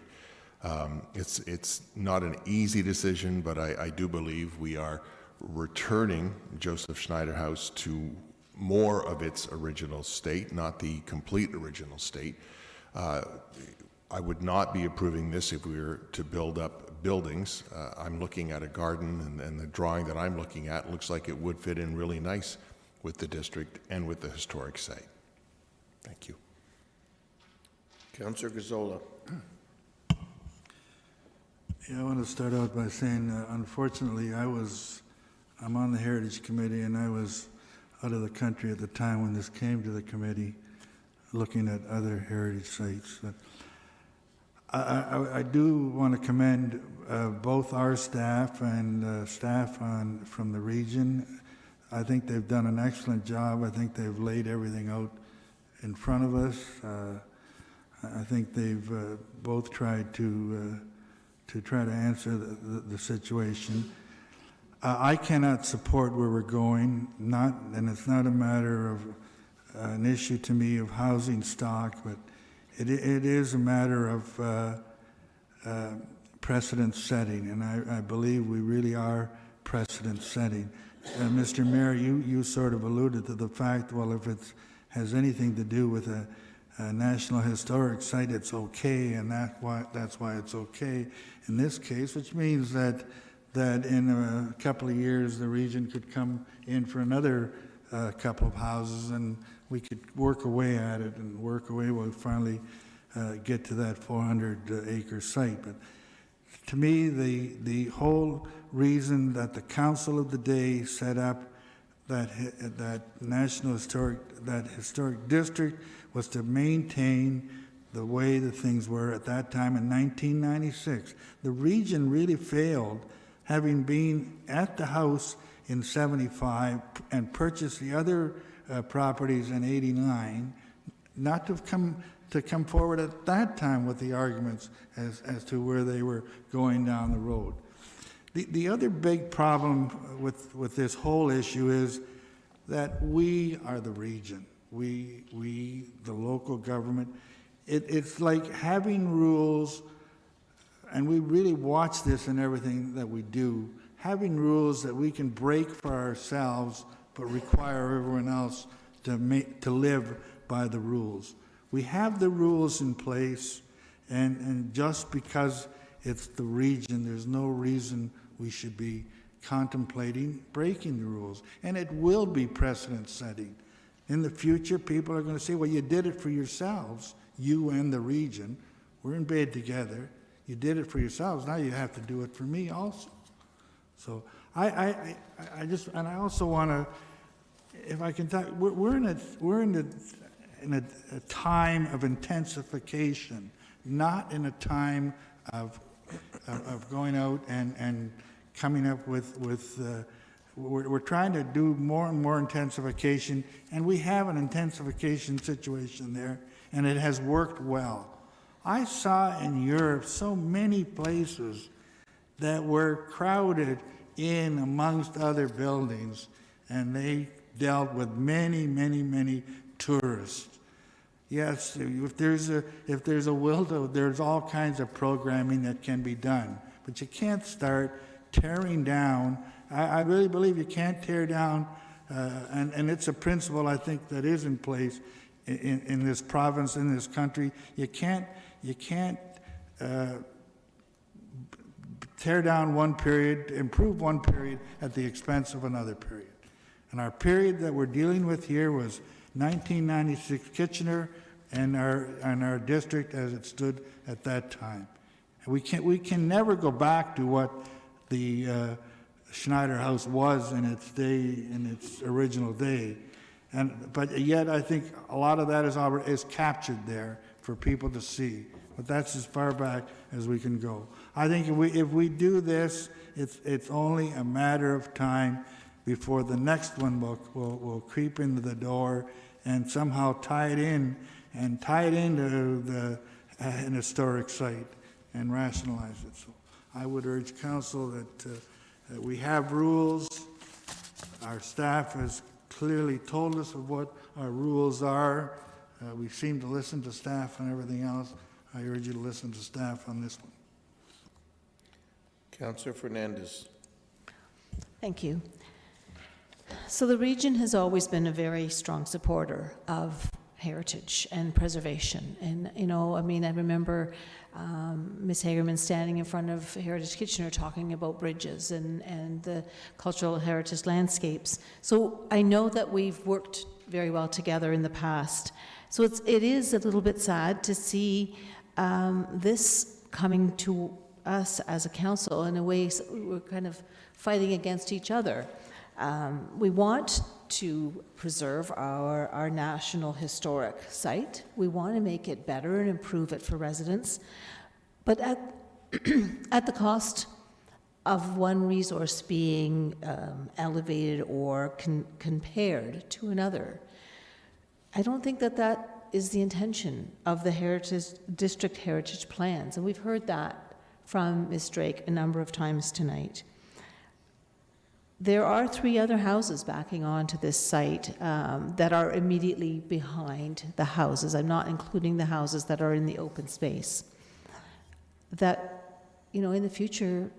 It's not an easy decision, but I do believe we are returning Joseph Schneider House to more of its original state, not the complete original state. I would not be approving this if we were to build up buildings. I'm looking at a garden, and the drawing that I'm looking at looks like it would fit in really nice with the district and with the historic site. Thank you. Councillor Gazzola. Yeah, I want to start out by saying, unfortunately, I'm on the Heritage Committee, and I was out of the country at the time when this came to the committee, looking at other heritage sites. But I do want to commend both our staff and staff from the region. I think they've done an excellent job. I think they've laid everything out in front of us. I think they've both tried to try to answer the situation. I cannot support where we're going, and it's not a matter of an issue to me of housing stock, but it is a matter of precedent setting, and I believe we really are precedent setting. Mr. Mayor, you sort of alluded to the fact, well, if it has anything to do with a National Historic Site, it's okay, and that's why it's okay in this case, which means that in a couple of years the region could come in for another couple of houses, and we could work away at it and work away. We'll finally get to that 400-acre site. But to me, the whole reason that the council of the day set up that historic district was to maintain the way the things were at that time in 1996. The region really failed, having been at the house in 75 and purchased the other properties in 89, not to come forward at that time with the arguments as to where they were going down the road. The other big problem with this whole issue is that we are the region. We the local government. It's like having rules, and we really watch this in everything that we do, having rules that we can break for ourselves but require everyone else to live by the rules. We have the rules in place, and just because it's the region, there's no reason we should be contemplating breaking the rules. And it will be precedent setting. In the future, people are going to say, well, you did it for yourselves, you and the region. We're in bed together. You did it for yourselves. Now you have to do it for me also. So I also want to, if I can talk, we're in a time of intensification, not in a time of going out and coming up with we're trying to do more and more intensification, and we have an intensification situation there, and it has worked well. I saw in Europe so many places that were crowded in amongst other buildings, and they dealt with many, many, many tourists. Yes, if there's a will to, there's all kinds of programming that can be done, but you can't start tearing down. I really believe you can't tear down, and it's a principle I think that is in place in this province, in this country. You can't tear down one period, improve one period at the expense of another period. And our period that we're dealing with here was 1996 Kitchener and our district as it stood at that time. And we can never go back to what the Schneider House was in its day, in its original day. But yet I think a lot of that is captured there for people to see. But that's as far back as we can go. I think if we do this, it's only a matter of time before the next one will creep into the door and somehow tie it into an historic site and rationalize it. So I would urge council that we have rules. Our staff has clearly told us of what our rules are. We seem to listen to staff on everything else. I urge you to listen to staff on this one. Councillor Fernandez. Thank you. So the region has always been a very strong supporter of heritage and preservation. And, I remember Ms. Hagerman standing in front of Heritage Kitchener talking about bridges and the cultural heritage landscapes. So I know that we've worked very well together in the past. So it is a little bit sad to see this coming to us as a council. In a way, we're kind of fighting against each other. We want to preserve our national historic site. We want to make it better and improve it for residents, but at the cost of one resource being elevated or compared to another. I don't think that is the intention of the district heritage plans, and we've heard that from Ms. Drake a number of times tonight. There are 3 other houses backing onto this site that are immediately behind the houses. I'm not including the houses that are in the open space. That, in the future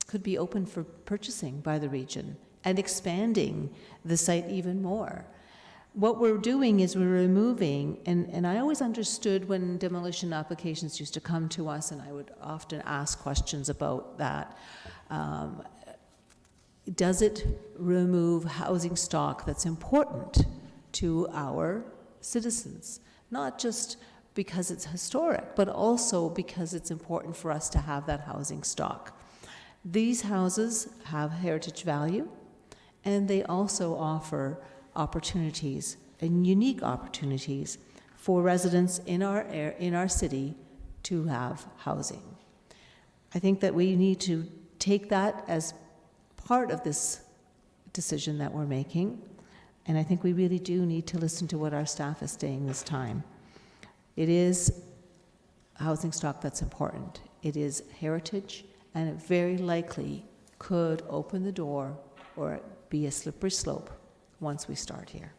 could be open for purchasing by the region and expanding the site even more. What we're doing is we're removing, and I always understood when demolition applications used to come to us, and I would often ask questions about that. Does it remove housing stock that's important to our citizens? Not just because it's historic, but also because it's important for us to have that housing stock. These houses have heritage value, and they also offer opportunities and unique opportunities for residents in our city to have housing. I think that we need to take that as part of this decision that we're making, and I think we really do need to listen to what our staff is saying this time. It is housing stock that's important. It is heritage, and it very likely could open the door or be a slippery slope once we start here.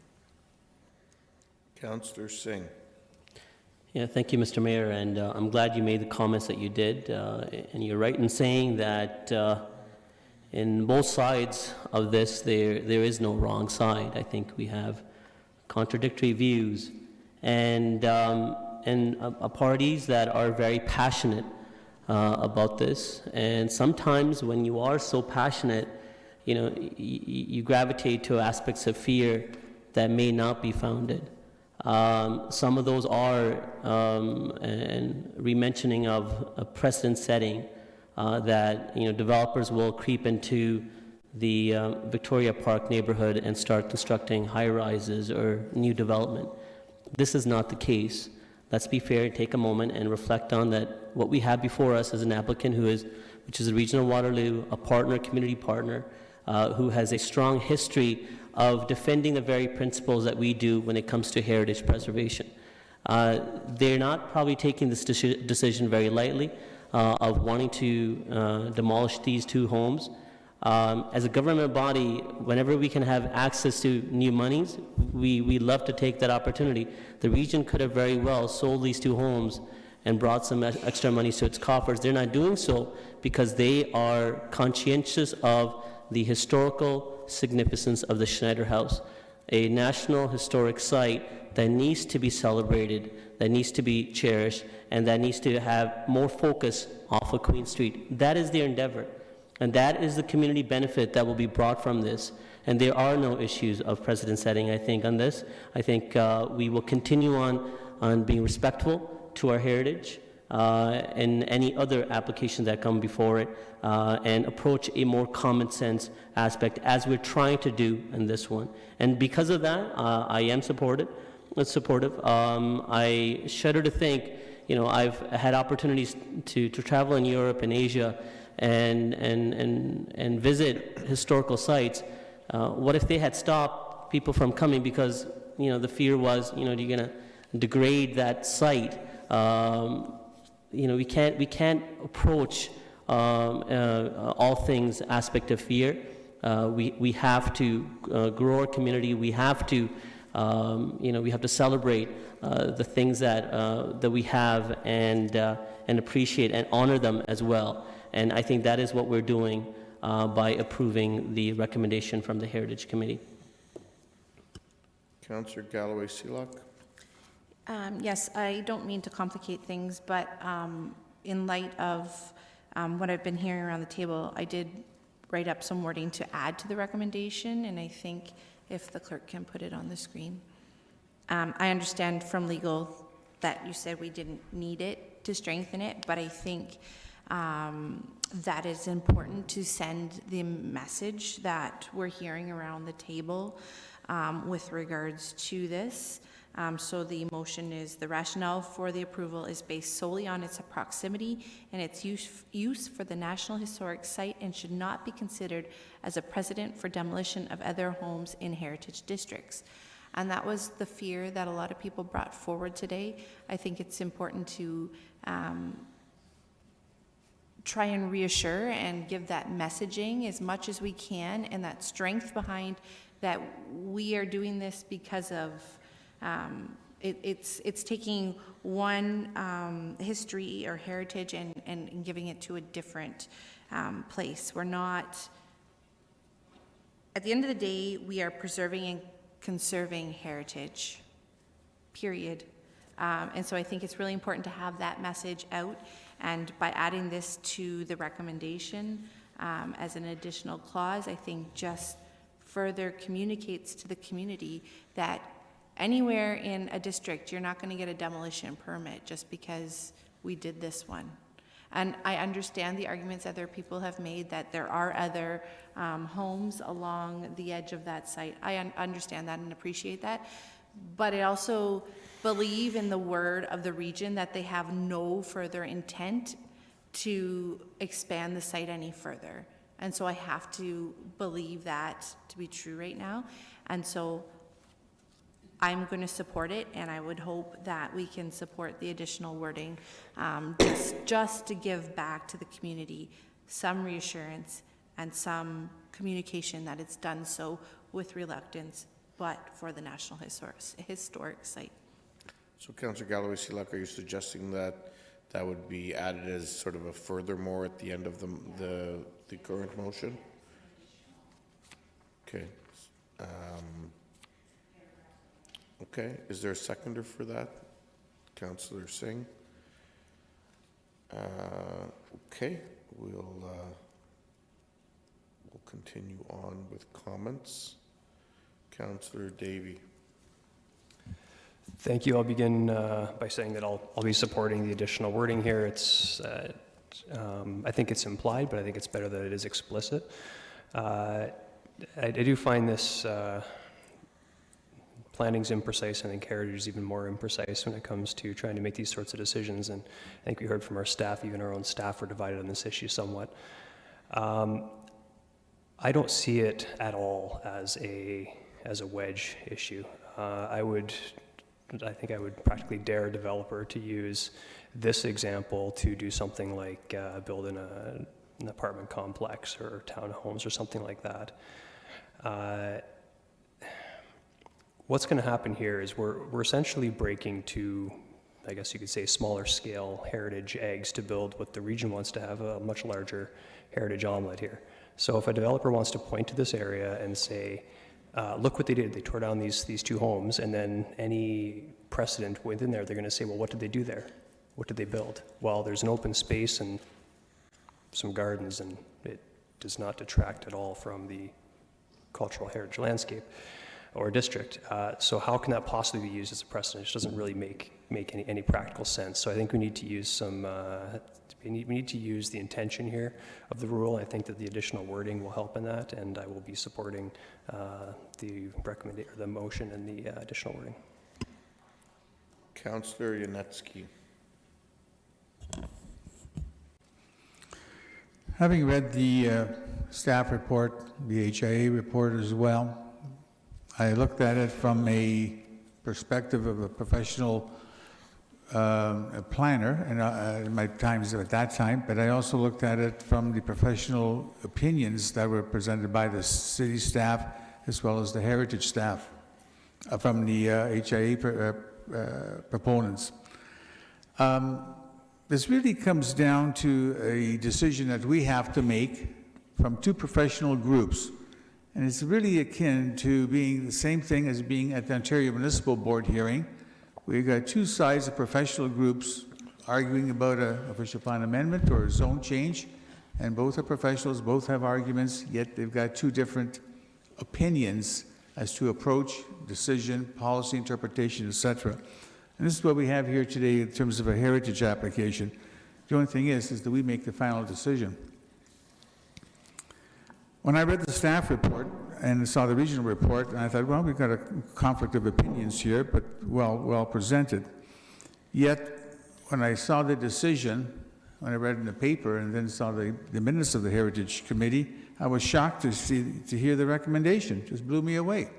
Councillor Singh. Yeah, thank you, Mr. Mayor, and I'm glad you made the comments that you did, and you're right in saying that in both sides of this, there is no wrong side. I think we have contradictory views and parties that are very passionate about this. And sometimes when you are so passionate, you gravitate to aspects of fear that may not be founded. Some of those are and re-mentioning of a precedent setting that developers will creep into the Victoria Park neighborhood and start constructing high-rises or new development. This is not the case. Let's be fair and take a moment and reflect on that. What we have before us is an applicant which is the Region of Waterloo, a partner, community partner, who has a strong history of defending the very principles that we do when it comes to heritage preservation. They're not probably taking this decision very lightly of wanting to demolish these 2 homes. As a government body, whenever we can have access to new monies, we love to take that opportunity. The region could have very well sold these 2 homes and brought some extra money to its coffers. They're not doing so because they are conscientious of the historical significance of the Schneider House, a national historic site that needs to be celebrated, that needs to be cherished, and that needs to have more focus off of Queen Street. That is their endeavor, and that is the community benefit that will be brought from this. And there are no issues of precedent setting, I think, on this. I think we will continue on being respectful to our heritage and any other applications that come before it, and approach a more common sense aspect as we're trying to do in this one. And because of that, I am supportive. I shudder to think, I've had opportunities to travel in Europe and Asia and visit historical sites. What if they had stopped people from coming because, the fear was, you're going to degrade that site? We can't approach all things aspect of fear. We have to grow our community. We have to celebrate the things that we have and appreciate and honor them as well. And I think that is what we're doing by approving the recommendation from the Heritage Committee. Councillor Galloway-Seelock. Yes, I don't mean to complicate things, but in light of what I've been hearing around the table, I did write up some wording to add to the recommendation, and I think if the clerk can put it on the screen. I understand from legal that you said we didn't need it to strengthen it, but I think that is important to send the message that we're hearing around the table with regards to this. So the motion is the rationale for the approval is based solely on its proximity and its use for the National Historic Site and should not be considered as a precedent for demolition of other homes in heritage districts. And that was the fear that a lot of people brought forward today. I think it's important to try and reassure and give that messaging as much as we can, and that strength behind that we are doing this because of it's taking one history or heritage and giving it to a different place. We're not, at the end of the day, we are preserving and conserving heritage, period. And so I think it's really important to have that message out, and by adding this to the recommendation as an additional clause, I think just further communicates to the community that anywhere in a district, you're not going to get a demolition permit just because we did this one. And I understand the arguments other people have made that there are other homes along the edge of that site. I understand that and appreciate that. But I also believe in the word of the region that they have no further intent to expand the site any further. And so I have to believe that to be true right now. And so I'm going to support it, and I would hope that we can support the additional wording just to give back to the community some reassurance and some communication that it's done so with reluctance, but for the National Historic Site. So Councillor Galloway-Selak, are you suggesting that that would be added as sort of a furthermore at the end of the current motion? Okay. Okay, is there a seconder for that? Councillor Singh? Okay, we'll continue on with comments. Councillor Davey. Thank you. I'll begin by saying that I'll be supporting the additional wording here. It's I think it's implied, but I think it's better that it is explicit. I do find this planning's imprecise. I think heritage is even more imprecise when it comes to trying to make these sorts of decisions. And I think we heard from our staff, even our own staff are divided on this issue somewhat. I don't see it at all as a wedge issue. I think I would practically dare a developer to use this example to do something like build an apartment complex or townhomes or something like that. What's going to happen here is we're essentially breaking to, I guess you could say, smaller scale heritage eggs to build what the region wants to have, a much larger heritage omelet here. So if a developer wants to point to this area and say, look what they did, they tore down these two homes, and then any precedent within there, they're going to say, well, what did they do there? What did they build? Well, there's an open space and some gardens, and it does not detract at all from the cultural heritage landscape or district. So how can that possibly be used as a precedent? It doesn't really make any practical sense. So I think we need to use some, we need to use the intention here of the rule. I think that the additional wording will help in that, and I will be supporting the motion and the additional wording. Councillor Yanetsky. Having read the staff report, the HIA report as well, I looked at it from a perspective of a professional planner, and in my times at that time, but I also looked at it from the professional opinions that were presented by the city staff as well as the heritage staff from the HIA proponents. This really comes down to a decision that we have to make from two professional groups. And it's really akin to being the same thing as being at the Ontario Municipal Board hearing. We've got two sides of professional groups arguing about an official plan amendment or a zone change, and both are professionals, both have arguments, yet they've got two different opinions as to approach, decision, policy interpretation, etc. And this is what we have here today in terms of a heritage application. The only thing is that we make the final decision. When I read the staff report and saw the regional report, and I thought, well, we've got a conflict of opinions here, but well presented. Yet, when I saw the decision, when I read it in the paper and then saw the minutes of the Heritage Committee, I was shocked to hear the recommendation. It just blew me away.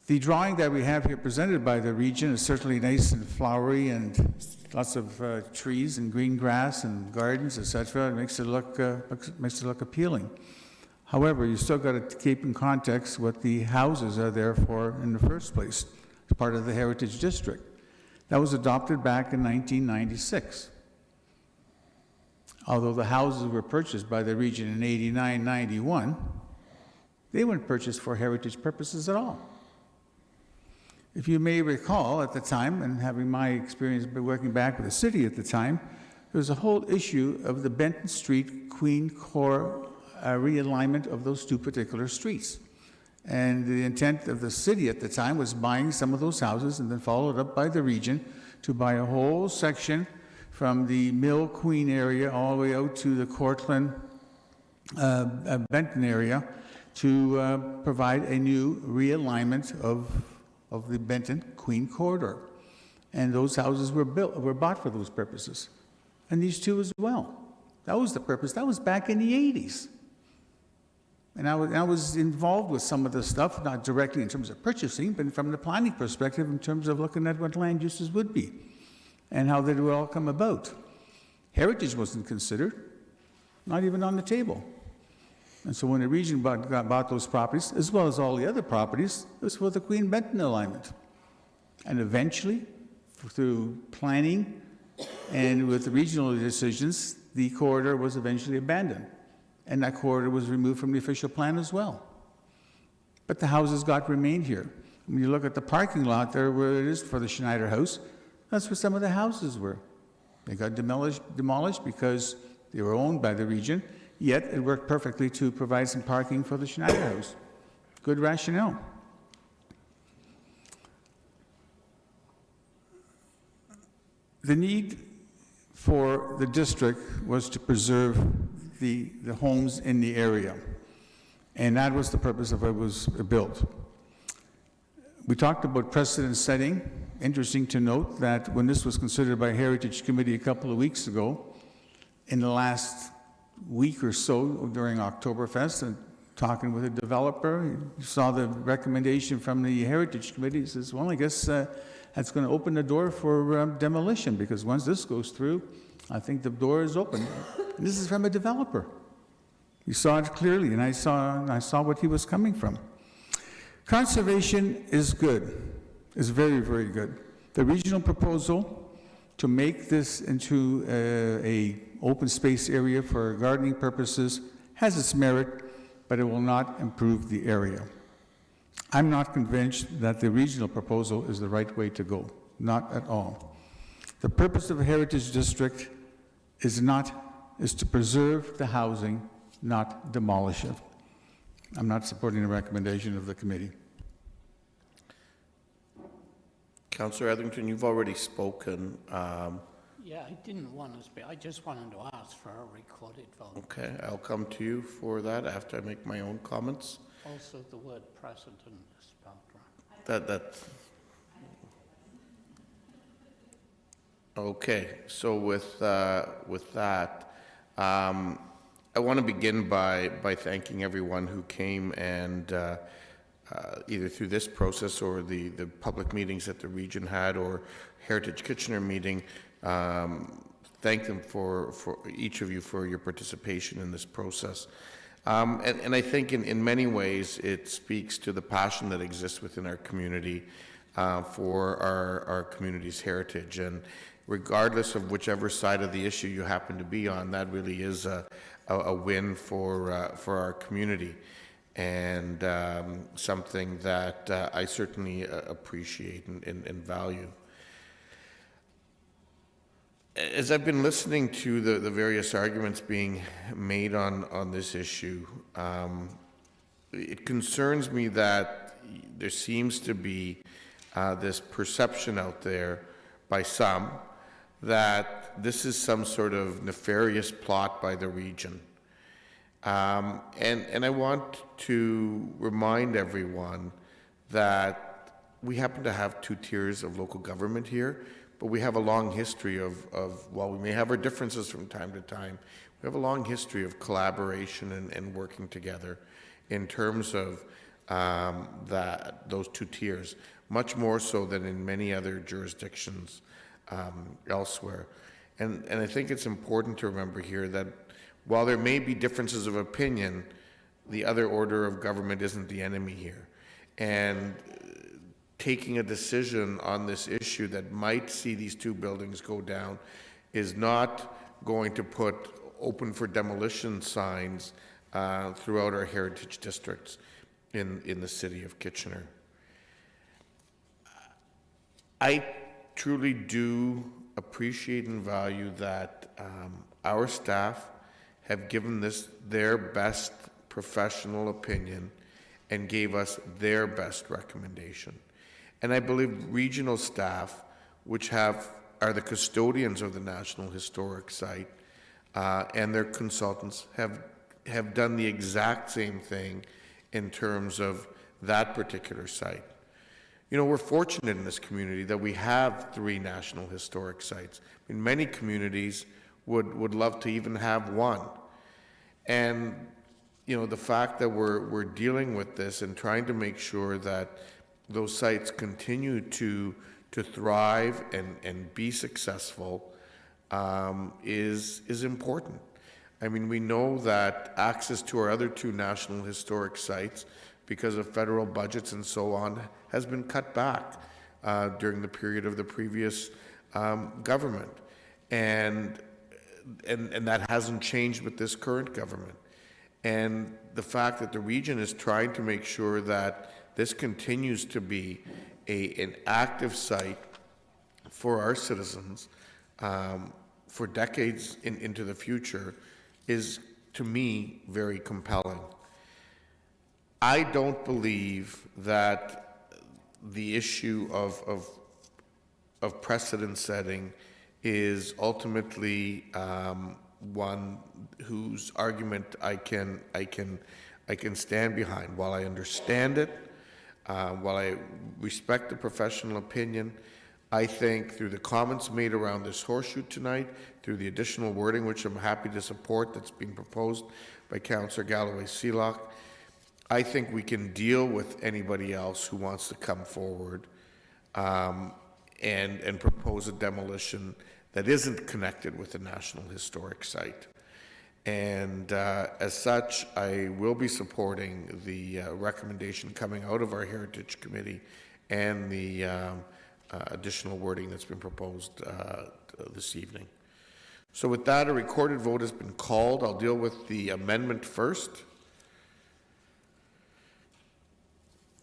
The drawing that we have here presented by the region is certainly nice and flowery and lots of trees and green grass and gardens, etc. It makes it look appealing. However, you still got to keep in context what the houses are there for in the first place, as part of the Heritage District. That was adopted back in 1996. Although the houses were purchased by the region in 89, 91, they weren't purchased for heritage purposes at all. If you may recall at the time, and having my experience working back with the city at the time, there was a whole issue of the Benton Street Queen Core realignment of those two particular streets. And the intent of the city at the time was buying some of those houses and then followed up by the region to buy a whole section from the Mill Queen area all the way out to the Cortland Benton area to provide a new realignment of the Benton Queen corridor. And those houses were bought for those purposes. And these two as well. That was the purpose. That was back in the 80s. And I was involved with some of the stuff, not directly in terms of purchasing, but from the planning perspective in terms of looking at what land uses would be and how they would all come about. Heritage wasn't considered, not even on the table. And so when the region bought those properties, as well as all the other properties, it was for the Queen Benton alignment. And eventually, through planning and with the regional decisions, the corridor was eventually abandoned. And that corridor was removed from the official plan as well. But the houses remained here. When you look at the parking lot there where it is for the Schneider House, that's where some of the houses were. They got demolished because they were owned by the region, yet it worked perfectly to provide some parking for the Schneider House. Good rationale. The need for the district was to preserve the homes in the area, and that was the purpose of it was built. We talked about precedent setting. Interesting to note that when this was considered by Heritage Committee a couple of weeks ago, in the last week or so during Oktoberfest, and talking with a developer, he saw the recommendation from the Heritage Committee. He says, well, I guess that's going to open the door for demolition, because once this goes through, I think the door is open. And this is from a developer. He saw it clearly, and I saw what he was coming from. Conservation is good, is very, very good. The regional proposal to make this into a open space area for gardening purposes has its merit, but it will not improve the area. I'm not convinced that the regional proposal is the right way to go, not at all. The purpose of a heritage district is to preserve the housing, not demolish it. I'm not supporting the recommendation of the committee. Councillor Etherington, you've already spoken. Yeah, I didn't want to speak. I just wanted to ask for a recorded vote. Okay, I'll come to you for that after I make my own comments. Also, the word precedent is spelled wrong. That's okay. So with that, I want to begin by thanking everyone who came and either through this process or the public meetings that the region had or Heritage Kitchener meeting. Thank them for each of you for your participation in this process. And I think in many ways it speaks to the passion that exists within our community for our community's heritage. And regardless of whichever side of the issue you happen to be on, that really is a win for our community, and something that I certainly appreciate and value. As I've been listening to the various arguments being made on this issue, it concerns me that there seems to be this perception out there by some that this is some sort of nefarious plot by the region. And I want to remind everyone that we happen to have two tiers of local government here, but we have a long history of while we may have our differences from time to time, we have a long history of collaboration and working together in terms of those two tiers, much more so than in many other jurisdictions elsewhere. And I think it's important to remember here that while there may be differences of opinion, the other order of government isn't the enemy here. And taking a decision on this issue that might see these two buildings go down is not going to put open for demolition signs throughout our heritage districts in the city of Kitchener. I truly do appreciate and value that our staff have given this their best professional opinion and gave us their best recommendation. And I believe regional staff, which are the custodians of the National Historic Site, and their consultants have done the exact same thing in terms of that particular site. You know, we're fortunate in this community that we have 3 National Historic Sites. I mean, many communities would love to even have 1. And, you know, the fact that we're dealing with this and trying to make sure that those sites continue to thrive and be successful is important. I mean, we know that access to our other 2 National Historic Sites, because of federal budgets and so on, has been cut back during the period of the previous government. And that hasn't changed with this current government. And the fact that the region is trying to make sure that this continues to be an active site for our citizens for decades into the future is, to me, very compelling. I don't believe that the issue of precedent setting is ultimately one whose argument I can stand behind. While I understand it, while I respect the professional opinion, I think through the comments made around this horseshoe tonight, through the additional wording, which I'm happy to support, that's being proposed by Councillor Galloway-Seelock, I think we can deal with anybody else who wants to come forward and propose a demolition that isn't connected with the National Historic Site. And as such, I will be supporting the recommendation coming out of our Heritage Committee and the additional wording that's been proposed this evening. So with that, a recorded vote has been called. I'll deal with the amendment first.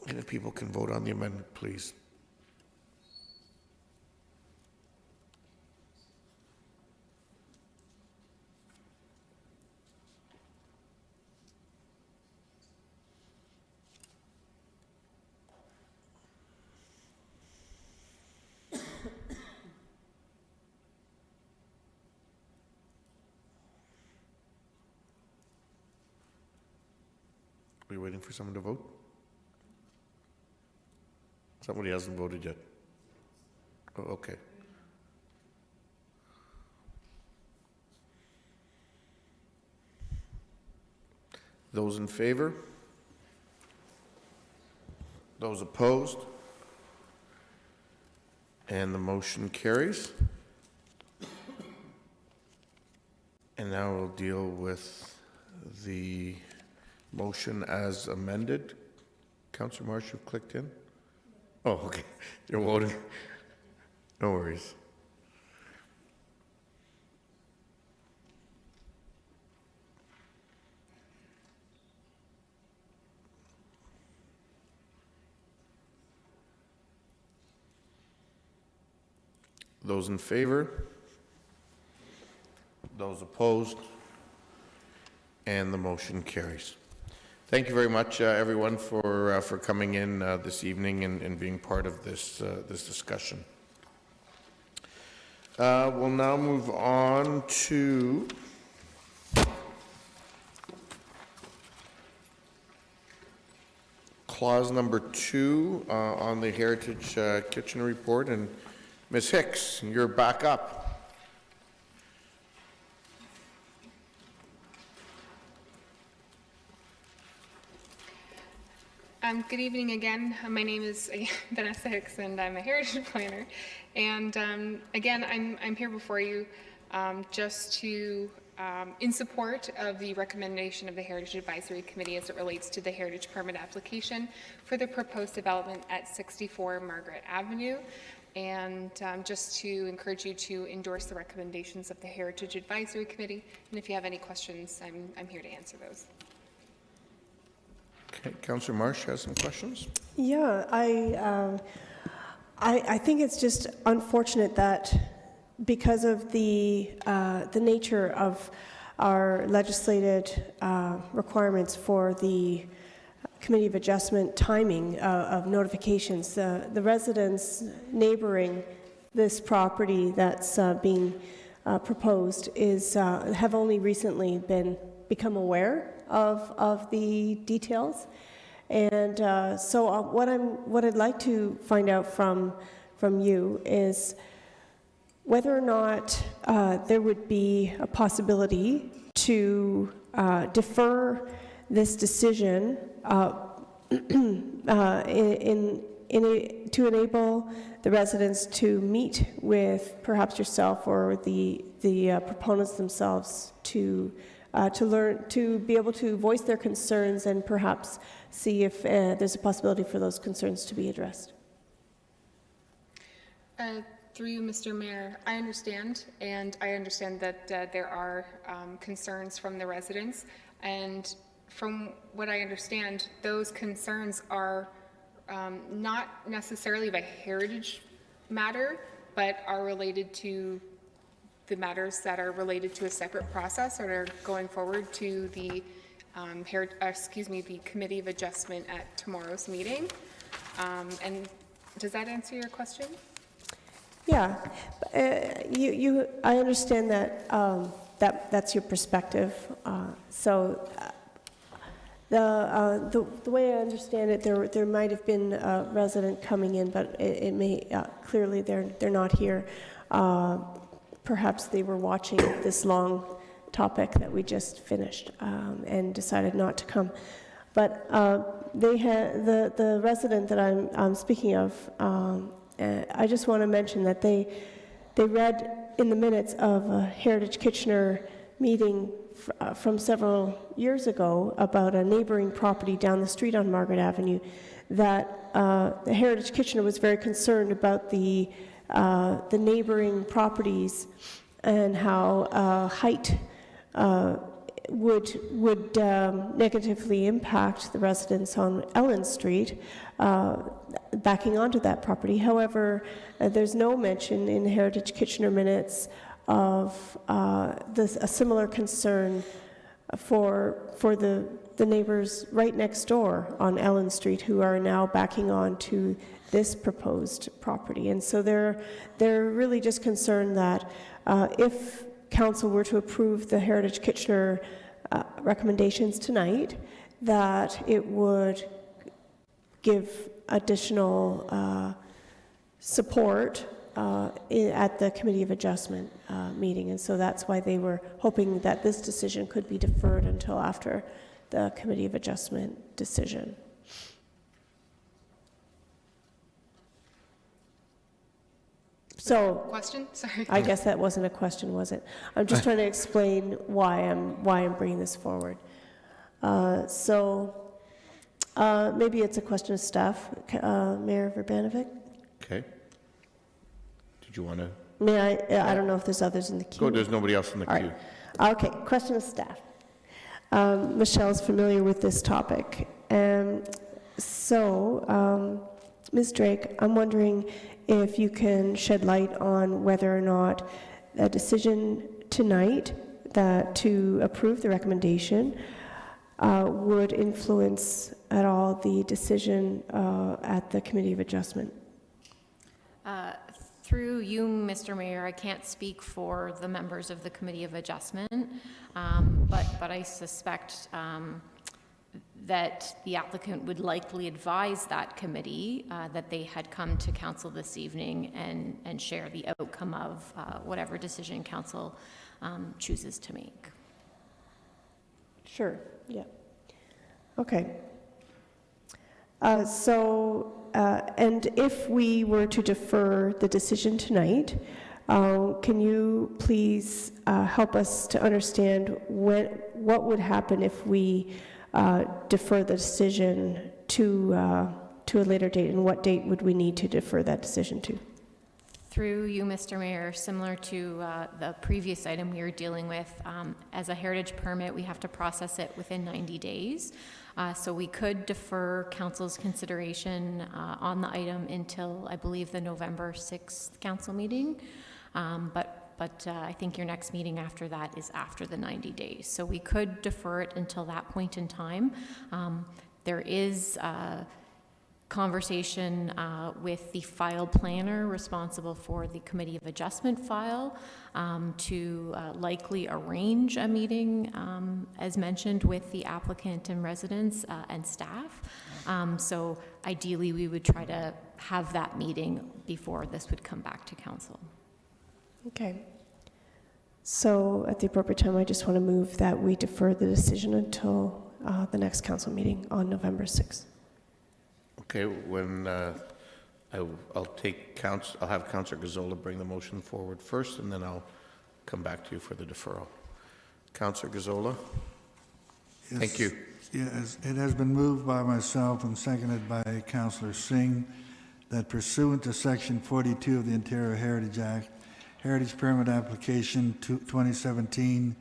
And if people can vote on the amendment, please. Are we waiting for someone to vote? Somebody hasn't voted yet. Oh, okay. Those in favor? Those opposed? And the motion carries. And now we'll deal with the motion as amended. Councillor Marsh, you've clicked in? Oh, okay. You're voting. No worries. Those in favor? Those opposed? And the motion carries. Thank you very much, everyone, for coming in this evening and being part of this discussion. We'll now move on to clause number 2 on the Heritage Kitchener report. And Ms. Hicks, you're back up. Good evening again. My name is Vanessa Hicks, and I'm a heritage planner. And again, I'm here before you just to, in support of the recommendation of the Heritage Advisory Committee as it relates to the heritage permit application for the proposed development at 64 Margaret Avenue. And just to encourage you to endorse the recommendations of the Heritage Advisory Committee. And if you have any questions, I'm here to answer those. Okay, Councillor Marsh has some questions. Yeah, I think it's just unfortunate that because of the nature of our legislated requirements for the Committee of Adjustment timing of notifications, the residents neighboring this property that's being proposed have only recently become aware of the details, and so what I'd like to find out from you is whether or not there would be a possibility to defer this decision to enable the residents to meet with perhaps yourself or the proponents themselves to learn, to be able to voice their concerns and perhaps see if there's a possibility for those concerns to be addressed. Through you, Mr. Mayor, I understand, and I understand that there are concerns from the residents, and from what I understand, those concerns are not necessarily of a heritage matter, but are related to the matters that are related to a separate process or are going forward to the the Committee of Adjustment at tomorrow's meeting. And does that answer your question? Yeah, I understand that that's your perspective. The way I understand it, there might have been a resident coming in, but it may clearly they're not here. Perhaps they were watching this long topic that we just finished and decided not to come. But they had the resident that I'm speaking of. I just want to mention that they read in the minutes of a Heritage Kitchener meeting from several years ago about a neighboring property down the street on Margaret Avenue that the Heritage Kitchener was very concerned about the neighboring properties and how height would negatively impact the residents on Ellen Street backing onto that property. However, there's no mention in the Heritage Kitchener minutes of a similar concern for the neighbors right next door on Ellen Street who are now backing on to this proposed property. And so they're really just concerned that if council were to approve the Heritage Kitchener recommendations tonight, that it would give additional support at the Committee of Adjustment meeting. And so that's why they were hoping that this decision could be deferred until after the Committee of Adjustment decision. So, question? Sorry. I guess that wasn't a question, was it? I'm just trying to explain why I'm bringing this forward. Maybe it's a question of staff. Mayor Verbanovic? Okay. Did you want to? May I don't know if there's others in the queue. Oh, there's nobody else in the queue. Right. Okay, question of staff. Michelle's familiar with this topic. Ms. Drake, I'm wondering if you can shed light on whether or not a decision tonight to approve the recommendation would influence at all the decision at the Committee of Adjustment. Through you, Mr. Mayor, I can't speak for the members of the Committee of Adjustment, but I suspect that the applicant would likely advise that committee that they had come to council this evening and share the outcome of whatever decision council chooses to make. Sure, yeah. Okay. And if we were to defer the decision tonight, can you please help us to understand what would happen if we defer the decision to a later date, and what date would we need to defer that decision to? Through you, Mr. Mayor, similar to the previous item we were dealing with, as a heritage permit, we have to process it within 90 days. So we could defer council's consideration on the item until, I believe, the November 6th council meeting. But I think your next meeting after that is after the 90 days. So we could defer it until that point in time. There is conversation with the file planner responsible for the Committee of Adjustment file to likely arrange a meeting, as mentioned, with the applicant and residents and staff. So ideally, we would try to have that meeting before this would come back to council. Okay. So at the appropriate time, I just want to move that we defer the decision until the next council meeting on November 6th. Okay, when I'll have Councillor Gazzola bring the motion forward first, and then I'll come back to you for the deferral. Councillor Gazzola? Yes, Thank you. Yes, it has been moved by myself and seconded by Councillor Singh that pursuant to Section 42 of the Ontario Heritage Act, Heritage Permit Application 2017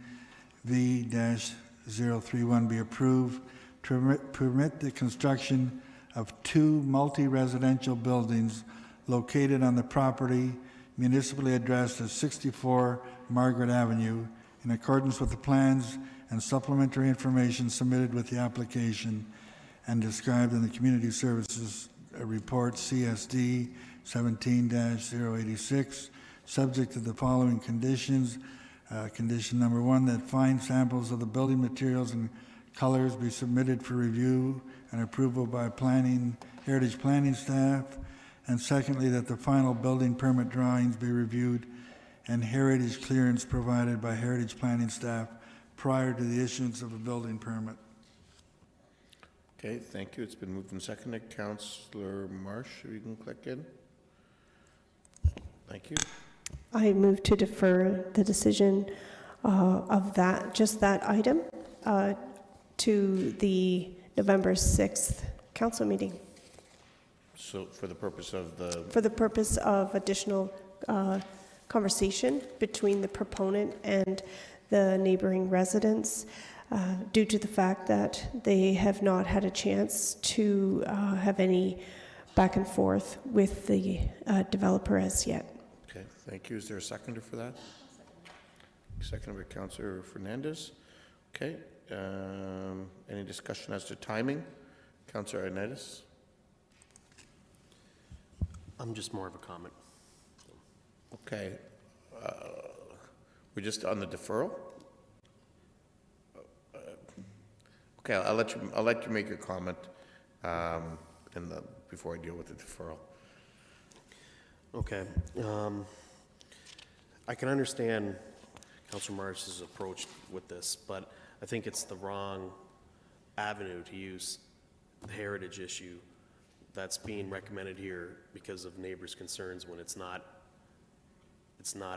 V-031 be approved to permit the construction of 2 multi-residential buildings located on the property municipally addressed as 64 Margaret Avenue in accordance with the plans and supplementary information submitted with the application and described in the Community Services Report CSD 17-086, subject to the following conditions. Condition number 1, that fine samples of the building materials and colors be submitted for review and approval by Heritage Planning staff. And secondly, that the final building permit drawings be reviewed and heritage clearance provided by Heritage Planning staff prior to the issuance of a building permit. Okay, thank you. It's been moved and seconded. Councillor Marsh, if you can click in. Thank you. I move to defer the decision of just that item to the November 6th council meeting. So for the purpose of For the purpose of additional conversation between the proponent and the neighboring residents, due to the fact that they have not had a chance to have any back and forth with the developer as yet. Okay, thank you. Is there a seconder for that? Seconded by Councillor Fernandez. Okay, any discussion as to timing? Councillor Ioannidis? I'm just more of a comment. Okay, we're just on the deferral? Okay, I'll let you make your comment before I deal with the deferral. Okay. I can understand Councillor Marsh's approach with this, but I think it's the wrong avenue to use the heritage issue that's being recommended here because of neighbors' concerns when it's not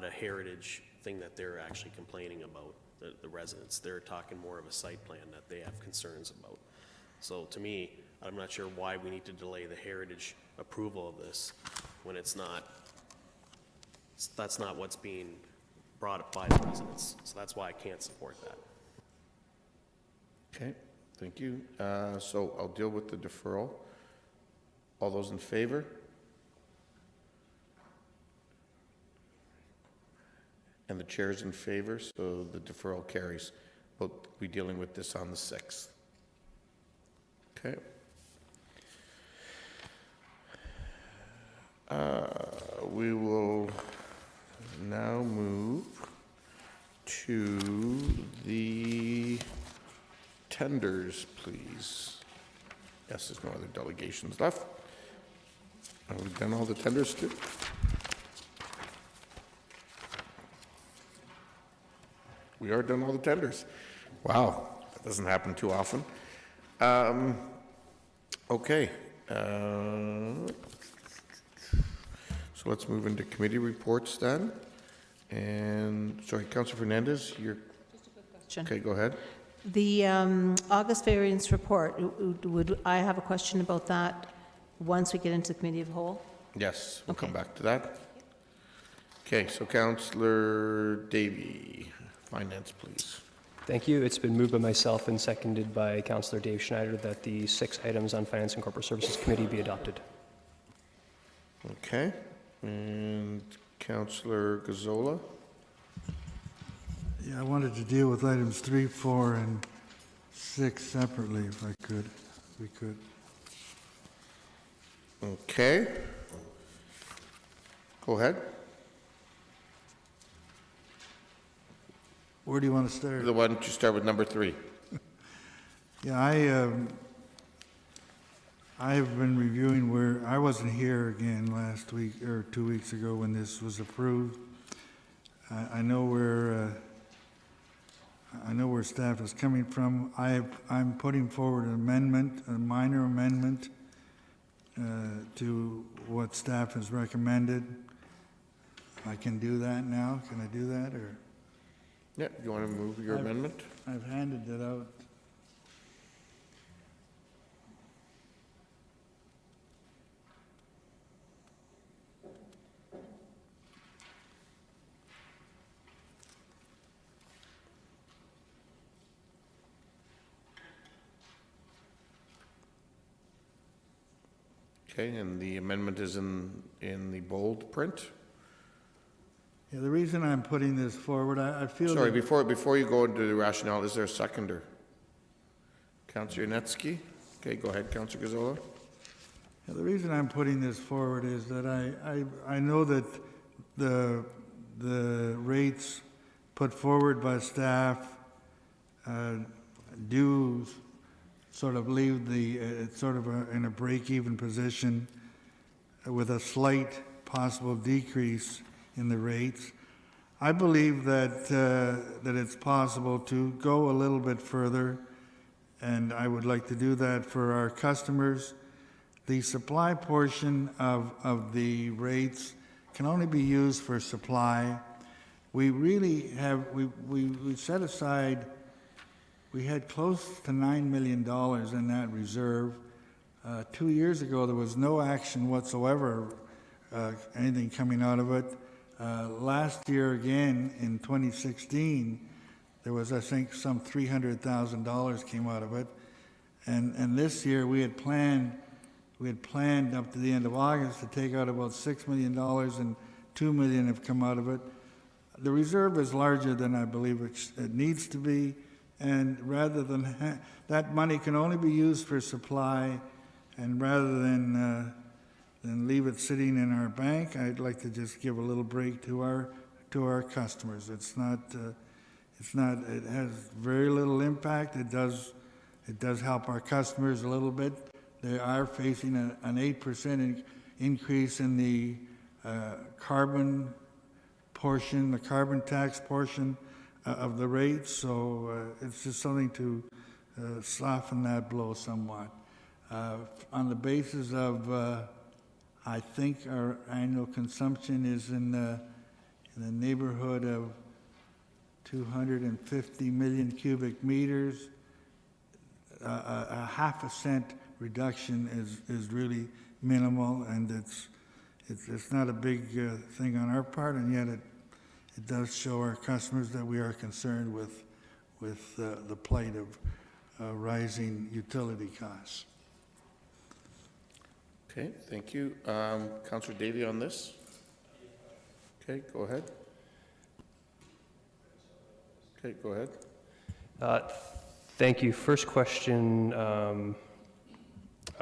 a heritage thing that they're actually complaining about, the residents. They're talking more of a site plan that they have concerns about. So to me, I'm not sure why we need to delay the heritage approval of this when that's not what's being brought up by the residents. So that's why I can't support that. Okay, thank you. So I'll deal with the deferral. All those in favor? And the chair is in favor, so the deferral carries. We'll be dealing with this on the 6th. Okay. We will now move to the tenders, please. Yes, there's no other delegations left. Have we done all the tenders too? We are done all the tenders. Wow, that doesn't happen too often. Okay, So let's move into committee reports then. And, sorry, Councillor Fernandez, you're... Just a quick question. Okay, go ahead. The August variance report, would I have a question about that once we get into the committee of the whole? Yes, we'll come Okay. back to that. Okay, so Councillor Davey, finance, please. Thank you. It's been moved by myself and seconded by Councillor Dave Schneider that the 6 items on Finance and Corporate Services Committee be adopted. Okay, and Councillor Gazzola. Yeah, I wanted to deal with items 3, 4, and 6 separately, if I could. We could. Okay. Go ahead. Where do you want to start? Why don't you start with number 3? Yeah, I've been reviewing where, I wasn't here again last week, or 2 weeks ago when this was approved. I know where staff is coming from. I'm putting forward an amendment, a minor amendment, to what staff has recommended. I can do that now? Can I do that, or? Yeah, you want to move your amendment? I've handed it out. Okay, and the amendment is in the bold print? Yeah, the reason I'm putting this forward, I feel Sorry, that- before you go into the rationale, is there a seconder? Councillor Yanetsky? Okay, go ahead, Councillor Gazzola. Yeah, the reason I'm putting this forward is that I know that the rates put forward by staff do sort of leave in a break-even position with a slight possible decrease in the rates. I believe that it's possible to go a little bit further, and I would like to do that for our customers. The supply portion of the rates can only be used for supply. We really have, we set aside, we had close to $9 million in that reserve. 2 years ago, there was no action whatsoever, anything coming out of it. Last year again, in 2016, there was, I think, some $300,000 came out of it. And this year, we had planned up to the end of August to take out about $6 million, and $2 million have come out of it. The reserve is larger than I believe it needs to be, and rather than that money can only be used for supply, and rather than leave it sitting in our bank, I'd like to just give a little break to our customers. It has very little impact. It does help our customers a little bit. They are facing an 8% increase in the carbon portion, the carbon tax portion of the rates. So it's just something to soften that blow somewhat. On the basis of, I think our annual consumption is in the neighborhood of 250 million cubic meters. A half a cent reduction is really minimal, and it's not a big thing on our part, and yet it does show our customers that we are concerned with the plight of rising utility costs. Okay, thank you. Councillor Davey on this? Okay, go ahead. Okay, go ahead. Thank you. First question, a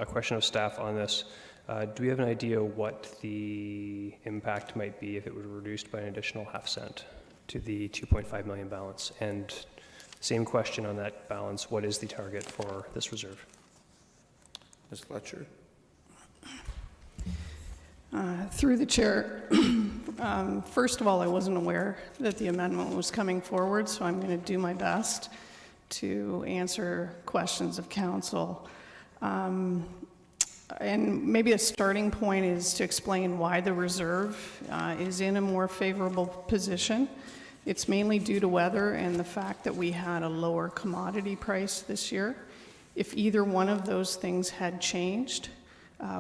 question of staff on this. Do we have an idea what the impact might be if it were reduced by an additional half cent to the 2.5 million balance? And same question on that balance, what is the target for this reserve? Ms. Fletcher? Through the chair, first of all, I wasn't aware that the amendment was coming forward, so I'm going to do my best to answer questions of council. And maybe a starting point is to explain why the reserve is in a more favorable position. It's mainly due to weather and the fact that we had a lower commodity price this year. If either one of those things had changed,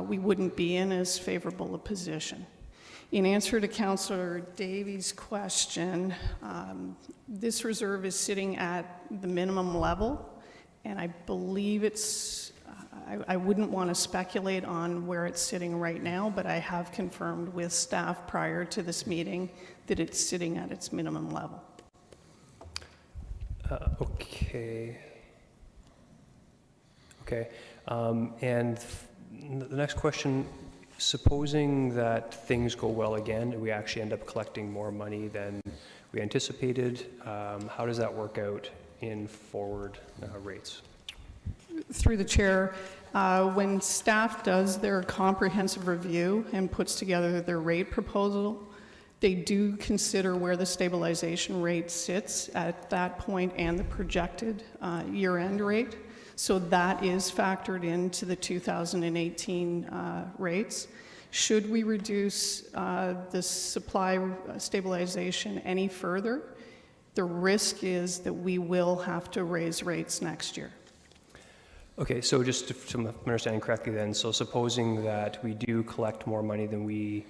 we wouldn't be in as favorable a position. In answer to Councillor Davies' question, this reserve is sitting at the minimum level, and I believe it's, I wouldn't want to speculate on where it's sitting right now, but I have confirmed with staff prior to this meeting that it's sitting at its minimum level. Okay. And the next question, supposing that things go well again and we actually end up collecting more money than we anticipated, how does that work out in forward rates? Through the chair, when staff does their comprehensive review and puts together their rate proposal, they do consider where the stabilization rate sits at that point and the projected year-end rate. So that is factored into the 2018 rates. Should we reduce the supply stabilization any further, the risk is that we will have to raise rates next year. Okay, so just to understand correctly then, so supposing that we do collect more money than we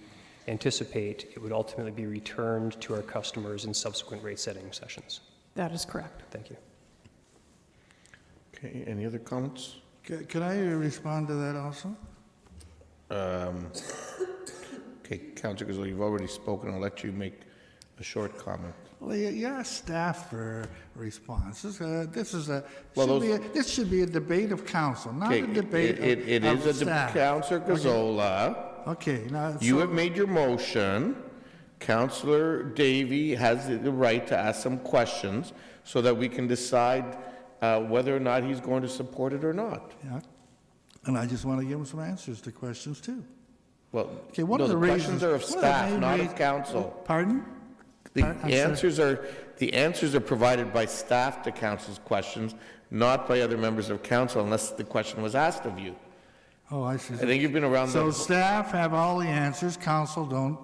anticipate, it would ultimately be returned to our customers in subsequent rate setting sessions. That is correct. Thank you. Okay, any other comments? Can I respond to that also? Okay, Councillor Gazzo, you've already spoken. I'll let you make a short comment. Well, you asked staff for responses. Well, this should be a debate of council, not Okay, a debate it of is a staff. Councillor Gazzola. Okay, now You have made your motion. Councillor Davey has the right to ask some questions so that we can decide whether or not he's going to support it or not. Yeah, and I just want to give him some answers to questions too. Well, Okay, one no, of the questions reasons- are of one of the staff, main not reasons- of council. Pardon? The I'm sorry. answers are provided by staff to council's questions, not by other members of council, unless the question was asked of you. Oh, I see. I think you've been around So the... staff have all the answers, council don't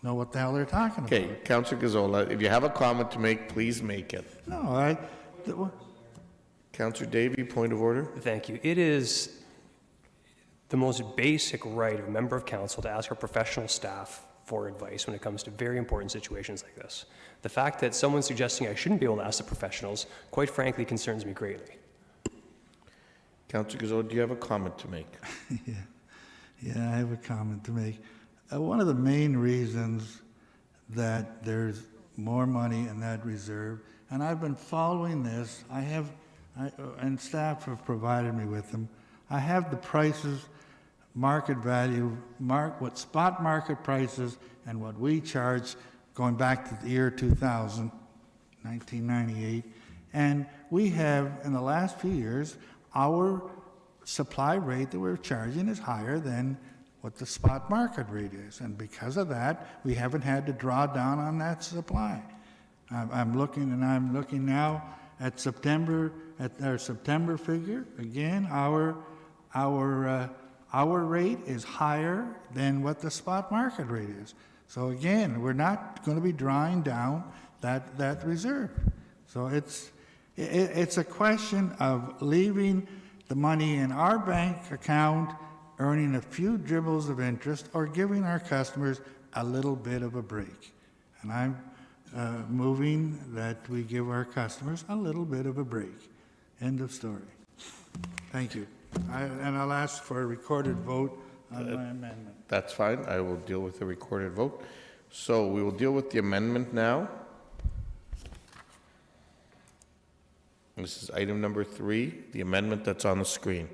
know what the hell they're talking about. Okay, Councillor Gazzola, if you have a comment to make, please make it. No, Councillor Davey, point of order. Thank you. It is the most basic right of a member of council to ask our professional staff for advice when it comes to very important situations like this. The fact that someone's suggesting I shouldn't be able to ask the professionals, quite frankly, concerns me greatly. Councillor Gazzola, do you have a comment to make? Yeah, I have a comment to make. One of the main reasons that there's more money in that reserve, and I've been following this, and staff have provided me with them. I have the prices, market value, what spot market prices, and what we charge going back to the year 2000, 1998. And we have, in the last few years, our supply rate that we're charging is higher than what the spot market rate is. And because of that, we haven't had to draw down on that supply. I'm looking now at September, at our September figure. Again, our rate is higher than what the spot market rate is. So again, we're not going to be drawing down that reserve. So it's a question of leaving the money in our bank account, earning a few dribbles of interest, or giving our customers a little bit of a break. And I'm moving that we give our customers a little bit of a break. End of story. Thank you. And I'll ask for a recorded vote on my amendment. That's fine. I will deal with the recorded vote. So we will deal with the amendment now. This is item number 3, the amendment that's on the screen.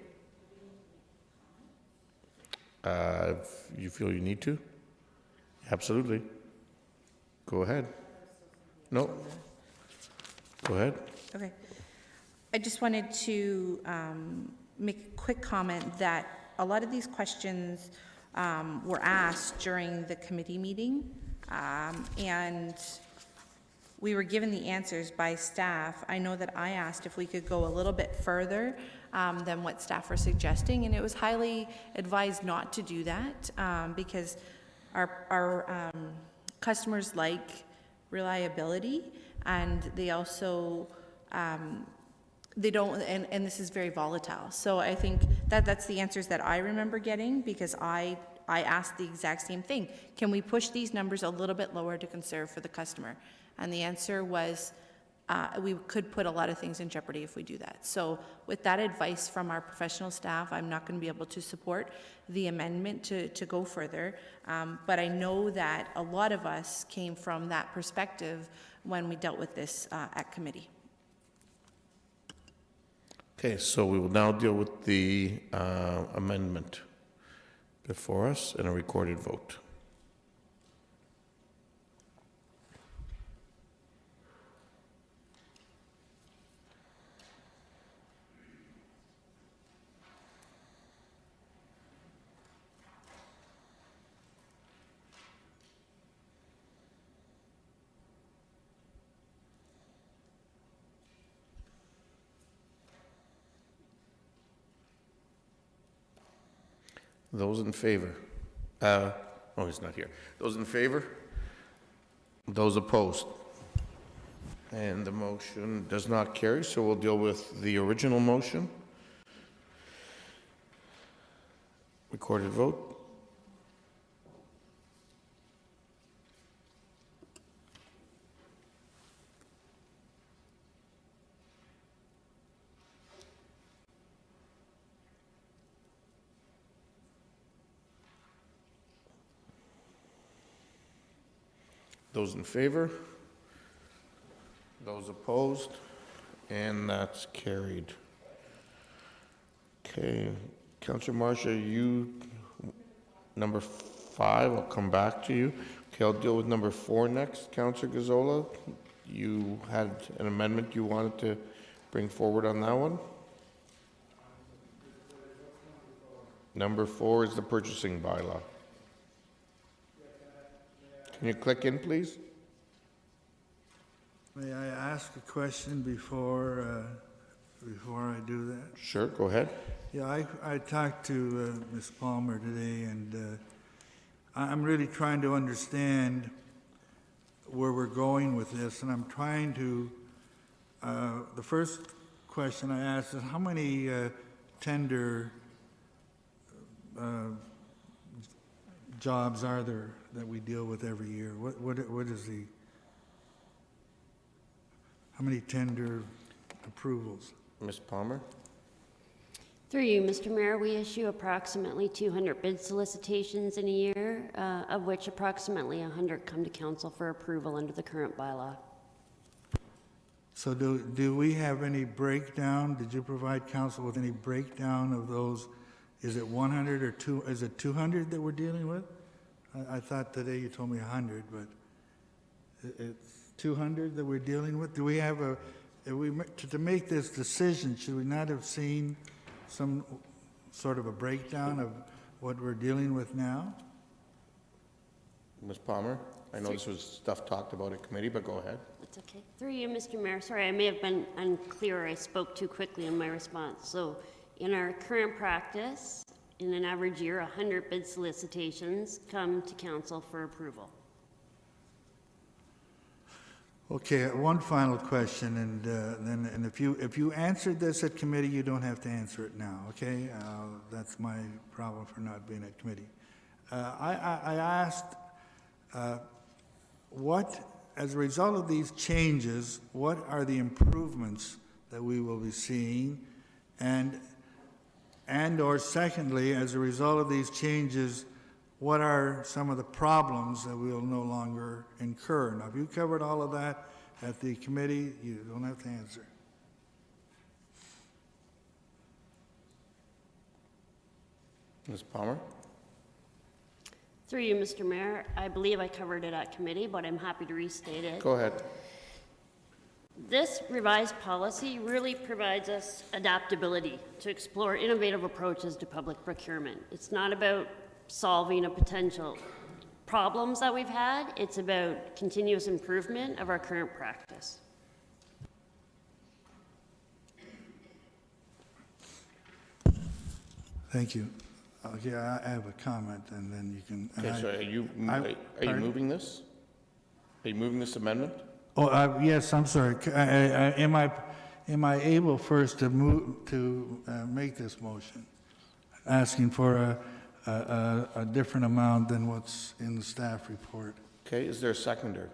If you feel you need to? Absolutely. Go ahead. No. Go ahead. Okay. I just wanted to make a quick comment that a lot of these questions were asked during the committee meeting, and we were given the answers by staff. I know that I asked if we could go a little bit further than what staff were suggesting, and it was highly advised not to do that because our customers like reliability, and they also they don't, and this is very volatile. So I think that that's the answers that I remember getting, because I asked the exact same thing. Can we push these numbers a little bit lower to conserve for the customer? And the answer was we could put a lot of things in jeopardy if we do that. So with that advice from our professional staff, I'm not going to be able to support the amendment to go further. But I know that a lot of us came from that perspective when we dealt with this at committee. Okay, so we will now deal with the amendment before us in a recorded vote. Those in favor? Oh, he's not here. Those in favor? Those opposed? And the motion does not carry, so we'll deal with the original motion. Recorded vote. Those in favor? Those opposed? And that's carried. Okay, Councillor Marcia, you, number 5, I'll come back to you. Okay, I'll deal with number 4 next. Councillor Gazzola, you had an amendment you wanted to bring forward on that one? Number 4 is the purchasing bylaw. Can you click in, please? May I ask a question before I do that? Sure, go ahead. Yeah, I talked to Ms. Palmer today, and I'm really trying to understand where we're going with this, and I'm trying to, the first question I asked is how many tender jobs are there that we deal with every year? What is the, how many tender approvals? Ms. Palmer? Through you, Mr. Mayor, we issue approximately 200 bid solicitations in a year, of which approximately 100 come to council for approval under the current bylaw. So do we have any breakdown? Did you provide council with any breakdown of those? Is it 100 or is it 200 that we're dealing with? I thought today you told me 100, but it's 200 that we're dealing with? Do we have to make this decision, should we not have seen some sort of a breakdown of what we're dealing with now? Ms. Palmer, I know this was stuff talked about at committee, but go ahead. It's okay. Through you, Mr. Mayor, sorry, I may have been unclear. I spoke too quickly in my response. So in our current practice, in an average year, 100 bid solicitations come to council for approval. Okay, one final question, and if you answered this at committee, you don't have to answer it now, okay? That's my problem for not being at committee. I asked as a result of these changes, what are the improvements that we will be seeing? And or secondly, as a result of these changes, what are some of the problems that we will no longer incur? Now, if you covered all of that at the committee, you don't have to answer. Ms. Palmer? Through you, Mr. Mayor, I believe I covered it at committee, but I'm happy to restate it. Go ahead. This revised policy really provides us adaptability to explore innovative approaches to public procurement. It's not about solving a potential problems that we've had. It's about continuous improvement of our current practice. Thank you. Okay, I have a comment, and then you can. Okay, so are you moving this? Are you moving this amendment? Oh, yes, I'm sorry. Am I able first to move, to make this motion? Asking for a different amount than what's in the staff report. Okay, is there a seconder?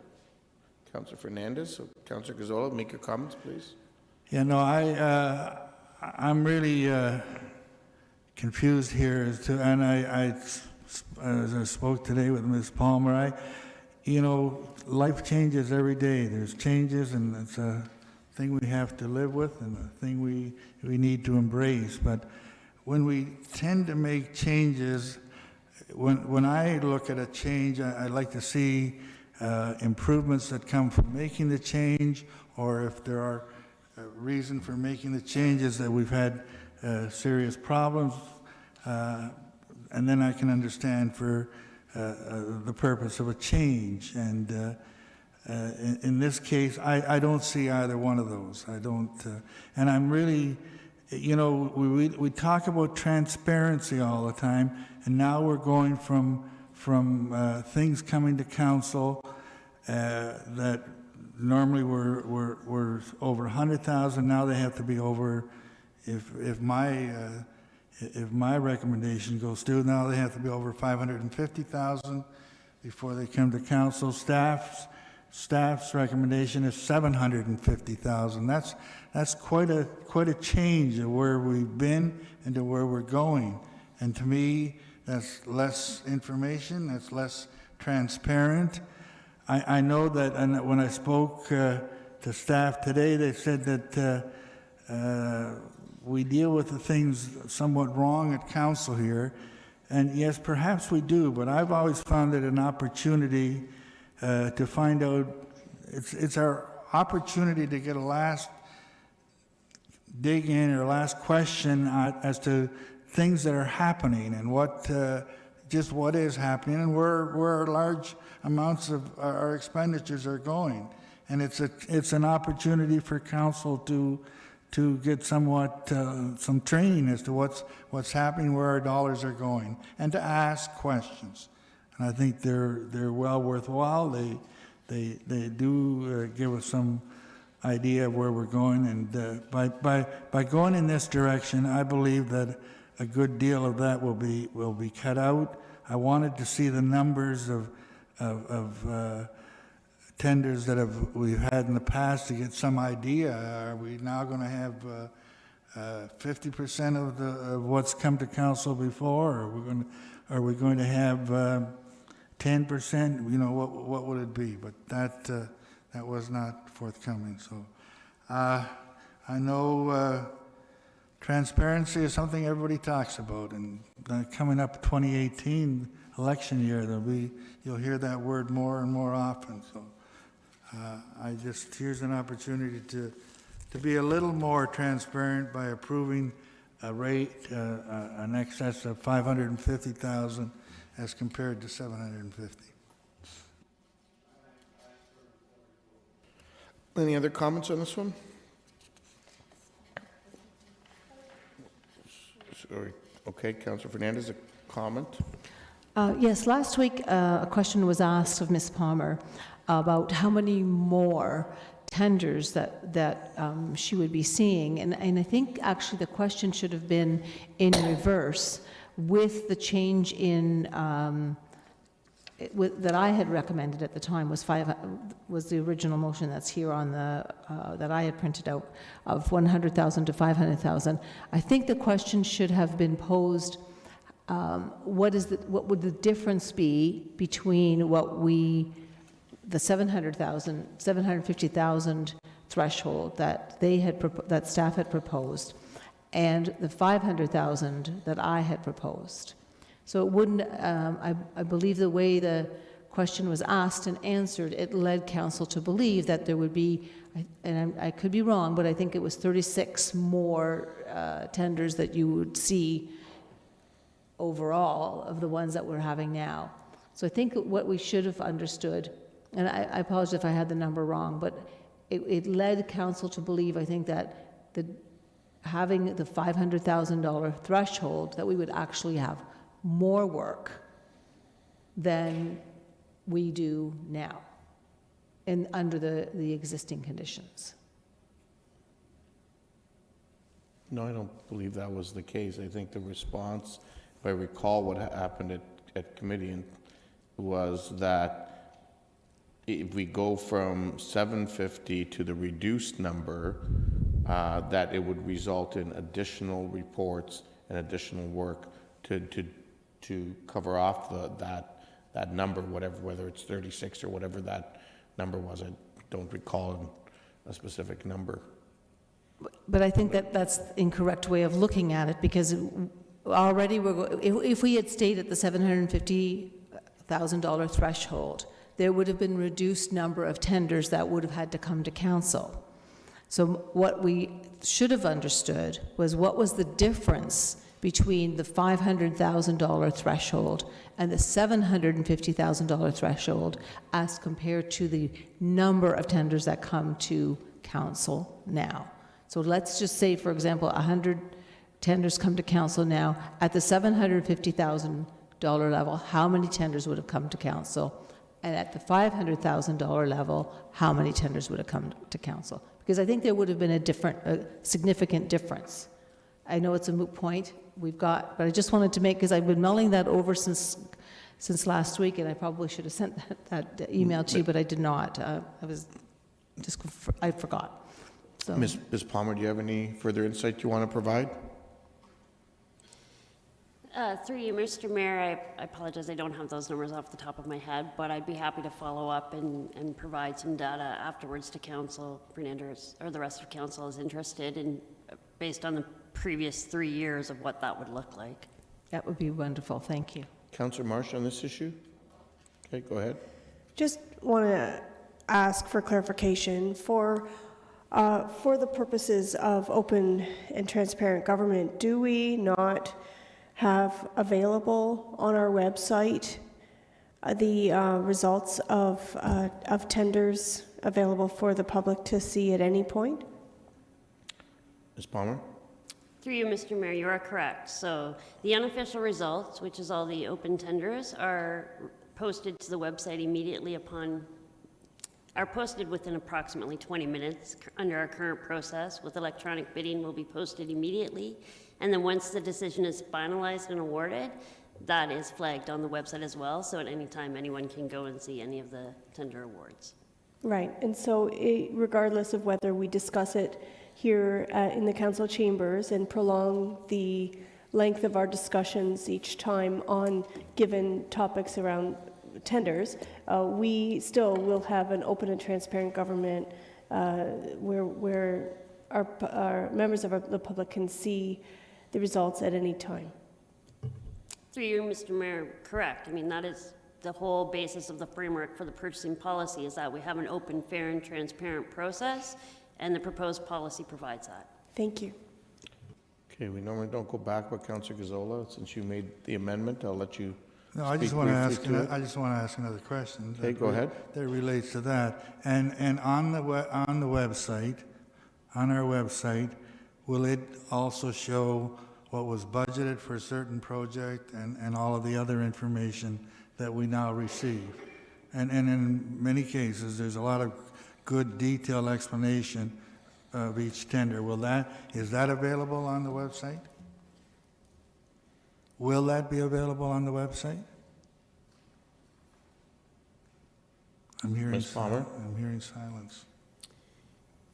Councillor Fernandez, or Councillor Gazzola, make your comments, please. Yeah, no, I'm really confused here as to, and as I spoke today with Ms. Palmer, you know, life changes every day. There's changes, and it's a thing we have to live with and a thing we need to embrace. But when we tend to make changes, when I look at a change, I like to see improvements that come from making the change, or if there are reason for making the changes that we've had serious problems, and then I can understand for the purpose of a change. And in this case, I don't see either one of those. I don't, and I'm really, you know, we talk about transparency all the time, and now we're going from things coming to council that normally were over 100,000. Now they have to be over. If my recommendation goes through, now they have to be over 550,000 before they come to council. Staff's recommendation is 750,000. That's quite a change of where we've been and to where we're going. And to me, that's less information. That's less transparent. I know that, and when I spoke to staff today, they said that we deal with the things somewhat wrong at council here. And yes, perhaps we do, but I've always found it an opportunity to find out, it's our opportunity to get a last dig in or last question as to things that are happening and what is happening and where large amounts of our expenditures are going. And it's an opportunity for council to get somewhat some training as to what's happening, where our dollars are going, and to ask questions. And I think they're well worthwhile. They do give us some idea of where we're going, and by going in this direction, I believe that a good deal of that will be cut out. I wanted to see the numbers of tenders that we've had in the past to get some idea. Are we now going to have 50% of what's come to council before? Or are we going to have 10%? You know, what would it be? But that was not forthcoming. So I know transparency is something everybody talks about, and coming up 2018 election year, you'll hear that word more and more often. So here's an opportunity to be a little more transparent by approving a rate in excess of 550,000 as compared to 750. Any other comments on this one? Sorry. Okay, Councillor Fernandez, a comment? Yes, last week a question was asked of Ms. Palmer about how many more tenders that she would be seeing. And I think actually the question should have been in reverse with the change in that I had recommended at the time was the original motion that's here on the that I had printed out of 100,000 to 500,000. I think the question should have been posed: what would the difference be between the 750,000 threshold that that staff had proposed and the 500,000 that I had proposed? So it wouldn't, I believe the way the question was asked and answered, it led council to believe that there would be, and I could be wrong, but I think it was 36 more tenders that you would see overall of the ones that we're having now. So I think what we should have understood, and I apologize if I had the number wrong, but it led council to believe, I think, that having the $500,000 threshold, that we would actually have more work than we do now under the existing conditions. No, I don't believe that was the case. I think the response, if I recall what happened at committee, was that if we go from 750 to the reduced number, that it would result in additional reports and additional work to cover off that number, whether it's 36 or whatever that number was. I don't recall a specific number. But I think that's the incorrect way of looking at it, because already if we had stayed at the $750,000 threshold, there would have been reduced number of tenders that would have had to come to council. So what we should have understood was what was the difference between the $500,000 threshold and the $750,000 threshold as compared to the number of tenders that come to council now. So let's just say, for example, 100 tenders come to council now. At the $750,000 level, how many tenders would have come to council? And at the $500,000 level, how many tenders would have come to council? Because I think there would have been a significant difference. I know it's a moot point but I just wanted to make, because I've been mulling that over since last week, and I probably should have sent that email to you, but I did not. I forgot. So. Ms. Palmer, do you have any further insight you want to provide? Through you, Mr. Mayor, I apologize, I don't have those numbers off the top of my head, but I'd be happy to follow up and provide some data afterwards to council. Fernandez, or the rest of council is interested in, based on the previous 3 years of what that would look like. That would be wonderful, thank you. Councillor Marsh on this issue? Okay, go ahead. Just want to ask for clarification for the purposes of open and transparent government. Do we not have available on our website the results of tenders available for the public to see at any point? Ms. Palmer? Through you, Mr. Mayor, you are correct. So the unofficial results, which is all the open tenders, are posted to the website immediately are posted within approximately 20 minutes under our current process. With electronic bidding, will be posted immediately. And then once the decision is finalized and awarded, that is flagged on the website as well. So at any time, anyone can go and see any of the tender awards. Right, and so regardless of whether we discuss it here in the council chambers and prolong the length of our discussions each time on given topics around tenders, we still will have an open and transparent government where our members of the public can see the results at any time. Through you, Mr. Mayor, correct. I mean, that is the whole basis of the framework for the purchasing policy, is that we have an open, fair, and transparent process, and the proposed policy provides that. Thank you. Okay, we normally don't go back, but Councillor Gazzola, since you made the amendment, I'll let you. No, I just want to ask another question. Okay, go ahead. That relates to that. And on the website, on our website, will it also show what was budgeted for a certain project and all of the other information that we now receive? And in many cases, there's a lot of good detailed explanation of each tender. Is that available on the website? Will that be available on the website? I'm hearing silence.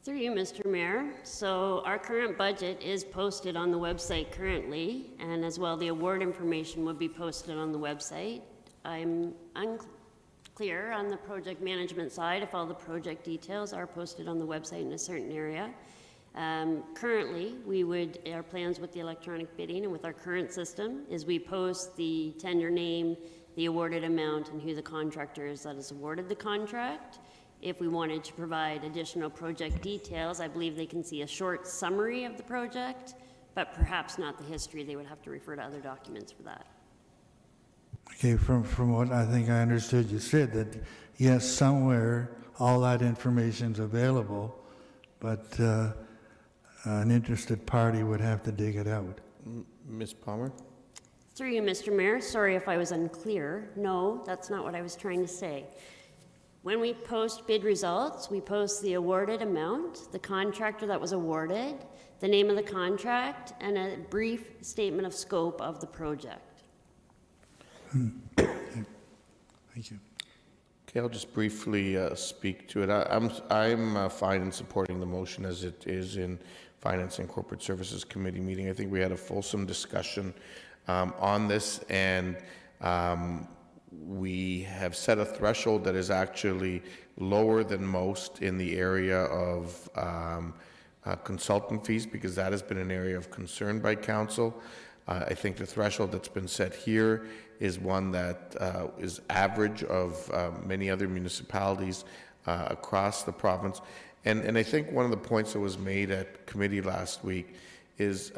Through you, Mr. Mayor. So our current budget is posted on the website currently, and as well the award information would be posted on the website. I'm unclear on the project management side if all the project details are posted on the website in a certain area. Currently, our plans with the electronic bidding and with our current system is we post the tender name, the awarded amount, and who the contractor is that has awarded the contract. If we wanted to provide additional project details, I believe they can see a short summary of the project, but perhaps not the history. They would have to refer to other documents for that. Okay, from what I think I understood, you said that, yes, somewhere all that information's available, but an interested party would have to dig it out. Ms. Palmer? Through you, Mr. Mayor, sorry if I was unclear. No, that's not what I was trying to say. When we post bid results, we post the awarded amount, the contractor that was awarded, the name of the contract, and a brief statement of scope of the project. Thank you. Okay, I'll just briefly speak to it. I'm fine in supporting the motion as it is in Finance and Corporate Services Committee meeting. I think we had a fulsome discussion on this, and we have set a threshold that is actually lower than most in the area of consultant fees, because that has been an area of concern by council. I think the threshold that's been set here is one that is average of many other municipalities across the province. And I think one of the points that was made at committee last week is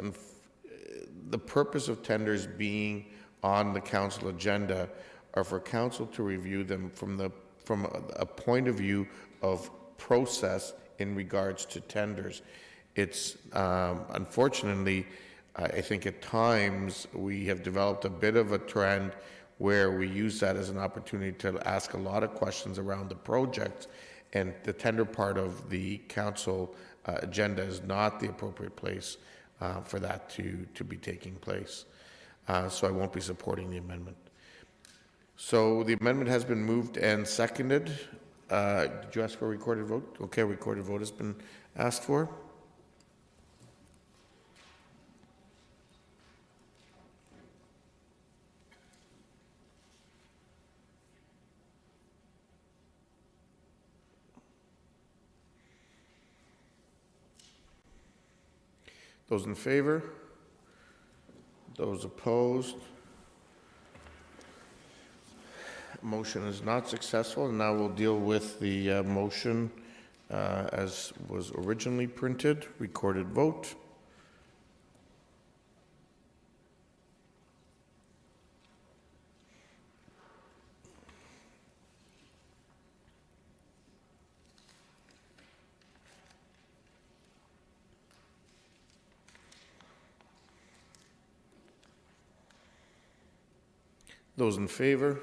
the purpose of tenders being on the council agenda are for council to review them from a point of view of process in regards to tenders. It's unfortunately, I think at times we have developed a bit of a trend where we use that as an opportunity to ask a lot of questions around the project, and the tender part of the council agenda is not the appropriate place for that to be taking place. So I won't be supporting the amendment. So the amendment has been moved and seconded. Did you ask for a recorded vote? Okay, a recorded vote has been asked for. Those in favor? Those opposed? Motion is not successful, and now we'll deal with the motion as was originally printed. Recorded vote. Those in favor?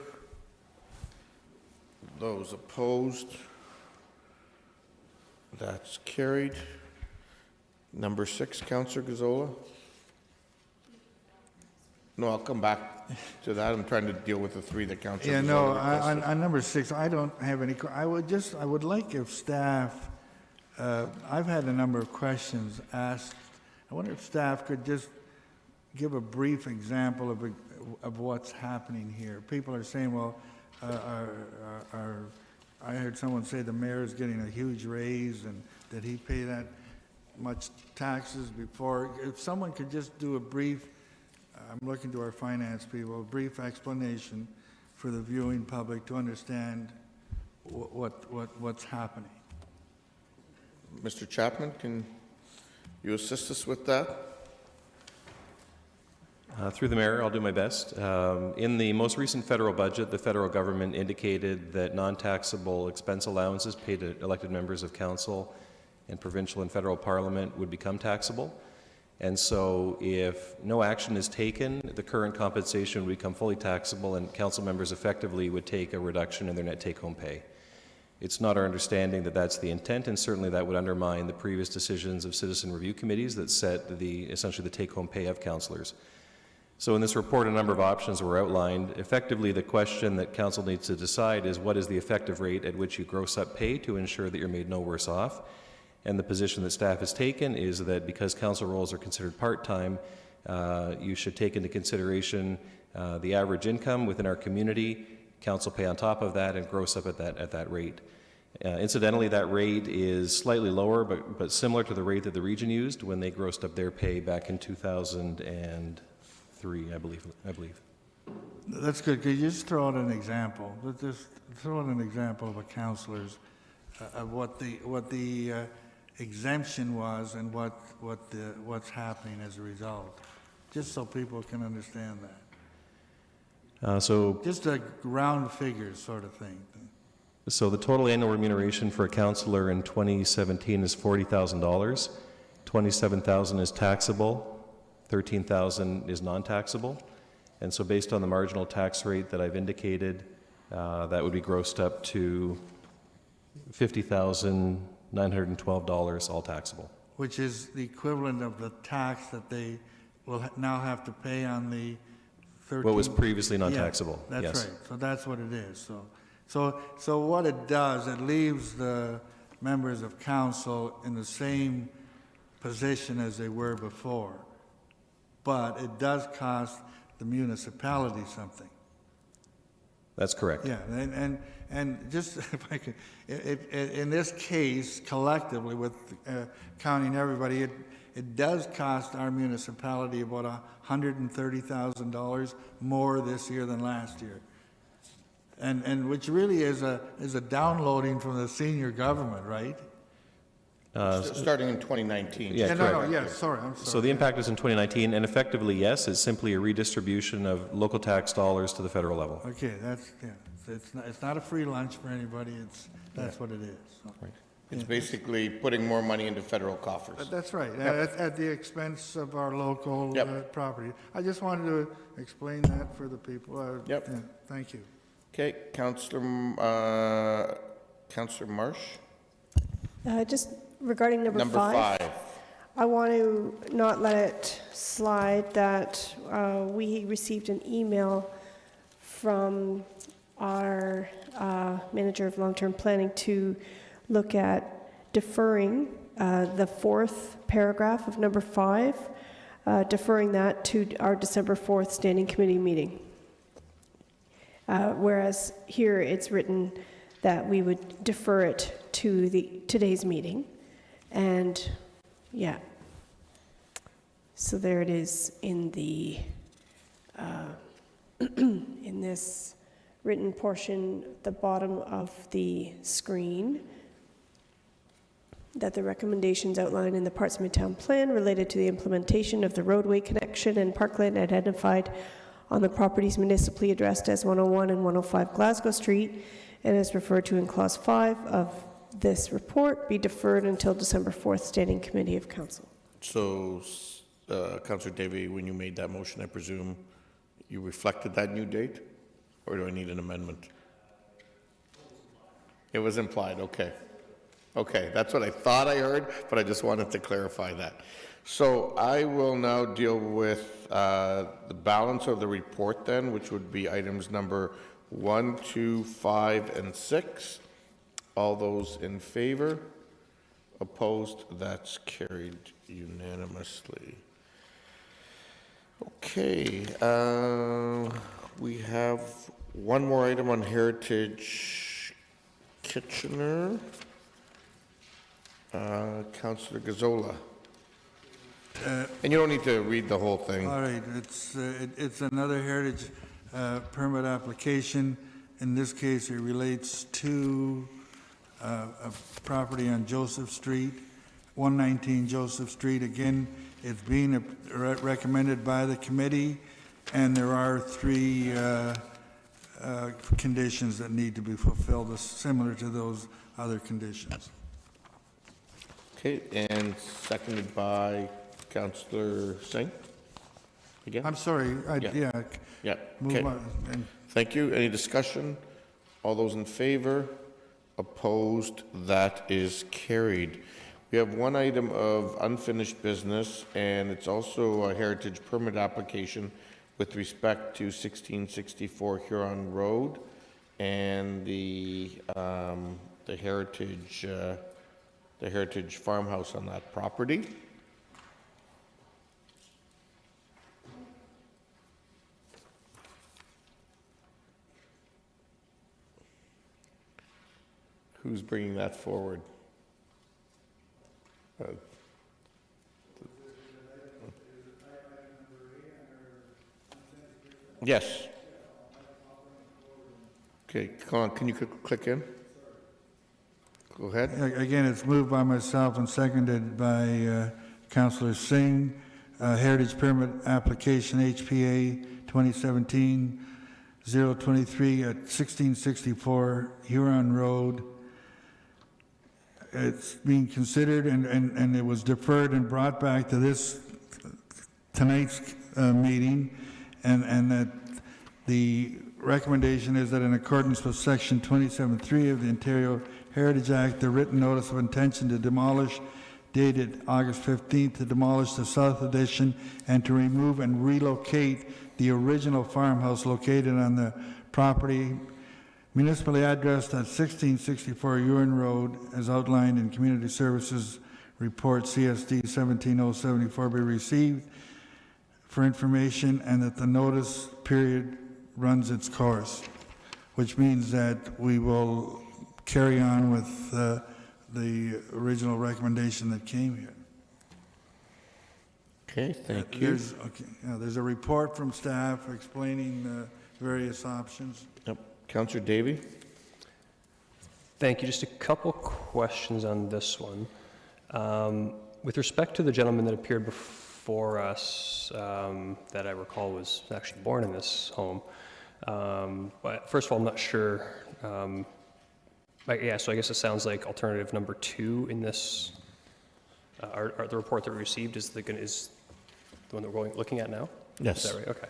Those opposed? That's carried. Number 6, Councillor Gazzola. No, I'll come back to that. I'm trying to deal with the 3 that Councillor Yeah, Gazzola no, requested. on number 6, I don't have any, I would like if staff, I've had a number of questions asked. I wonder if staff could just give a brief example of what's happening here. People are saying, well, I heard someone say the mayor is getting a huge raise, and did he pay that much taxes before? If someone could just do a brief, I'm looking to our finance people, a brief explanation for the viewing public to understand what's happening. Mr. Chapman, can you assist us with that? Through the mayor, I'll do my best. In the most recent federal budget, the federal government indicated that non-taxable expense allowances paid to elected members of council and provincial and federal parliament would become taxable. And so if no action is taken, the current compensation would become fully taxable, and council members effectively would take a reduction in their net take-home pay. It's not our understanding that that's the intent, and certainly that would undermine the previous decisions of citizen review committees that set essentially the take-home pay of councillors. So in this report, a number of options were outlined. Effectively, the question that council needs to decide is what is the effective rate at which you gross up pay to ensure that you're made no worse off. And the position that staff has taken is that because council roles are considered part-time, you should take into consideration the average income within our community, council pay on top of that, and gross up at that rate. Incidentally, that rate is slightly lower, but similar to the rate that the region used when they grossed up their pay back in 2003, I believe. That's good. Could you just throw out an example? Just throw out an example of a councillor's of what the exemption was and what's happening as a result, just so people can understand that. Just a round figure sort of thing. So the total annual remuneration for a councillor in 2017 is $40,000. 27,000 is taxable, 13,000 is non-taxable. And so based on the marginal tax rate that I've indicated, that would be grossed up to $50,912, all taxable. Which is the equivalent of the tax that they will now have to pay on the 13... What was previously non-taxable, yeah, that's yes. right. So that's what it is. So what it does, it leaves the members of council in the same position as they were before. But it does cost the municipality something. That's correct. Yeah, and just if I could, in this case, collectively with counting everybody, it does cost our municipality about $130,000 more this year than last year, and which really is a downloading from the senior government, right? Starting in 2019. Yeah, correct. Sorry, I'm sorry. So the impact is in 2019, and effectively, yes, it's simply a redistribution of local tax dollars to the federal level. Okay, it's not a free lunch for anybody. That's what it is. So. Right. It's basically putting more money into federal coffers. That's right, Yep. at the expense of our local Yep. property. I just wanted to explain that for the people. Yep. Yeah, thank you. Okay, Councillor Marsh? Just regarding number five, I want to not let it slide that we received an email from our manager of long-term planning to look at deferring the fourth paragraph of number 5, deferring that to our December 4th standing committee meeting. Whereas here it's written that we would defer it to today's meeting. And yeah, so there it is in the in this written portion at the bottom of the screen, that the recommendations outlined in the Parts of Midtown Plan related to the implementation of the roadway connection and parkland identified on the properties municipally addressed as 101 and 105 Glasgow Street and as referred to in Clause 5 of this report be deferred until December 4th Standing Committee of Council. So, Councillor Davey, when you made that motion, I presume you reflected that new date? Or do I need an amendment? It was implied, okay. Okay, that's what I thought I heard, but I just wanted to clarify that. So I will now deal with the balance of the report then, which would be items number 1, 2, 5, and 6. All those in favor? Opposed? That's carried unanimously. Okay, we have one more item on Heritage Kitchener. Councillor Gazzola. And you don't need to read the whole thing. All right, it's another heritage permit application. In this case, it relates to a property on Joseph Street, 119 Joseph Street. Again, it's being recommended by the committee, and there are 3 conditions that need to be fulfilled, similar to those other conditions. Okay, and seconded by Councillor Singh? Again? I'm sorry, Yeah, move okay. on. Thank you. Any discussion? All those in favor? Opposed? That is carried. We have one item of unfinished business, and it's also a heritage permit application with respect to 1664 Huron Road and the heritage farmhouse on that property. Who's bringing that forward? Yes. Okay, come on, can you click in? Go ahead. Again, it's moved by myself and seconded by Councillor Singh. Heritage permit application HPA 2017 023 at 1664 Huron Road. It's being considered and it was deferred and brought back to tonight's meeting, and that the recommendation is that in accordance with Section 27.3 of the Ontario Heritage Act, the written notice of intention to demolish dated August 15th to demolish the south addition and to remove and relocate the original farmhouse located on the property municipally addressed at 1664 Huron Road as outlined in Community Services Report CSD 17074 be received for information, and that the notice period runs its course, which means that we will carry on with the original recommendation that came here. Okay, thank you. There's a report from staff explaining various options. Yep. Councillor Davey? Thank you. Just a couple questions on this one. With respect to the gentleman that appeared before us, that I recall was actually born in this home, but first of all, I'm not sure. So I guess it sounds like alternative number 2 in this, the report that we received is the one that we're looking at now? Yes. Is that right? Okay.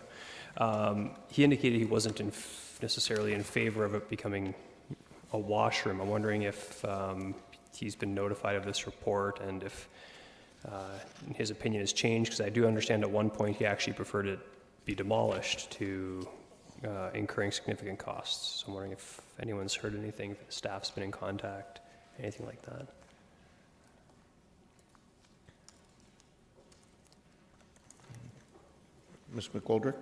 He indicated he wasn't necessarily in favor of it becoming a washroom. I'm wondering if he's been notified of this report and if his opinion has changed, because I do understand at one point he actually preferred it be demolished to incurring significant costs. So I'm wondering if anyone's heard anything, if the staff's been in contact, anything like that. Ms. McGoldrick?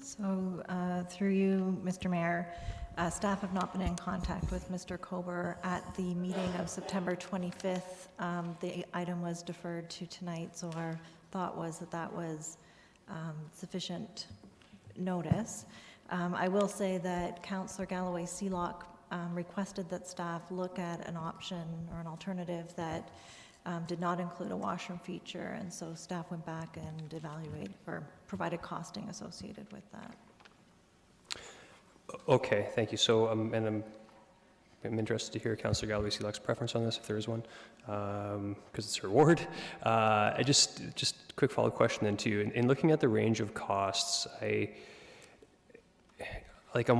So through you, Mr. Mayor, staff have not been in contact with Mr. Kober. At the meeting of September 25th, the item was deferred to tonight, so our thought was that that was sufficient notice. I will say that Councillor Galloway Seelock requested that staff look at an option or an alternative that did not include a washroom feature, and so staff went back and evaluated or provided costing associated with that. Okay, thank you. So, and I'm interested to hear Councillor Galloway Seelock's preference on this, if there is one, because it's her ward. I just quick follow-up question then to you. In looking at the range of costs, I'm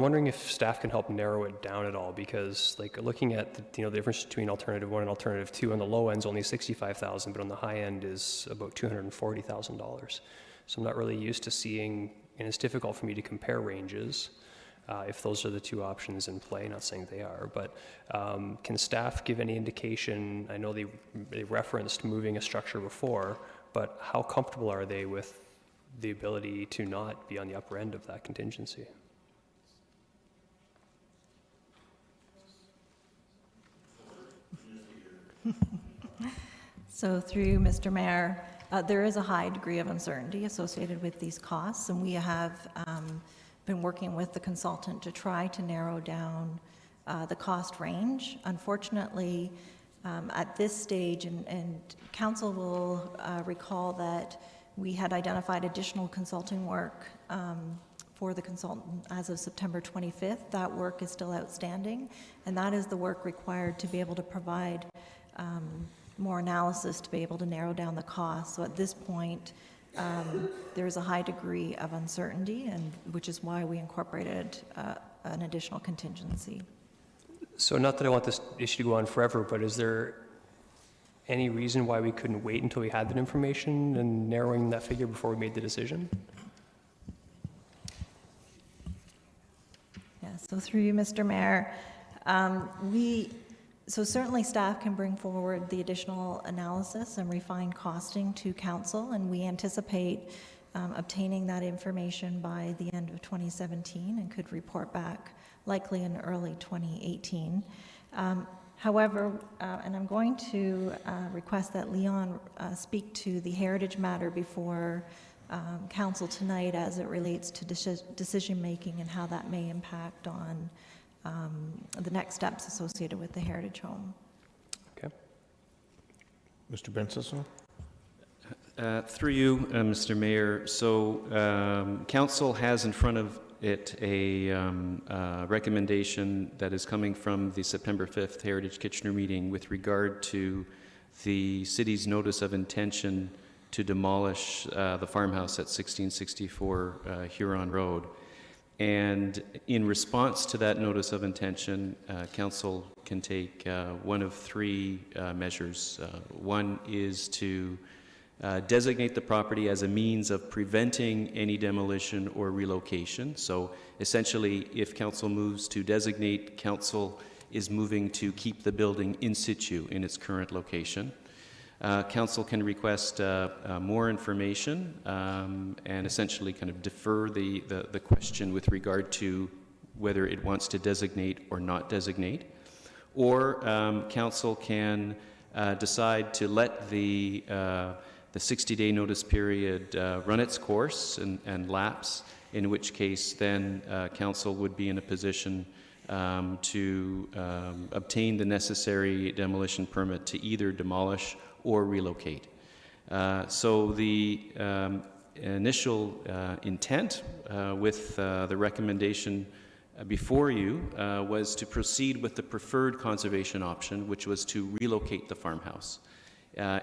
wondering if staff can help narrow it down at all, because looking at the difference between alternative 1 and alternative 2, on the low end is only $65,000, but on the high end is about $240,000. So I'm not really used to seeing, and it's difficult for me to compare ranges if those are the two options in play. Not saying they are, but can staff give any indication? I know they referenced moving a structure before, but how comfortable are they with the ability to not be on the upper end of that contingency? So through you, Mr. Mayor, there is a high degree of uncertainty associated with these costs, and we have been working with the consultant to try to narrow down the cost range. Unfortunately, at this stage, and council will recall that we had identified additional consulting work for the consultant as of September 25th. That work is still outstanding, and that is the work required to be able to provide more analysis to be able to narrow down the cost. So at this point, there is a high degree of uncertainty, and which is why we incorporated an additional contingency. So not that I want this issue to go on forever, but is there any reason why we couldn't wait until we had that information and narrowing that figure before we made the decision? Yeah, so through you, Mr. Mayor, so certainly staff can bring forward the additional analysis and refined costing to council, and we anticipate obtaining that information by the end of 2017 and could report back likely in early 2018. However, and I'm going to request that Leon speak to the heritage matter before council tonight as it relates to decision making and how that may impact on the next steps associated with the heritage home. Okay. Mr. Bensison? Through you, Mr. Mayor, so council has in front of it a recommendation that is coming from the September 5th Heritage Kitchener meeting with regard to the city's notice of intention to demolish the farmhouse at 1664 Huron Road. And in response to that notice of intention, council can take one of three measures. One is to designate the property as a means of preventing any demolition or relocation. So essentially, if council moves to designate, council is moving to keep the building in situ in its current location. Council can request more information and essentially kind of defer the question with regard to whether it wants to designate or not designate. Or council can decide to let the 60-day notice period run its course and lapse, in which case then council would be in a position to obtain the necessary demolition permit to either demolish or relocate. So the initial intent with the recommendation before you was to proceed with the preferred conservation option, which was to relocate the farmhouse,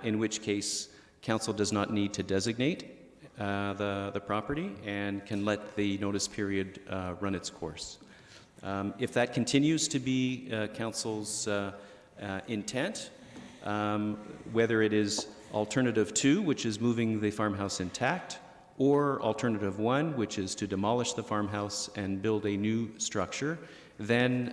in which case council does not need to designate the property and can let the notice period run its course. If that continues to be council's intent, whether it is alternative 2, which is moving the farmhouse intact, or alternative 1, which is to demolish the farmhouse and build a new structure, then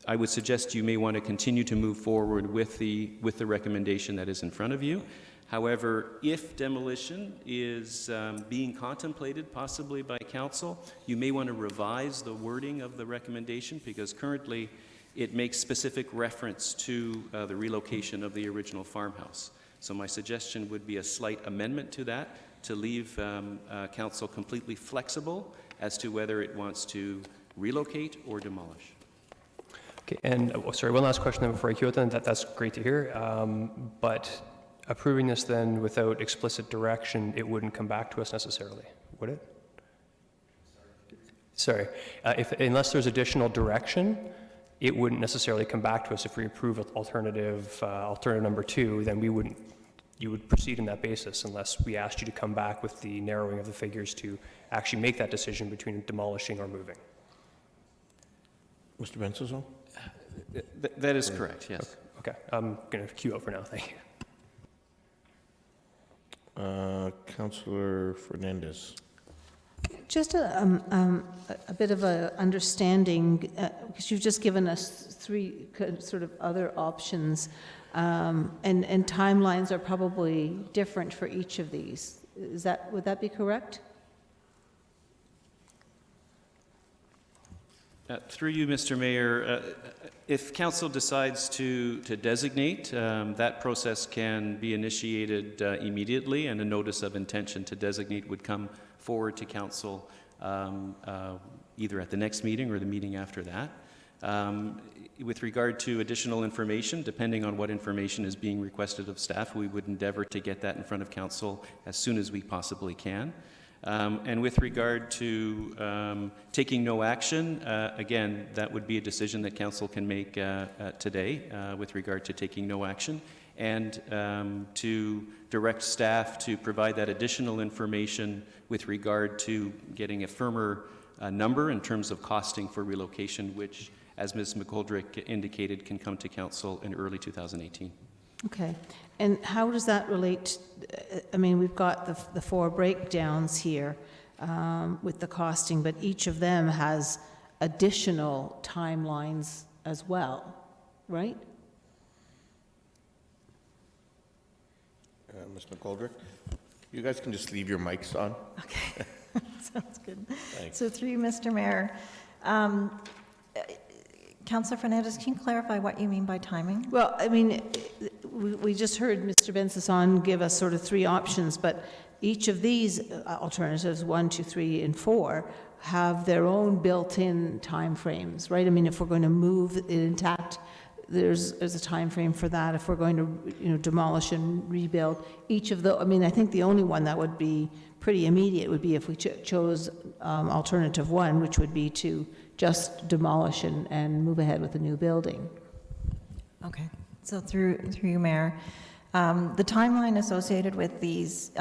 I would suggest you may want to continue to move forward with the recommendation that is in front of you. However, if demolition is being contemplated possibly by council, you may want to revise the wording of the recommendation, because currently it makes specific reference to the relocation of the original farmhouse. So my suggestion would be a slight amendment to that to leave council completely flexible as to whether it wants to relocate or demolish. Okay, and sorry, one last question then before I cue it then. That's great to hear. But approving this then without explicit direction, it wouldn't come back to us necessarily, would it? Sorry, unless there's additional direction, it wouldn't necessarily come back to us. If we approve alternative number 2, then you would proceed on that basis unless we asked you to come back with the narrowing of the figures to actually make that decision between demolishing or moving. Mr. Bensazon? That is correct, yes. Okay, I'm going to queue out for now, thank you. Councillor Fernandez. Just a bit of a understanding, because you've just given us 3 sort of other options, and timelines are probably different for each of these. Would that be correct? Through you, Mr. Mayor, if council decides to designate, that process can be initiated immediately, and a notice of intention to designate would come forward to council either at the next meeting or the meeting after that. With regard to additional information, depending on what information is being requested of staff, we would endeavor to get that in front of council as soon as we possibly can. And with regard to taking no action, again, that would be a decision that council can make today with regard to taking no action, and to direct staff to provide that additional information with regard to getting a firmer number in terms of costing for relocation, which, as Ms. McGoldrick indicated, can come to council in early 2018. Okay. And how does that relate? I mean, we've got the 4 breakdowns here with the costing, but each of them has additional timelines as well, right? Ms. McGoldrick? You guys can just leave your mics on. Okay, sounds good. Thanks. So through you, Mr. Mayor, Councillor Fernandez, can you clarify what you mean by timing? Well, I mean, we just heard Mr. Bensasson give us sort of 3 options, but each of these alternatives, 1, 2, 3, and 4, have their own built-in time frames, right? I mean, if we're going to move it intact, there's a time frame for that if we're going to, demolish and rebuild. Each of the, I think the only one that would be pretty immediate would be if we chose alternative one, which would be to just demolish and move ahead with a new building. Okay, so through you, Mayor, the timeline associated with these,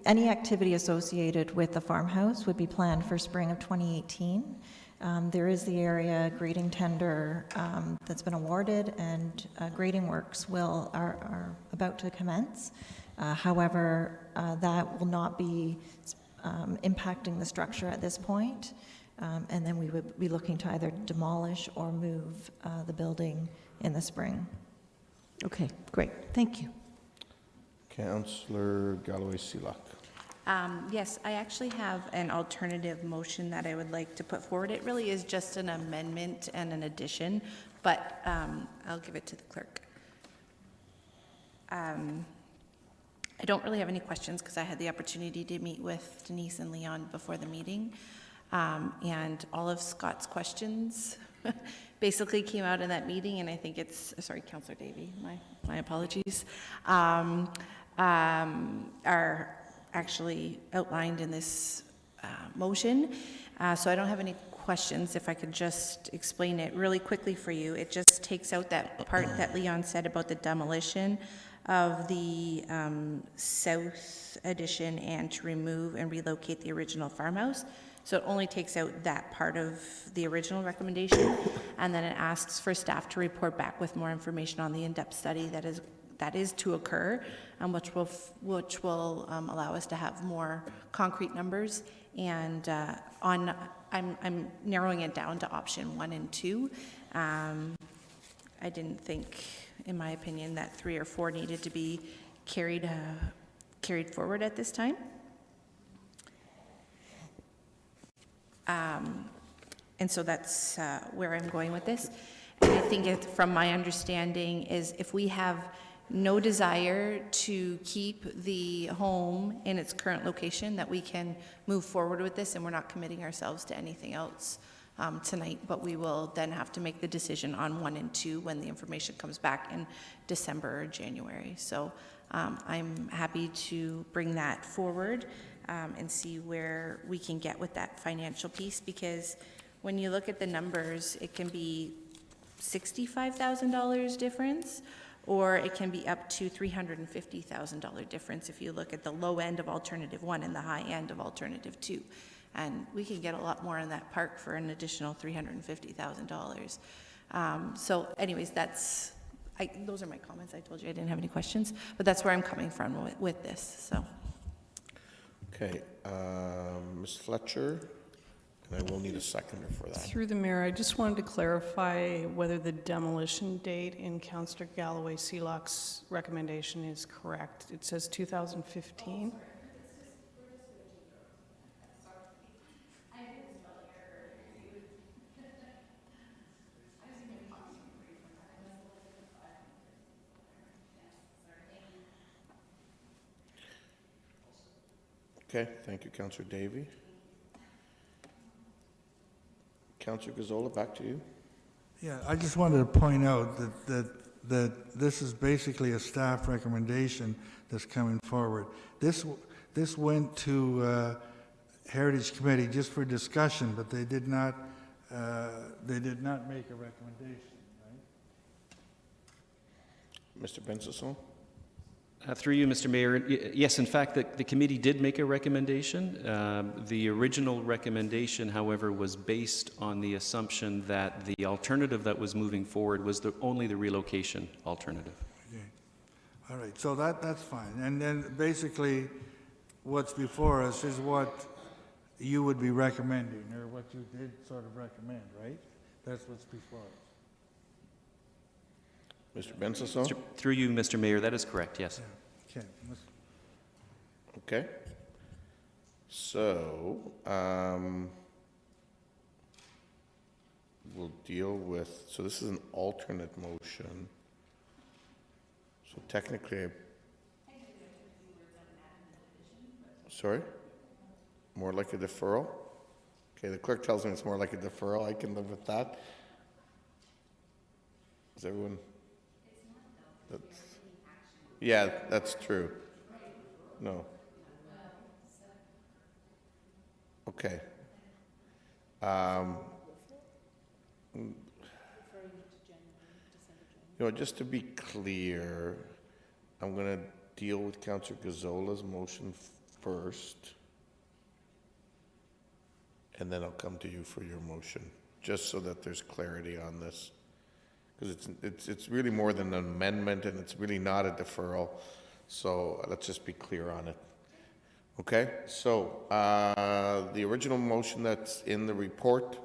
any activity associated with the farmhouse would be planned for spring of 2018. There is the area grading tender that's been awarded, and grading works are about to commence. However, that will not be impacting the structure at this point, and then we would be looking to either demolish or move the building in the spring. Okay, great. Thank you. Councillor Galloway-Seelock. Yes, I actually have an alternative motion that I would like to put forward. It really is just an amendment and an addition, but I'll give it to the clerk. I don't really have any questions because I had the opportunity to meet with Denise and Leon before the meeting, and all of Scott's questions basically came out in that meeting, and I think it's, sorry, Councillor Davey, my apologies, are actually outlined in this motion. So I don't have any questions. If I could just explain it really quickly for you. It just takes out that part that Leon said about the demolition of the south addition and to remove and relocate the original farmhouse. So it only takes out that part of the original recommendation, and then it asks for staff to report back with more information on the in-depth study that is to occur, which will allow us to have more concrete numbers. And I'm narrowing it down to option 1 and 2. I didn't think, in my opinion, that 3 or 4 needed to be carried forward at this time. And so that's where I'm going with this. And I think from my understanding is if we have no desire to keep the home in its current location, that we can move forward with this, and we're not committing ourselves to anything else tonight, but we will then have to make the decision on 1 and 2 when the information comes back in December or January. So I'm happy to bring that forward and see where we can get with that financial piece, because when you look at the numbers, it can be $65,000 difference, or it can be up to $350,000 difference if you look at the low end of alternative 1 and the high end of alternative 2. And we can get a lot more in that park for an additional $350,000. So anyways, those are my comments. I told you I didn't have any questions, but that's where I'm coming from with this, so. Okay, Ms. Fletcher, and I will need a seconder for that. Through the mayor, I just wanted to clarify whether the demolition date in Councillor Galloway-Seelock's recommendation is correct. It says 2015. Okay, thank you, Councillor Davey. Councillor Gazzola, back to you. Yeah, I just wanted to point out that this is basically a staff recommendation that's coming forward. This went to Heritage Committee just for discussion, but they did not make a recommendation, right? Mr. Bensasson? Through you, Mr. Mayor, yes, in fact, the committee did make a recommendation. The original recommendation, however, was based on the assumption that the alternative that was moving forward was only the relocation alternative. Okay. All right, so that's fine. And then basically what's before us is what you would be recommending, or what you did sort of recommend, right? That's what's before us. Mr. Bensasson? Through you, Mr. Mayor, that is correct, yes. Yeah. Okay. Okay. So, we'll deal with, so this is an alternate motion. So technically, sorry? More like a deferral? Okay, the clerk tells me it's more like a deferral. I can live with that. Is everyone? Yeah, that's true. No. Okay. Just to be clear, I'm going to deal with Councillor Gazzola's motion first, and then I'll come to you for your motion, just so that there's clarity on this. Because it's really more than an amendment, and it's really not a deferral. So let's just be clear on it. Okay? So the original motion that's in the report,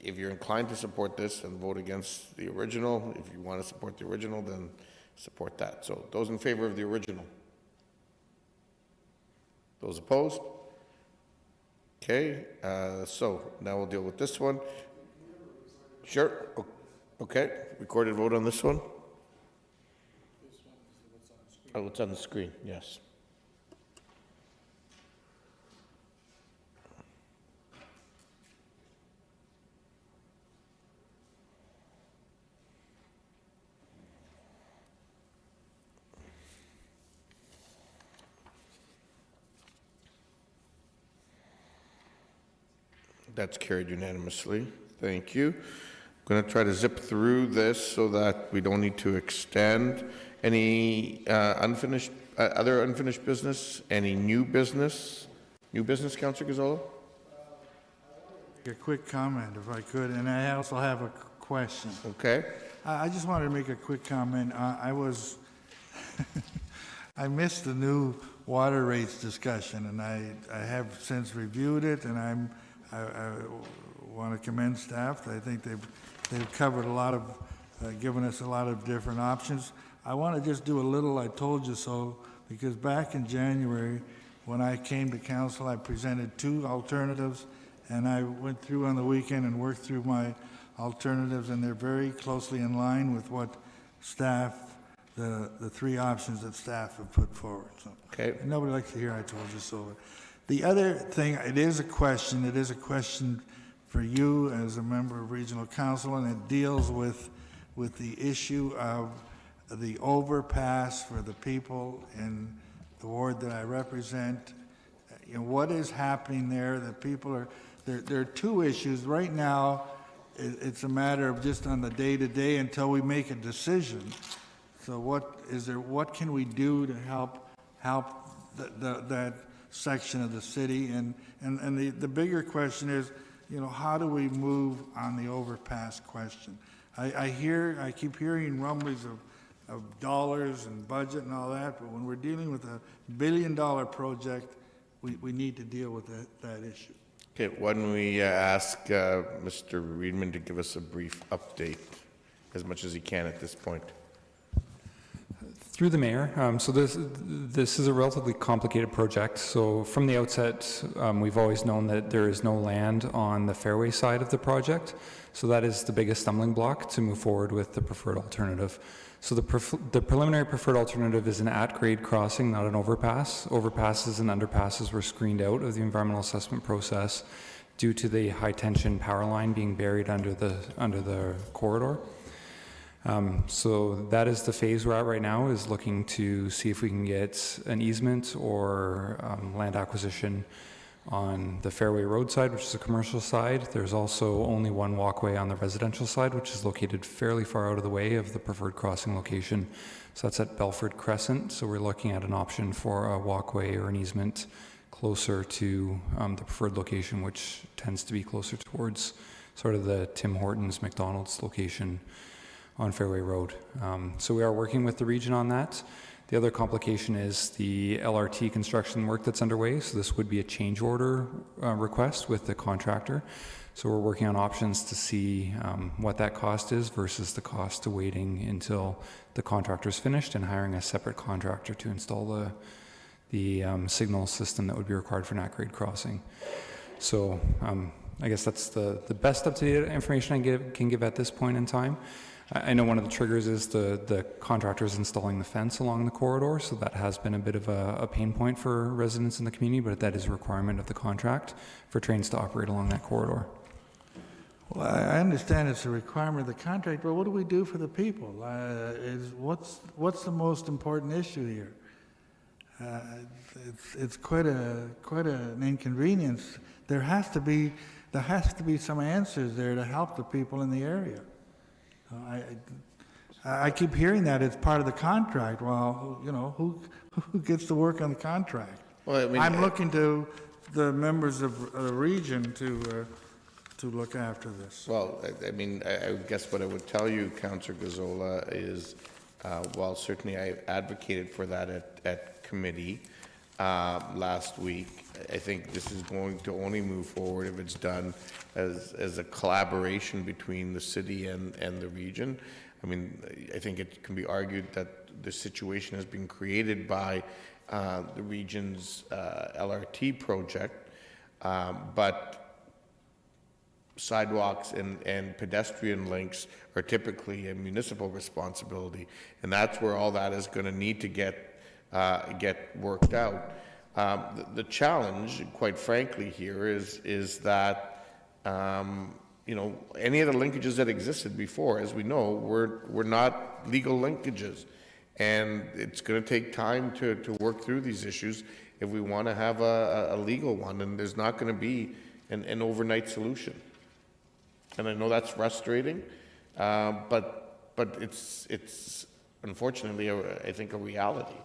if you're inclined to support this, then vote against the original. If you want to support the original, then support that. So those in favor of the original? Those opposed? Okay, so now we'll deal with this one. Sure. Okay, recorded vote on this one? Oh, it's on the screen, yes. That's carried unanimously. Thank you. I'm going to try to zip through this so that we don't need to extend. Any other unfinished business? Any new business? New business, Councillor Gazzola? A quick comment, if I could, and I also have a question. Okay. I just wanted to make a quick comment. I missed the new water rates discussion, and I have since reviewed it, and I want to commend staff. I think they've covered a lot of, given us a lot of different options. I want to just do a little I told you so, because back in January, when I came to council, I presented 2 alternatives, and I went through on the weekend and worked through my alternatives, and they're very closely in line with what staff, the 3 options that staff have put forward. So, okay. Nobody likes to hear I told you so. The other thing, it is a question for you as a member of Regional Council, and it deals with the issue of the overpass for the people in the ward that I represent. What is happening there? The people are, there are 2 issues. Right now, it's a matter of just on the day-to-day until we make a decision. So what can we do to help that section of the city? And the bigger question is, how do we move on the overpass question? I keep hearing rumblings of dollars and budget and all that, but when we're dealing with a $1 billion project, we need to deal with that issue. Okay, why don't we ask Mr. Reedman to give us a brief update, as much as he can at this point. Through the mayor, so this is a relatively complicated project. So from the outset, we've always known that there is no land on the Fairway side of the project. So that is the biggest stumbling block to move forward with the preferred alternative. So the preliminary preferred alternative is an at-grade crossing, not an overpass. Overpasses and underpasses were screened out of the environmental assessment process due to the high-tension power line being buried under the corridor. So that is the phase we're at right now, is looking to see if we can get an easement or land acquisition on the Fairway Road side, which is the commercial side. There's also only one walkway on the residential side, which is located fairly far out of the way of the preferred crossing location. So that's at Belford Crescent. So we're looking at an option for a walkway or an easement closer to the preferred location, which tends to be closer towards sort of the Tim Hortons McDonald's location on Fairway Road. So we are working with the region on that. The other complication is the LRT construction work that's underway. So this would be a change order request with the contractor. So we're working on options to see what that cost is versus the cost of waiting until the contractor's finished and hiring a separate contractor to install the signal system that would be required for an at-grade crossing. So I guess that's the best up-to-date information I can give at this point in time. I know one of the triggers is the contractors installing the fence along the corridor, so that has been a bit of a pain point for residents in the community, but that is a requirement of the contract for trains to operate along that corridor. Well, I understand it's a requirement of the contract, but what do we do for the people? What's the most important issue here? It's quite an inconvenience. There has to be some answers there to help the people in the area. I keep hearing that it's part of the contract. Well, you know, who gets to work on the contract? Well, I mean, I'm looking to the members of the region to look after this. Well, I mean, I guess what I would tell you, Councillor Gazzola, is while certainly I advocated for that at committee last week, I think this is going to only move forward if it's done as a collaboration between the city and the region. I mean, I think it can be argued that the situation has been created by the region's LRT project, but sidewalks and pedestrian links are typically a municipal responsibility, and that's where all that is going to need to get worked out. The challenge, quite frankly, here is that you know, any of the linkages that existed before, as we know, were not legal linkages, and it's going to take time to work through these issues if we want to have a legal one, and there's not going to be an overnight solution. And I know that's frustrating, but it's unfortunately, I think, a reality.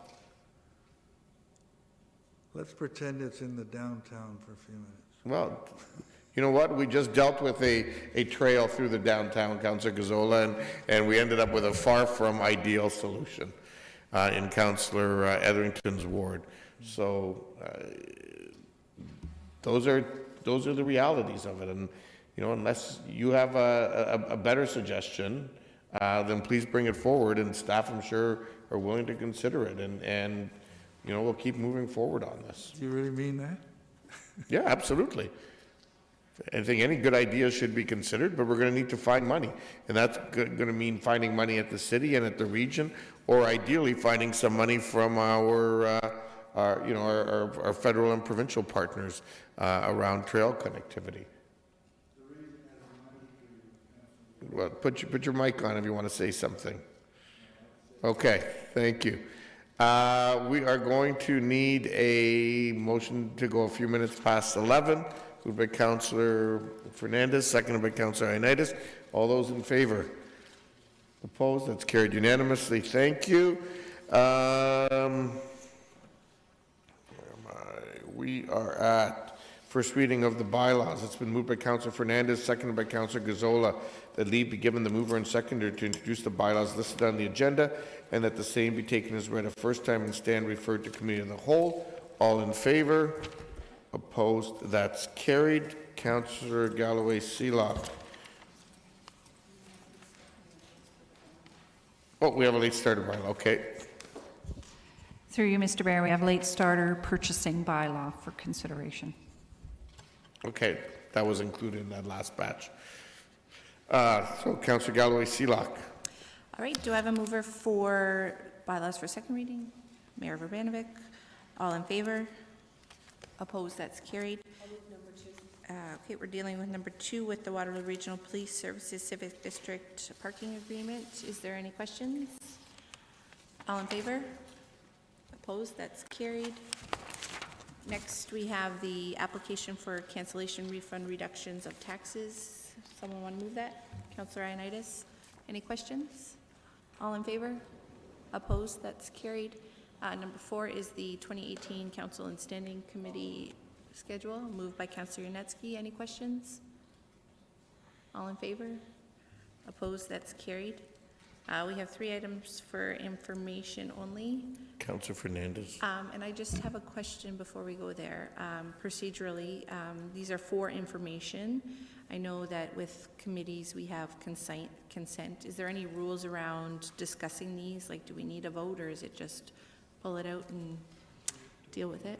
Let's pretend it's in the downtown for a few minutes. Well, you know what? We just dealt with a trail through the downtown, Councillor Gazzola, and we ended up with a far from ideal solution in Councillor Etherington's ward. So those are the realities of it, and you know, unless you have a better suggestion, then please bring it forward, and staff, I'm sure, are willing to consider it, and you know, we'll keep moving forward on this. Do you really mean that? Yeah, absolutely. I think any good idea should be considered, but we're going to need to find money, and that's going to mean finding money at the city and at the region, or ideally finding some money from our federal and provincial partners around trail connectivity. Well, put your mic on if you want to say something. Okay, thank you. We are going to need a motion to go a few minutes past 11. Moved by Councillor Fernandez, seconded by Councillor Ioannidis. All those in favor? Opposed? That's carried unanimously. Thank you. Where am I? We are at first reading of the bylaws. It's been moved by Councillor Fernandez, seconded by Councillor Gazzola, that leave be given the mover and seconder to introduce the bylaws listed on the agenda, and that the same be taken as read a first time and stand referred to committee of the whole. All in favor? Opposed? That's carried. Councillor Galloway-Seelock. Oh, we have a late starter bylaw. Okay. Through you, Mr. Mayor, we have late starter purchasing bylaw for consideration. Okay, that was included in that last batch. So, Councillor Galloway-Seelock. All right, do I have a mover for bylaws for second reading? Mayor Verbanovic. All in favor? Opposed? That's carried. Okay, we're dealing with number 2 with the Waterloo Regional Police Services Civic District Parking Agreement. Is there any questions? All in favor? Opposed? That's carried. Next, we have the application for cancellation refund reductions of taxes. Someone want to move that? Councillor Ioannidis. Any questions? All in favor? Opposed? That's carried. Number 4 is the 2018 Council and Standing Committee schedule, moved by Councillor Yanetsky. Any questions? All in favor? Opposed? That's carried. We have 3 items for information only. Councillor Fernandez. And I just have a question before we go there. Procedurally, these are for information. I know that with committees we have consent. Is there any rules around discussing these? Like, do we need a vote, or is it just pull it out and deal with it?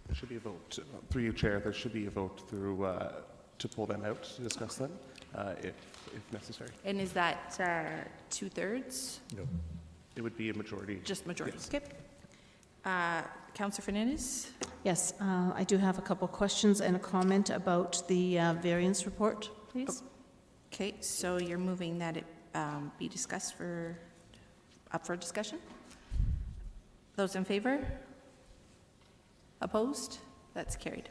There should be a vote. Through you, Chair, there should be a vote through to pull them out, to discuss them, if necessary. And is that 2/3? No. It would be a majority. Just majority. Yes. Okay. Councillor Fernandez? Yes, I do have a couple questions and a comment about the variance report, please. Okay, so you're moving that it be discussed up for discussion? Those in favor? Opposed? That's carried.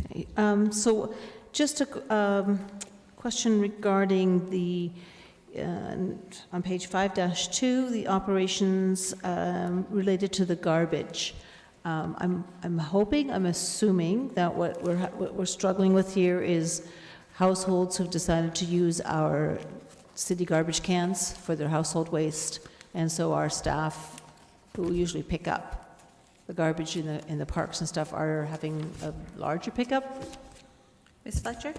Okay, so just a question regarding the, on page 5-2, the operations related to the garbage. I'm hoping, I'm assuming that what we're struggling with here is households who've decided to use our city garbage cans for their household waste, and so our staff who usually pick up the garbage in the parks and stuff are having a larger pickup. Ms. Fletcher?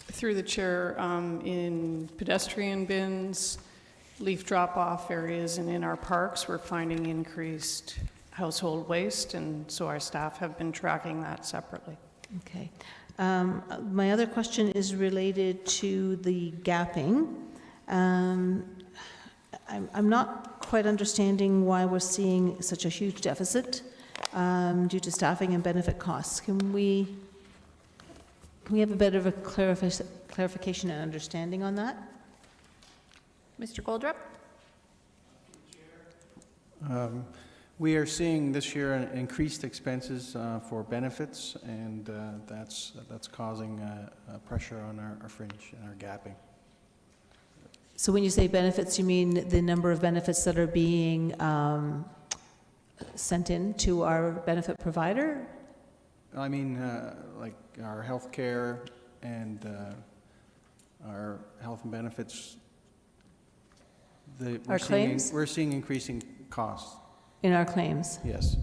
Through the chair, in pedestrian bins, leaf drop-off areas, and in our parks, we're finding increased household waste, and so our staff have been tracking that separately. Okay. My other question is related to the gapping. I'm not quite understanding why we're seeing such a huge deficit due to staffing and benefit costs. Can we have a bit of a clarification and understanding on that? Mr. Goldrup? We are seeing this year increased expenses for benefits, and that's causing pressure on our fringe and our gapping. So when you say benefits, you mean the number of benefits that are being sent in to our benefit provider? I mean, like our health care and our health and benefits. Our claims? We're seeing increasing costs. In our claims? Yes.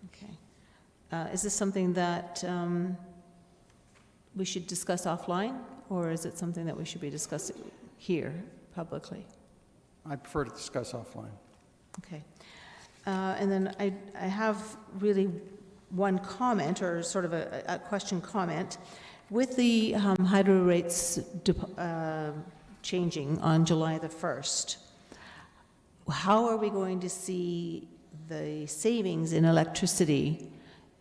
Okay. Is this something that we should discuss offline, or is it something that we should be discussing here publicly? I prefer to discuss offline. Okay. And then I have really one comment, or sort of a question comment. With the hydro rates changing on July the 1st, how are we going to see the savings in electricity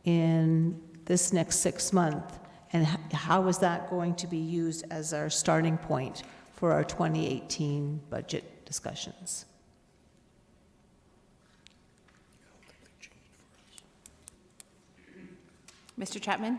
in this next 6 months? And how is that going to be used as our starting point for our 2018 budget discussions? Mr. Chapman?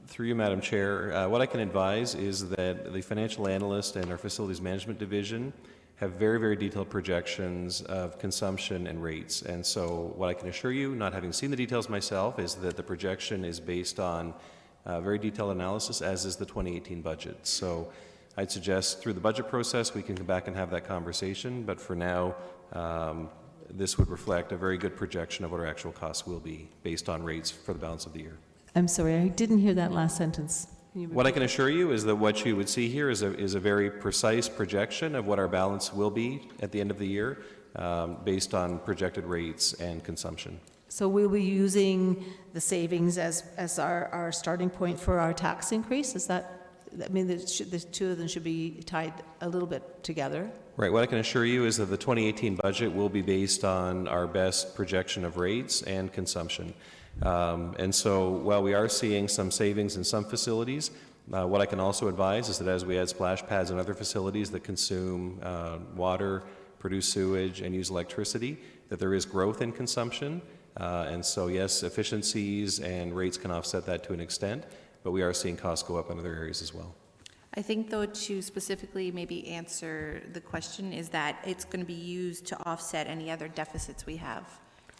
Through you, Madam Chair, what I can advise is that the financial analyst and our facilities management division have very, very detailed projections of consumption and rates. And so what I can assure you, not having seen the details myself, is that the projection is based on very detailed analysis, as is the 2018 budget. So I'd suggest through the budget process, we can come back and have that conversation. But for now, this would reflect a very good projection of what our actual costs will be based on rates for the balance of the year. I'm sorry, I didn't hear that last sentence. What I can assure you is that what you would see here is a very precise projection of what our balance will be at the end of the year based on projected rates and consumption. So we'll be using the savings as our starting point for our tax increase? Is that, I mean, the two of them should be tied a little bit together? Right. What I can assure you is that the 2018 budget will be based on our best projection of rates and consumption. And so while we are seeing some savings in some facilities, what I can also advise is that as we add splash pads in other facilities that consume water, produce sewage, and use electricity, that there is growth in consumption. And so yes, efficiencies and rates can offset that to an extent, but we are seeing costs go up in other areas as well. I think, though, to specifically maybe answer the question is that it's going to be used to offset any other deficits we have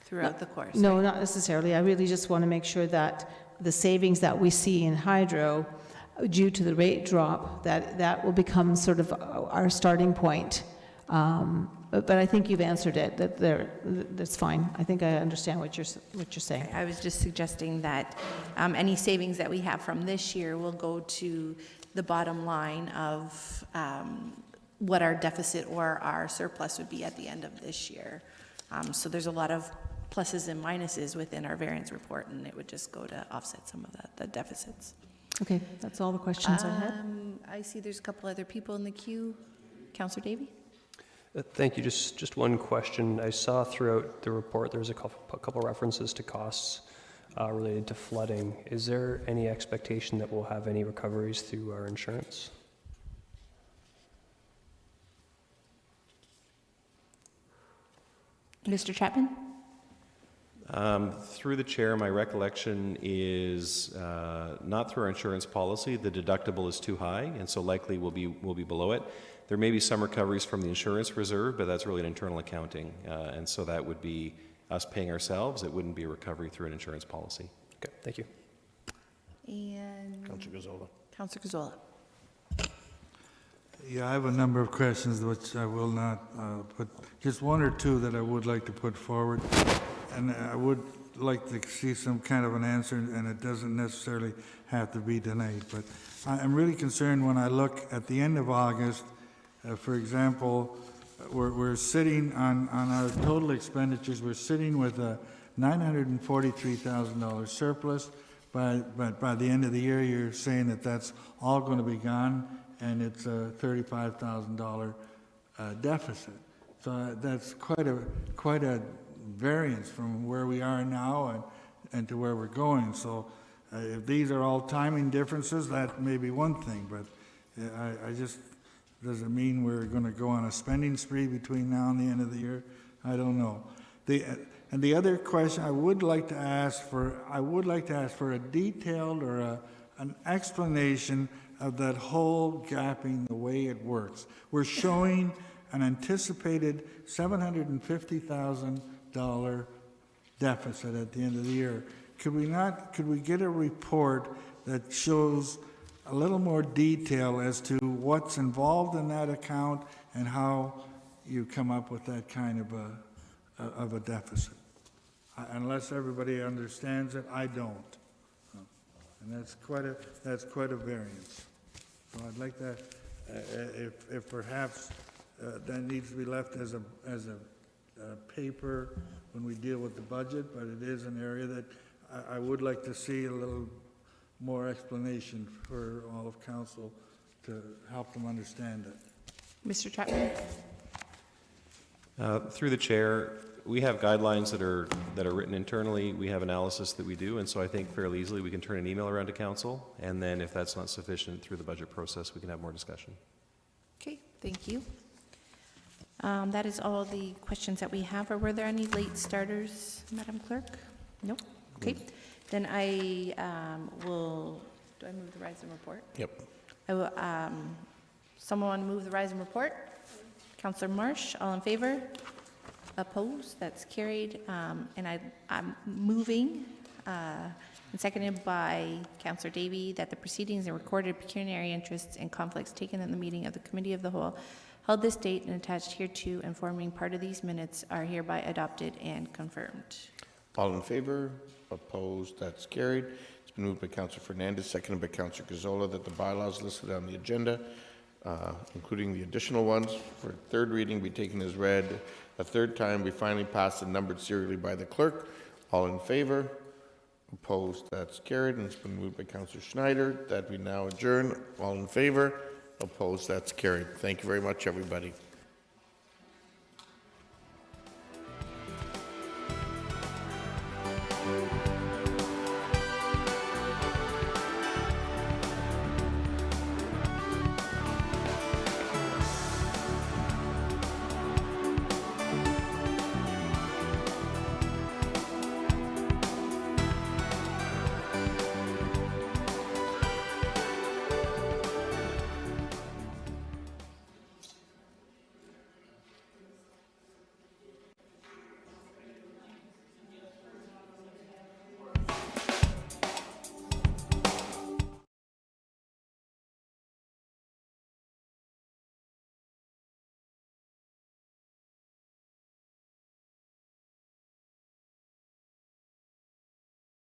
throughout the course. No, not necessarily. I really just want to make sure that the savings that we see in hydro due to the rate drop, that will become sort of our starting point. But I think you've answered it, that's fine. I think I understand what you're saying. I was just suggesting that any savings that we have from this year will go to the bottom line of what our deficit or our surplus would be at the end of this year. So there's a lot of pluses and minuses within our variance report, and it would just go to offset some of the deficits. Okay, that's all the questions I had. I see there's a couple other people in the queue. Councillor Davey? Thank you. Just one question. I saw throughout the report there's a couple references to costs related to flooding. Is there any expectation that we'll have any recoveries through our insurance? Mr. Chapman? Through the chair, my recollection is not through our insurance policy. The deductible is too high, and so likely we'll be below it. There may be some recoveries from the insurance reserve, but that's really an internal accounting, and so that would be us paying ourselves. It wouldn't be a recovery through an insurance policy. Okay, thank you. And Councillor Gazzola. Councillor Gazzola. Yeah, I have a number of questions which I will not put, just one or two that I would like to put forward. And I would like to see some kind of an answer, and it doesn't necessarily have to be tonight. But I'm really concerned when I look at the end of August, for example, we're sitting on our total expenditures, we're sitting with a $943,000 surplus. But by the end of the year, you're saying that that's all going to be gone, and it's a $35,000 deficit. So that's quite a variance from where we are now and to where we're going. So if these are all timing differences, that may be one thing, but I just, does it mean we're going to go on a spending spree between now and the end of the year? I don't know. And the other question I would like to ask for a detailed or an explanation of that whole gapping, the way it works. We're showing an anticipated $750,000 deficit at the end of the year. Could we get a report that shows a little more detail as to what's involved in that account and how you come up with that kind of a deficit? Unless everybody understands it, I don't. And that's quite a variance. So I'd like that, if perhaps that needs to be left as a paper when we deal with the budget, but it is an area that I would like to see a little more explanation for all of council to help them understand it. Mr. Chapman? Through the chair, we have guidelines that are written internally. We have analysis that we do, and so I think fairly easily we can turn an email around to council, and then if that's not sufficient through the budget process, we can have more discussion. Okay, thank you. That is all the questions that we have. Or were there any late starters, Madam Clerk? Nope. Okay. Then I will, do I move the Rise and Report? Yep. I will, someone want to move the Rise and Report? Councillor Marsh, all in favor? Opposed? That's carried. And I'm moving, and seconded by Councillor Davey, that the proceedings and recorded pecuniary interests and conflicts taken in the meeting of the Committee of the Whole held this date and attached hereto and forming part of these minutes are hereby adopted and confirmed. All in favor? Opposed? That's carried. It's been moved by Councillor Fernandez, seconded by Councillor Gazzola, that the bylaws listed on the agenda, including the additional ones for third reading, be taken as read a third time, be finally passed and numbered serially by the clerk. All in favor? Opposed? That's carried. And it's been moved by Councillor Schneider that we now adjourn. All in favor? Opposed? That's carried. Thank you very much, everybody.